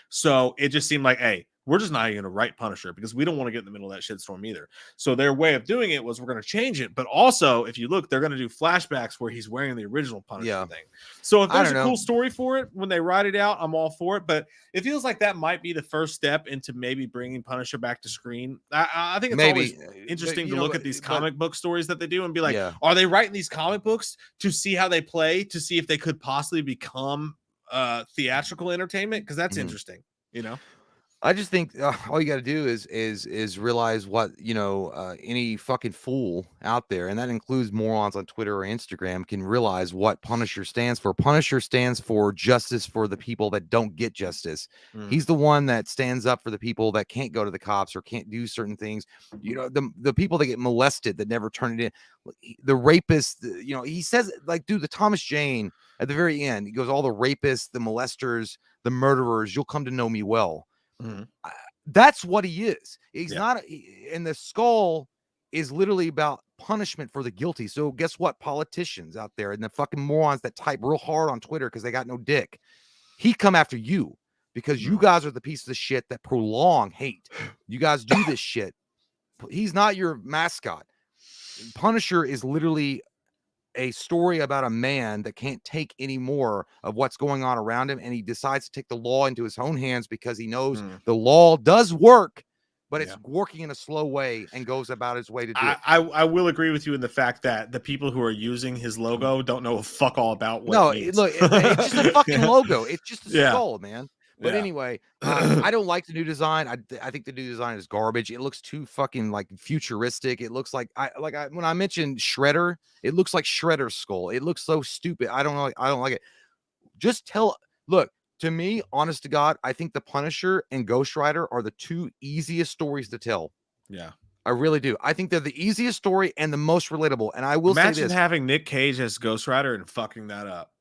So it just seemed like, hey, we're just not even going to write Punisher because we don't want to get in the middle of that shitstorm either. So their way of doing it was we're going to change it. But also, if you look, they're going to do flashbacks where he's wearing the original Punisher thing. So if there's a cool story for it, when they write it out, I'm all for it. But it feels like that might be the first step into maybe bringing Punisher back to screen. I think it's always interesting to look at these comic book stories that they do and be like, are they writing these comic books to see how they play, to see if they could possibly become theatrical entertainment? Because that's interesting, you know. I just think all you got to do is realize what, you know, any fucking fool out there, and that includes morons on Twitter or Instagram, can realize what Punisher stands for. Punisher stands for justice for the people that don't get justice. He's the one that stands up for the people that can't go to the cops or can't do certain things. You know, the people that get molested that never turn it in. The rapists, you know, he says, like, dude, the Thomas Jane at the very end, he goes, all the rapists, the molesters, the murderers, you'll come to know me well. That's what he is. He's not, and the skull is literally about punishment for the guilty. So guess what, politicians out there and the fucking morons that type real hard on Twitter because they got no dick, he come after you because you guys are the pieces of shit that prolong hate. You guys do this shit. He's not your mascot. Punisher is literally a story about a man that can't take any more of what's going on around him, and he decides to take the law into his own hands because he knows the law does work, but it's working in a slow way and goes about his way to do it. I will agree with you in the fact that the people who are using his logo don't know fuck all about what it means. Look, it's just a fucking logo. It's just a skull, man. But anyway, I don't like the new design. I think the new design is garbage. It looks too fucking like futuristic. It looks like when I mentioned Shredder, it looks like Shredder's skull. It looks so stupid. I don't know. I don't like it. Look, to me, honest to God, I think the Punisher and Ghost Rider are the two easiest stories to tell. Yeah. I really do. I think they're the easiest story and the most relatable. And I will say this. Imagine having Nick Cage as Ghost Rider and fucking that up.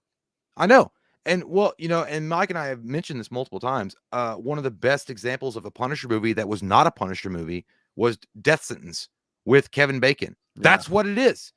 I know. And well, you know, and Mike and I have mentioned this multiple times. One of the best examples of a Punisher movie that was not a Punisher movie was Death Sentence with Kevin Bacon. That's what it is.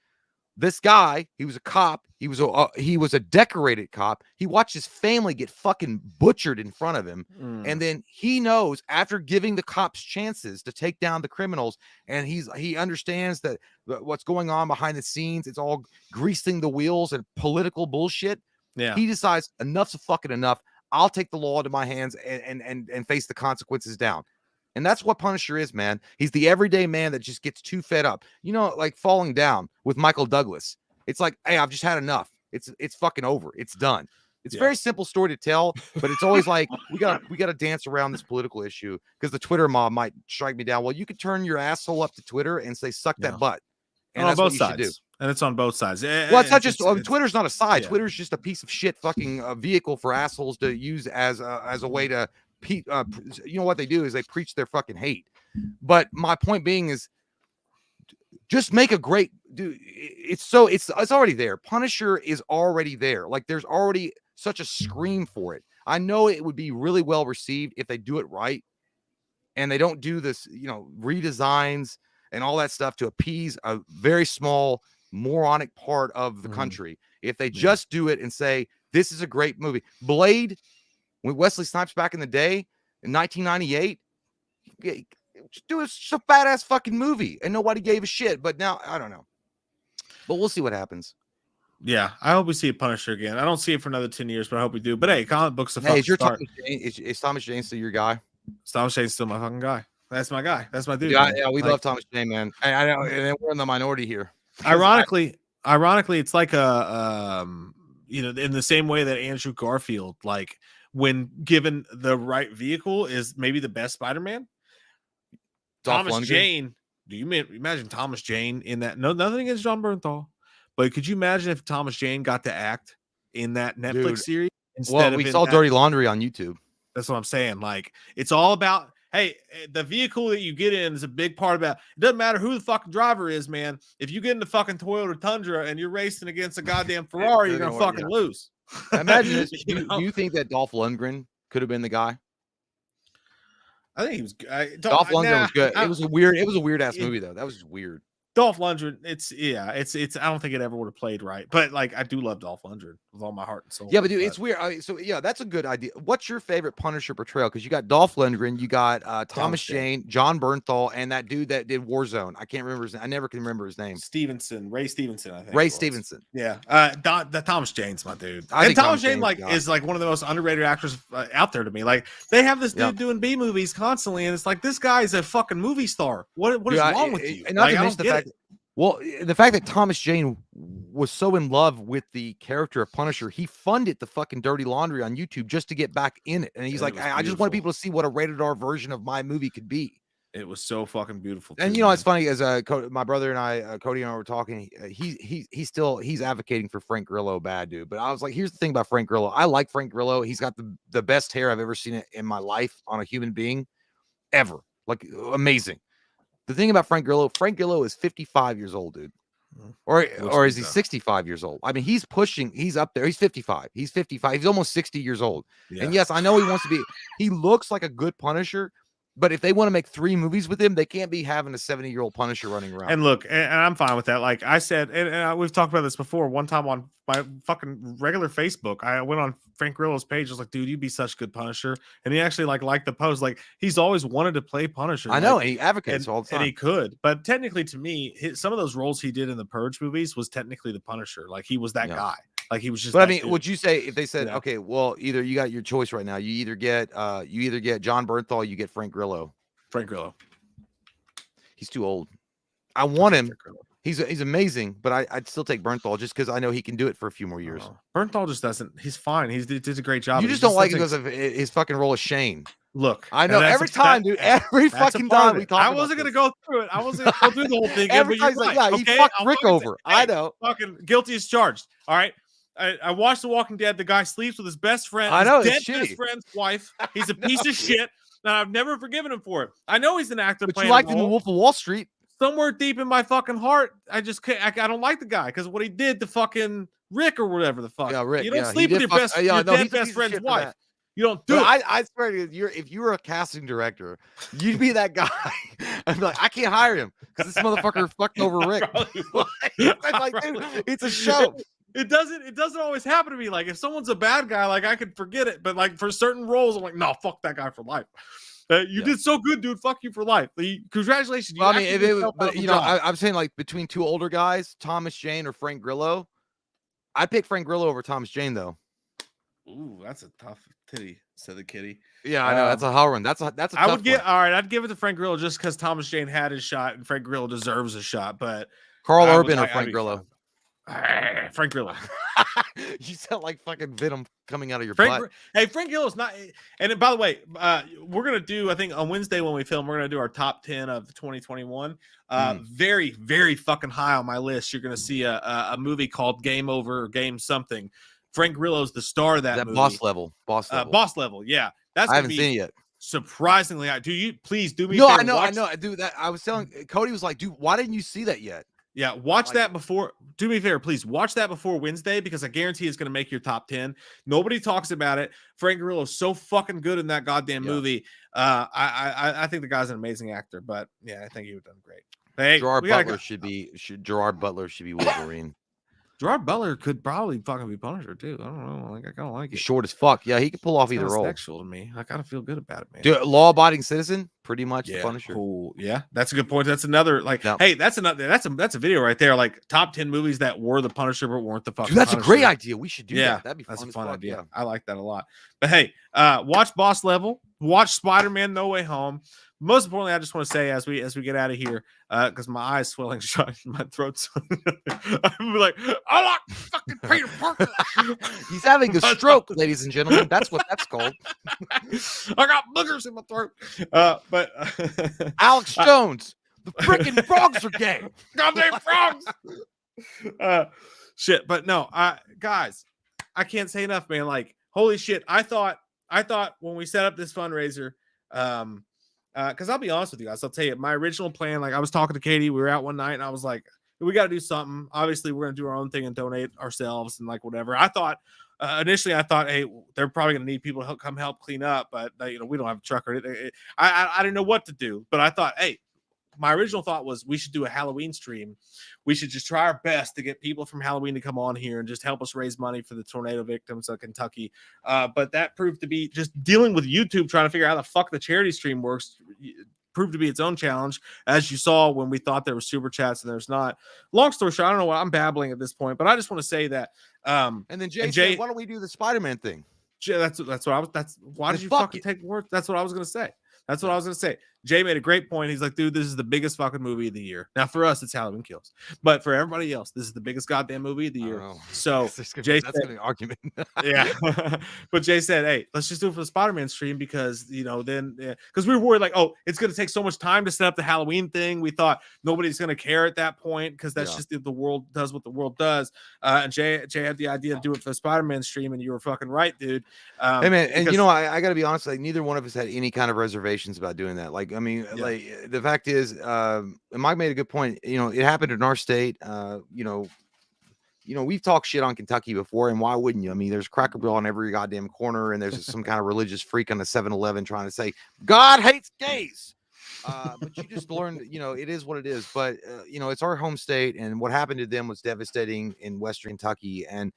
This guy, he was a cop. He was a decorated cop. He watched his family get fucking butchered in front of him. And then he knows, after giving the cops chances to take down the criminals, and he understands that what's going on behind the scenes, it's all greasing the wheels and political bullshit. Yeah. He decides enough's fucking enough. I'll take the law into my hands and face the consequences down. And that's what Punisher is, man. He's the everyday man that just gets too fed up. You know, like Falling Down with Michael Douglas. It's like, hey, I've just had enough. It's fucking over. It's done. It's a very simple story to tell, but it's always like we gotta dance around this political issue because the Twitter mob might strike me down. Well, you could turn your asshole up to Twitter and say, suck that butt. And that's on both what you sides. should do. And it's on both sides. Well, it's not just Twitter's not a side. Yeah. Twitter's just a piece of shit fucking vehicle for assholes to use as a way to, you know what they do is they preach their fucking hate. But my point being is, just make a great dude. It's already there. Punisher is already there. Like there's already such a scream for it. I know it would be really well received if they do it right, and they don't do this, you know, redesigns and all that stuff to appease a very small moronic part of the country. If they just do it and say, this is a great movie. Blade, with Wesley Snipes back in the day, in 1998. Dude, it's just a fat ass fucking movie, and nobody gave a shit. But now I don't know. But we'll see what happens. Yeah, I hope we see a Punisher again. I don't see it for another 10 years, but I hope we do. But hey, comic books are fucking Is your start. is Thomas Jane still your guy? Thomas Jane's still my fucking guy. That's my guy. That's my dude. Yeah, we love Thomas Jane, man. I know, and we're in the minority here. Ironically, it's like a in the same way that Andrew Garfield, like when given the right vehicle, is maybe the best Spider-Man. Thomas Jane. Do you imagine Thomas Jane in that? No, nothing against John Bernthal, but could you imagine if Thomas Jane got to act in that Netflix series? Well, we saw Dirty Laundry on YouTube. That's what I'm saying. Like, it's all about, hey, the vehicle that you get in is a big part about. It doesn't matter who the fucking driver is, man. If you get in the fucking Toyota Tundra and you're racing against a goddamn Ferrari, you're gonna fucking lose. Imagine this. Do you think that Dolph Lundgren could have been the guy? I think he was. Dolph Lundgren was good. It was a weird ass movie though. That was just weird. Dolph Lundgren, it's I don't think it ever would have played right, but like I do love Dolph Lundgren with all my heart and soul. Yeah, but dude, it's weird. So yeah, that's a good idea. What's your favorite Punisher portrayal? Because you got Dolph Lundgren, you got Thomas Jane, John Bernthal, and that dude that did Warzone. I can't remember his name. I never can remember his name. Ray Stevenson, I think. Ray Stevenson. Yeah. The Thomas Jane's my dude. And Thomas Jane is like one of the most underrated actors out there to me. Like they have this dude doing B movies constantly, and it's like this guy is a fucking movie star. What is wrong with you? And not to mention the fact. Well, the fact that Thomas Jane was so in love with the character of Punisher, he funded the fucking Dirty Laundry on YouTube just to get back in it. And he's like, I just want people to see what a rated R version of my movie could be. It was so fucking beautiful. And it's funny, as my brother and I, Cody and I were talking, he's advocating for Frank Grillo bad, dude. But I was like, here's the thing about Frank Grillo. I like Frank Grillo. He's got the best hair I've ever seen in my life on a human being ever. Like, amazing. The thing about Frank Grillo is 55 years old, dude. Or is he 65 years old? I mean, he's up there. He's 55. He's almost 60 years old. Yeah. And yes, I know he looks like a good Punisher, but if they want to make 3 movies with him, they can't be having a 70-year-old Punisher running around. And look, and I'm fine with that. Like I said, and we've talked about this before. One time on my fucking regular Facebook, I went on Frank Grillo's page. I was like, dude, you'd be such a good Punisher. And he actually liked the post. Like he's always wanted to play Punisher. I know, and he advocates all the time. And he could. But technically, to me, some of those roles he did in the Purge movies was technically the Punisher. Like he was that guy. Like he was just. But I mean, dude. Would you say if they said, okay, well, either you got your choice right now, you either get John Bernthal, you get Frank Grillo. Frank Grillo. He's too old. I want him. He's amazing, but I'd still take Bernthal just because I know he can do it for a few more years. Bernthal just doesn't. He's fine. He did a great job. You just don't like it because of his fucking role as Shane. Look, I know every time, dude. Every fucking time we talk. I wasn't gonna go through it. I wasn't gonna go through the whole thing. Every time, he fucked Rick over. I know. Fucking guilty as charged. All right. I watched The Walking Dead. The guy sleeps with his best friend. I know. His dead best friend's wife. He's a piece of shit. And I've never forgiven him for it. I know he's an actor, but you liked him in Wolf of Wall Street. Somewhere deep in my fucking heart, I just can't. I don't like the guy because what he did to fucking Rick or whatever the fuck. Yeah, Rick. You don't sleep with your dead best friend's wife. You don't do it. I swear to you, if you were a casting director, you'd be that guy. I'd be like, I can't hire him because this motherfucker fucked over Rick. Like, dude, it's a show. It doesn't always happen to me. Like if someone's a bad guy, like I could forget it, but like for certain roles, I'm like, no, fuck that guy for life. You did so good, dude. Fuck you for life. Congratulations. Well, I mean, I'm saying like between 2 older guys, Thomas Jane or Frank Grillo, I'd pick Frank Grillo over Thomas Jane though. Ooh, that's a tough titty, said the kitty. Yeah, I know that's a hell run. That's a tough I would get all right. I'd give it to Frank Grillo just because Thomas Jane had his shot and Frank Grillo deserves a shot. But Carl Urban or Frank Grillo. Frank Grillo. You sound like fucking Venom coming out of your butt. Hey, Frank Grillo's not. And by the way, we're gonna do. I think on Wednesday when we film, we're gonna do our top 10 of 2021. Very, very fucking high on my list. You're gonna see a movie called Game Over or Game Something. Frank Grillo's the star of that movie. Boss level. Yeah, that's. I haven't seen it yet. Surprisingly, do you please do me? No, I know. I do that. I was telling Cody was like, dude, why didn't you see that yet? Yeah, watch that before. Do me a favor, please. Watch that before Wednesday because I guarantee it's going to make your top 10. Nobody talks about it. Frank Grillo's so fucking good in that goddamn movie. I think the guy's an amazing actor, but yeah, I think he would have done great. Hey, Gerard Butler should be Wolverine. Gerard Butler could probably fucking be Punisher too. I don't know. Like I kind of like He's it. short as fuck. Yeah, he could pull off either role. Sexual to me. I kind of feel good about it, man. Dude, law-abiding citizen, pretty much the Punisher. Cool. Yeah, that's a good point. That's another hey, that's a video right there. Like top 10 movies that were the Punisher but weren't the fucking. Dude, that's Punisher. a great idea. We should do that. That'd be fun. That's a fun idea. Yeah. I like that a lot. But hey, watch Boss Level. Watch Spider-Man: No Way Home. Most importantly, I just want to say as we get out of here, because my eyes swelling shut, my throat's. I'm like, I like fucking Peter Parker. He's having a stroke, ladies and gentlemen. That's what that's called. I got boogers in my throat. But Alex Jones, the freaking frogs are gay. Goddamn frogs. Shit, but no, guys, I can't say enough, man. Like, holy shit, I thought when we set up this fundraiser, because I'll be honest with you guys, I'll tell you, my original plan, like I was talking to Katie, we were out one night and I was like, we got to do something. Obviously, we're going to do our own thing and donate ourselves and like whatever. I thought, initially, hey, they're probably going to need people to come help clean up, but we don't have a truck or anything. I didn't know what to do, but I thought, hey, my original thought was we should do a Halloween stream. We should just try our best to get people from Halloween to come on here and just help us raise money for the tornado victims of Kentucky. But that proved to be just dealing with YouTube, trying to figure out how the fuck the charity stream works, proved to be its own challenge, as you saw when we thought there were super chats and there's not. Long story short, I don't know what I'm babbling at this point, but I just want to say that. And then Jay said, why don't we do the Spider-Man thing? Jay, that's what I was. Why did you fucking take words? That's what I was going to say. That's what I was going to say. Jay made a great point. He's like, dude, this is the biggest fucking movie of the year. Now, for us, it's Halloween Kills. But for everybody else, this is the biggest goddamn movie of the year. So, Jay that's going to be an argument. Yeah. But Jay said, hey, let's just do it for the Spider-Man stream because, then, because we were worried, like, oh, it's going to take so much time to set up the Halloween thing. We thought nobody's going to care at that point because that's just the world does what the world does. And Jay had the idea to do it for the Spider-Man stream, and you were fucking right, dude. Hey, man, and I got to be honest, like, neither one of us had any kind of reservations about doing that. Like, I mean, like, the fact is, and Mike made a good point. It happened in our state. We've talked shit on Kentucky before, and why wouldn't you? I mean, there's Cracker Barrel on every goddamn corner, and there's some kind of religious freak on the 7-Eleven trying to say God hates gays. But you just learned, it is what it is. But it's our home state, and what happened to them was devastating in Western Kentucky, and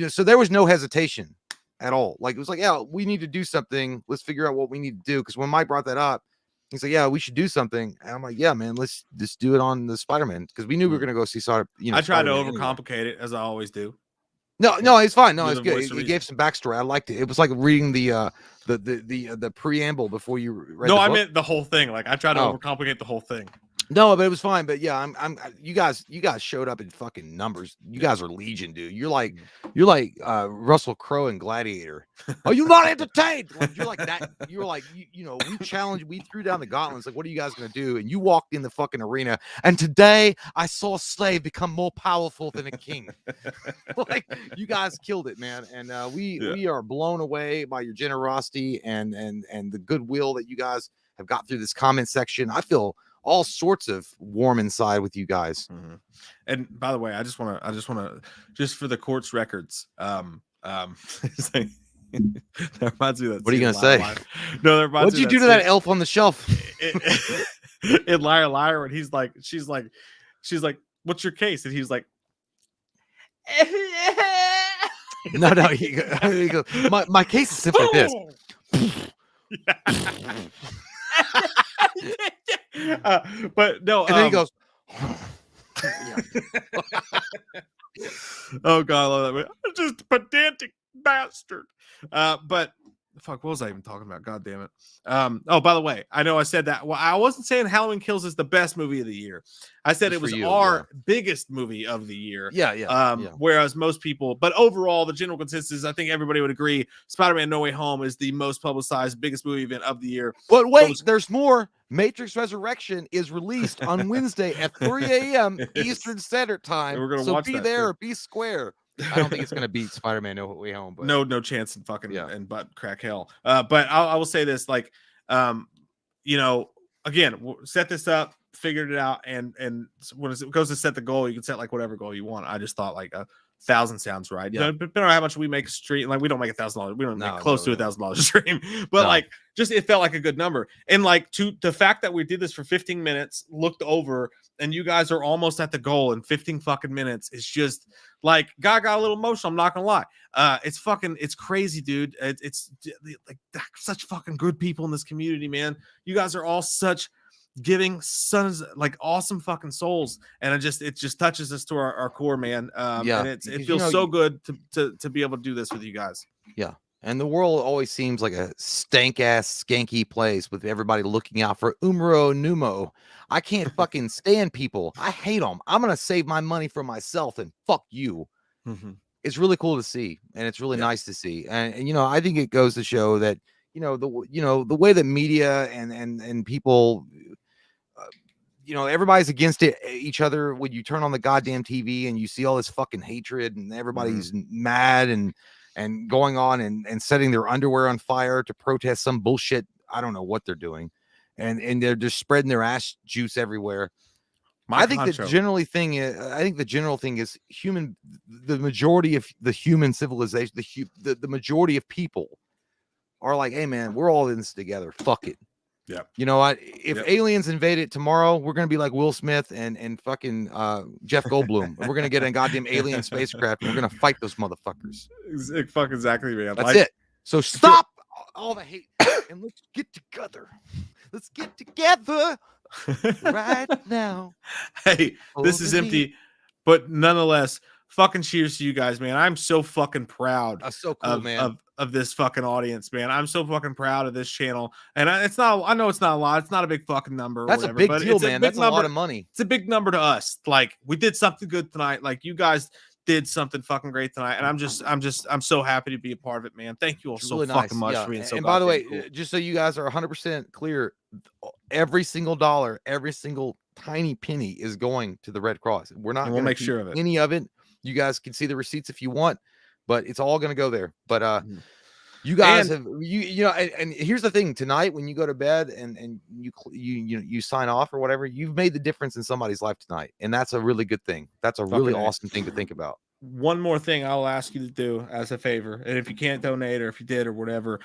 so there was no hesitation at all. Like, it was like, yeah, we need to do something. Let's figure out what we need to do. Because when Mike brought that up, he's like, yeah, we should do something. And I'm like, yeah, man, let's just do it on the Spider-Man, because we knew we were going to go see I tried to overcomplicate it, as I always do. No, it's fine. No, it's good. It gave some backstory. I liked it. It was like reading the preamble before you read the book. I meant the whole thing. Like, I tried to overcomplicate the whole thing. No, but it was fine. But yeah, you guys showed up in fucking numbers. You guys are legion, dude. You're like Russell Crowe in Gladiator. Are you not entertained? Like, you're like that. You're like, we threw down the gauntlets. Like, what are you guys gonna do? And you walked in the fucking arena. And today I saw a slave become more powerful than a king. Like, you guys killed it, man. And we are blown away by your generosity and the goodwill that you guys have got through this comment section. I feel all sorts of warm inside with you guys. Mm-hmm. And by the way, I just want to just for the court's records. That reminds me of that. What are you gonna say? No, that reminds What'd you do to that elf on the shelf? In Liar Liar, and she's like, what's your case? And he's like, no, he goes, my case is simply this. But no, and then he goes, oh god, I love that man. Just a pedantic bastard. But fuck, what was I even talking about? God damn it. Oh, by the way, I know I said that. Well, I wasn't saying Halloween Kills is the best movie of the year. I said it was our biggest movie of the year. Yeah. Whereas most people, but overall, the general consensus, I think everybody would agree, Spider-Man No Way Home is the most publicized, biggest movie event of the year. But wait, there's more. Matrix Resurrection is released on Wednesday at 3 a.m. Eastern Standard Time. We're gonna so watch be that there, too. Be square. I don't think it's gonna beat Spider-Man No Way Home. But no chance in fucking and butt crack hell. But I will say this, like, again, set this up, figured it out, and when it goes to set the goal, you can set like whatever goal you want. I just thought like 1,000 sounds right. Yeah. Depending on how much we make a stream, like we don't make $1,000. We don't make close to $1,000 a stream, but like just it felt like a good number. And like to the fact that we did this for 15 minutes, looked over, and you guys are almost at the goal in 15 fucking minutes. It's just like got a little emotional. I'm not gonna lie. It's crazy, dude. It's like such fucking good people in this community, man. You guys are all such giving sons, like awesome fucking souls, and it just touches us to our core, man. And it feels so good to be able to do this with you guys. Yeah. And the world always seems like a stank ass skanky place with everybody looking out for umro numo. I can't fucking stand people. I hate them. I'm gonna save my money for myself and fuck you. It's really cool to see, and it's really nice to see. And you know, I think it goes to show that the way that media and people, everybody's against each other. When you turn on the goddamn TV and you see all this fucking hatred and everybody's mad and going on and setting their underwear on fire to protest some bullshit. I don't know what they're doing, and they're just spreading their ass juice everywhere. I think the general thing is the majority of the human civilization, the majority of people are like, hey man, we're all in this together. Fuck it. Yeah. You know what? If aliens invade it tomorrow, we're gonna be like Will Smith and fucking Jeff Goldblum. We're gonna get a goddamn alien spacecraft and we're gonna fight those motherfuckers. Fuck exactly, man. That's it. So stop all the hate and let's get together. Let's get together right now. Hey, this is empty, but nonetheless, fucking cheers to you guys, man. I'm so fucking proud. That's so cool, man. Of this fucking audience, man. I'm so fucking proud of this channel. And I know it's not a lot. It's not a big fucking number. That's whatever, a big deal, man. That's a lot of money. It's a big number to us. Like we did something good tonight. Like you guys did something fucking great tonight. And I'm so happy to be a part of it, man. Thank you all so fucking much for being so. And by the way, just so you guys are 100% clear, every single dollar, every single tiny penny is going to the Red Cross. We're not going to make sure of it. Any of it. You guys can see the receipts if you want, but it's all going to go there. But you guys and here's the thing: tonight when you go to bed and you sign off or whatever, you've made the difference in somebody's life tonight, and that's a really good thing. That's a really awesome thing to think about. One more thing I'll ask you to do as a favor, and if you can't donate or if you did or whatever,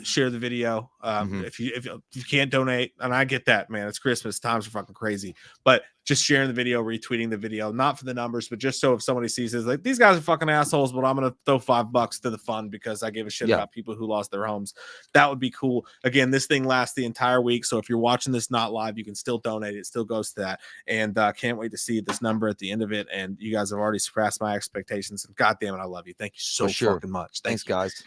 share the video. If you can't donate, and I get that, man, it's Christmas, times are fucking crazy, but just sharing the video, retweeting the video, not for the numbers, but just so if somebody sees it, like these guys are fucking assholes, but I'm gonna throw $5 to the fund because I give a shit about people who lost their homes. That would be cool. Again, this thing lasts the entire week, so if you're watching this not live, you can still donate. It still goes to that, and can't wait to see this number at the end of it. And you guys have already surpassed my expectations. And God damn it, I love you. Thank you so fucking much. Thanks, guys.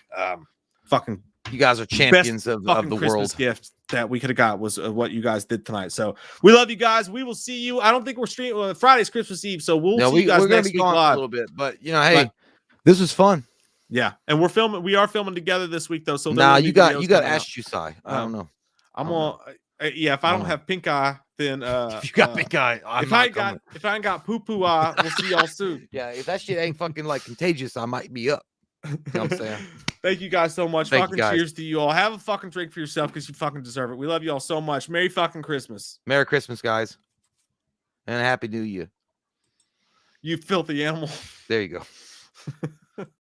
Fucking. You guys are champions of the Christmas world. Gift that we could have got was what you guys did tonight. So we love you guys. We will see you. I don't think we're streaming. Friday's Christmas Eve, so we'll see you guys next week live. A little bit, but hey, this was fun. Yeah, and we're filming. We are filming together this week though. So you got Ash Jusai. I don't know. I'm on. If I don't have pink eye, then if you got pink eye, if I ain't got poo poo eye, we'll see y'all soon. Yeah, if that shit ain't fucking like contagious, I might be up. You know what I'm saying? Thank you guys so much. Fucking cheers to you all. Have a fucking drink for yourself because you fucking deserve it. We love you all so much. Merry fucking Christmas. Merry Christmas, guys. And a Happy New Year. You filthy animal. There you go.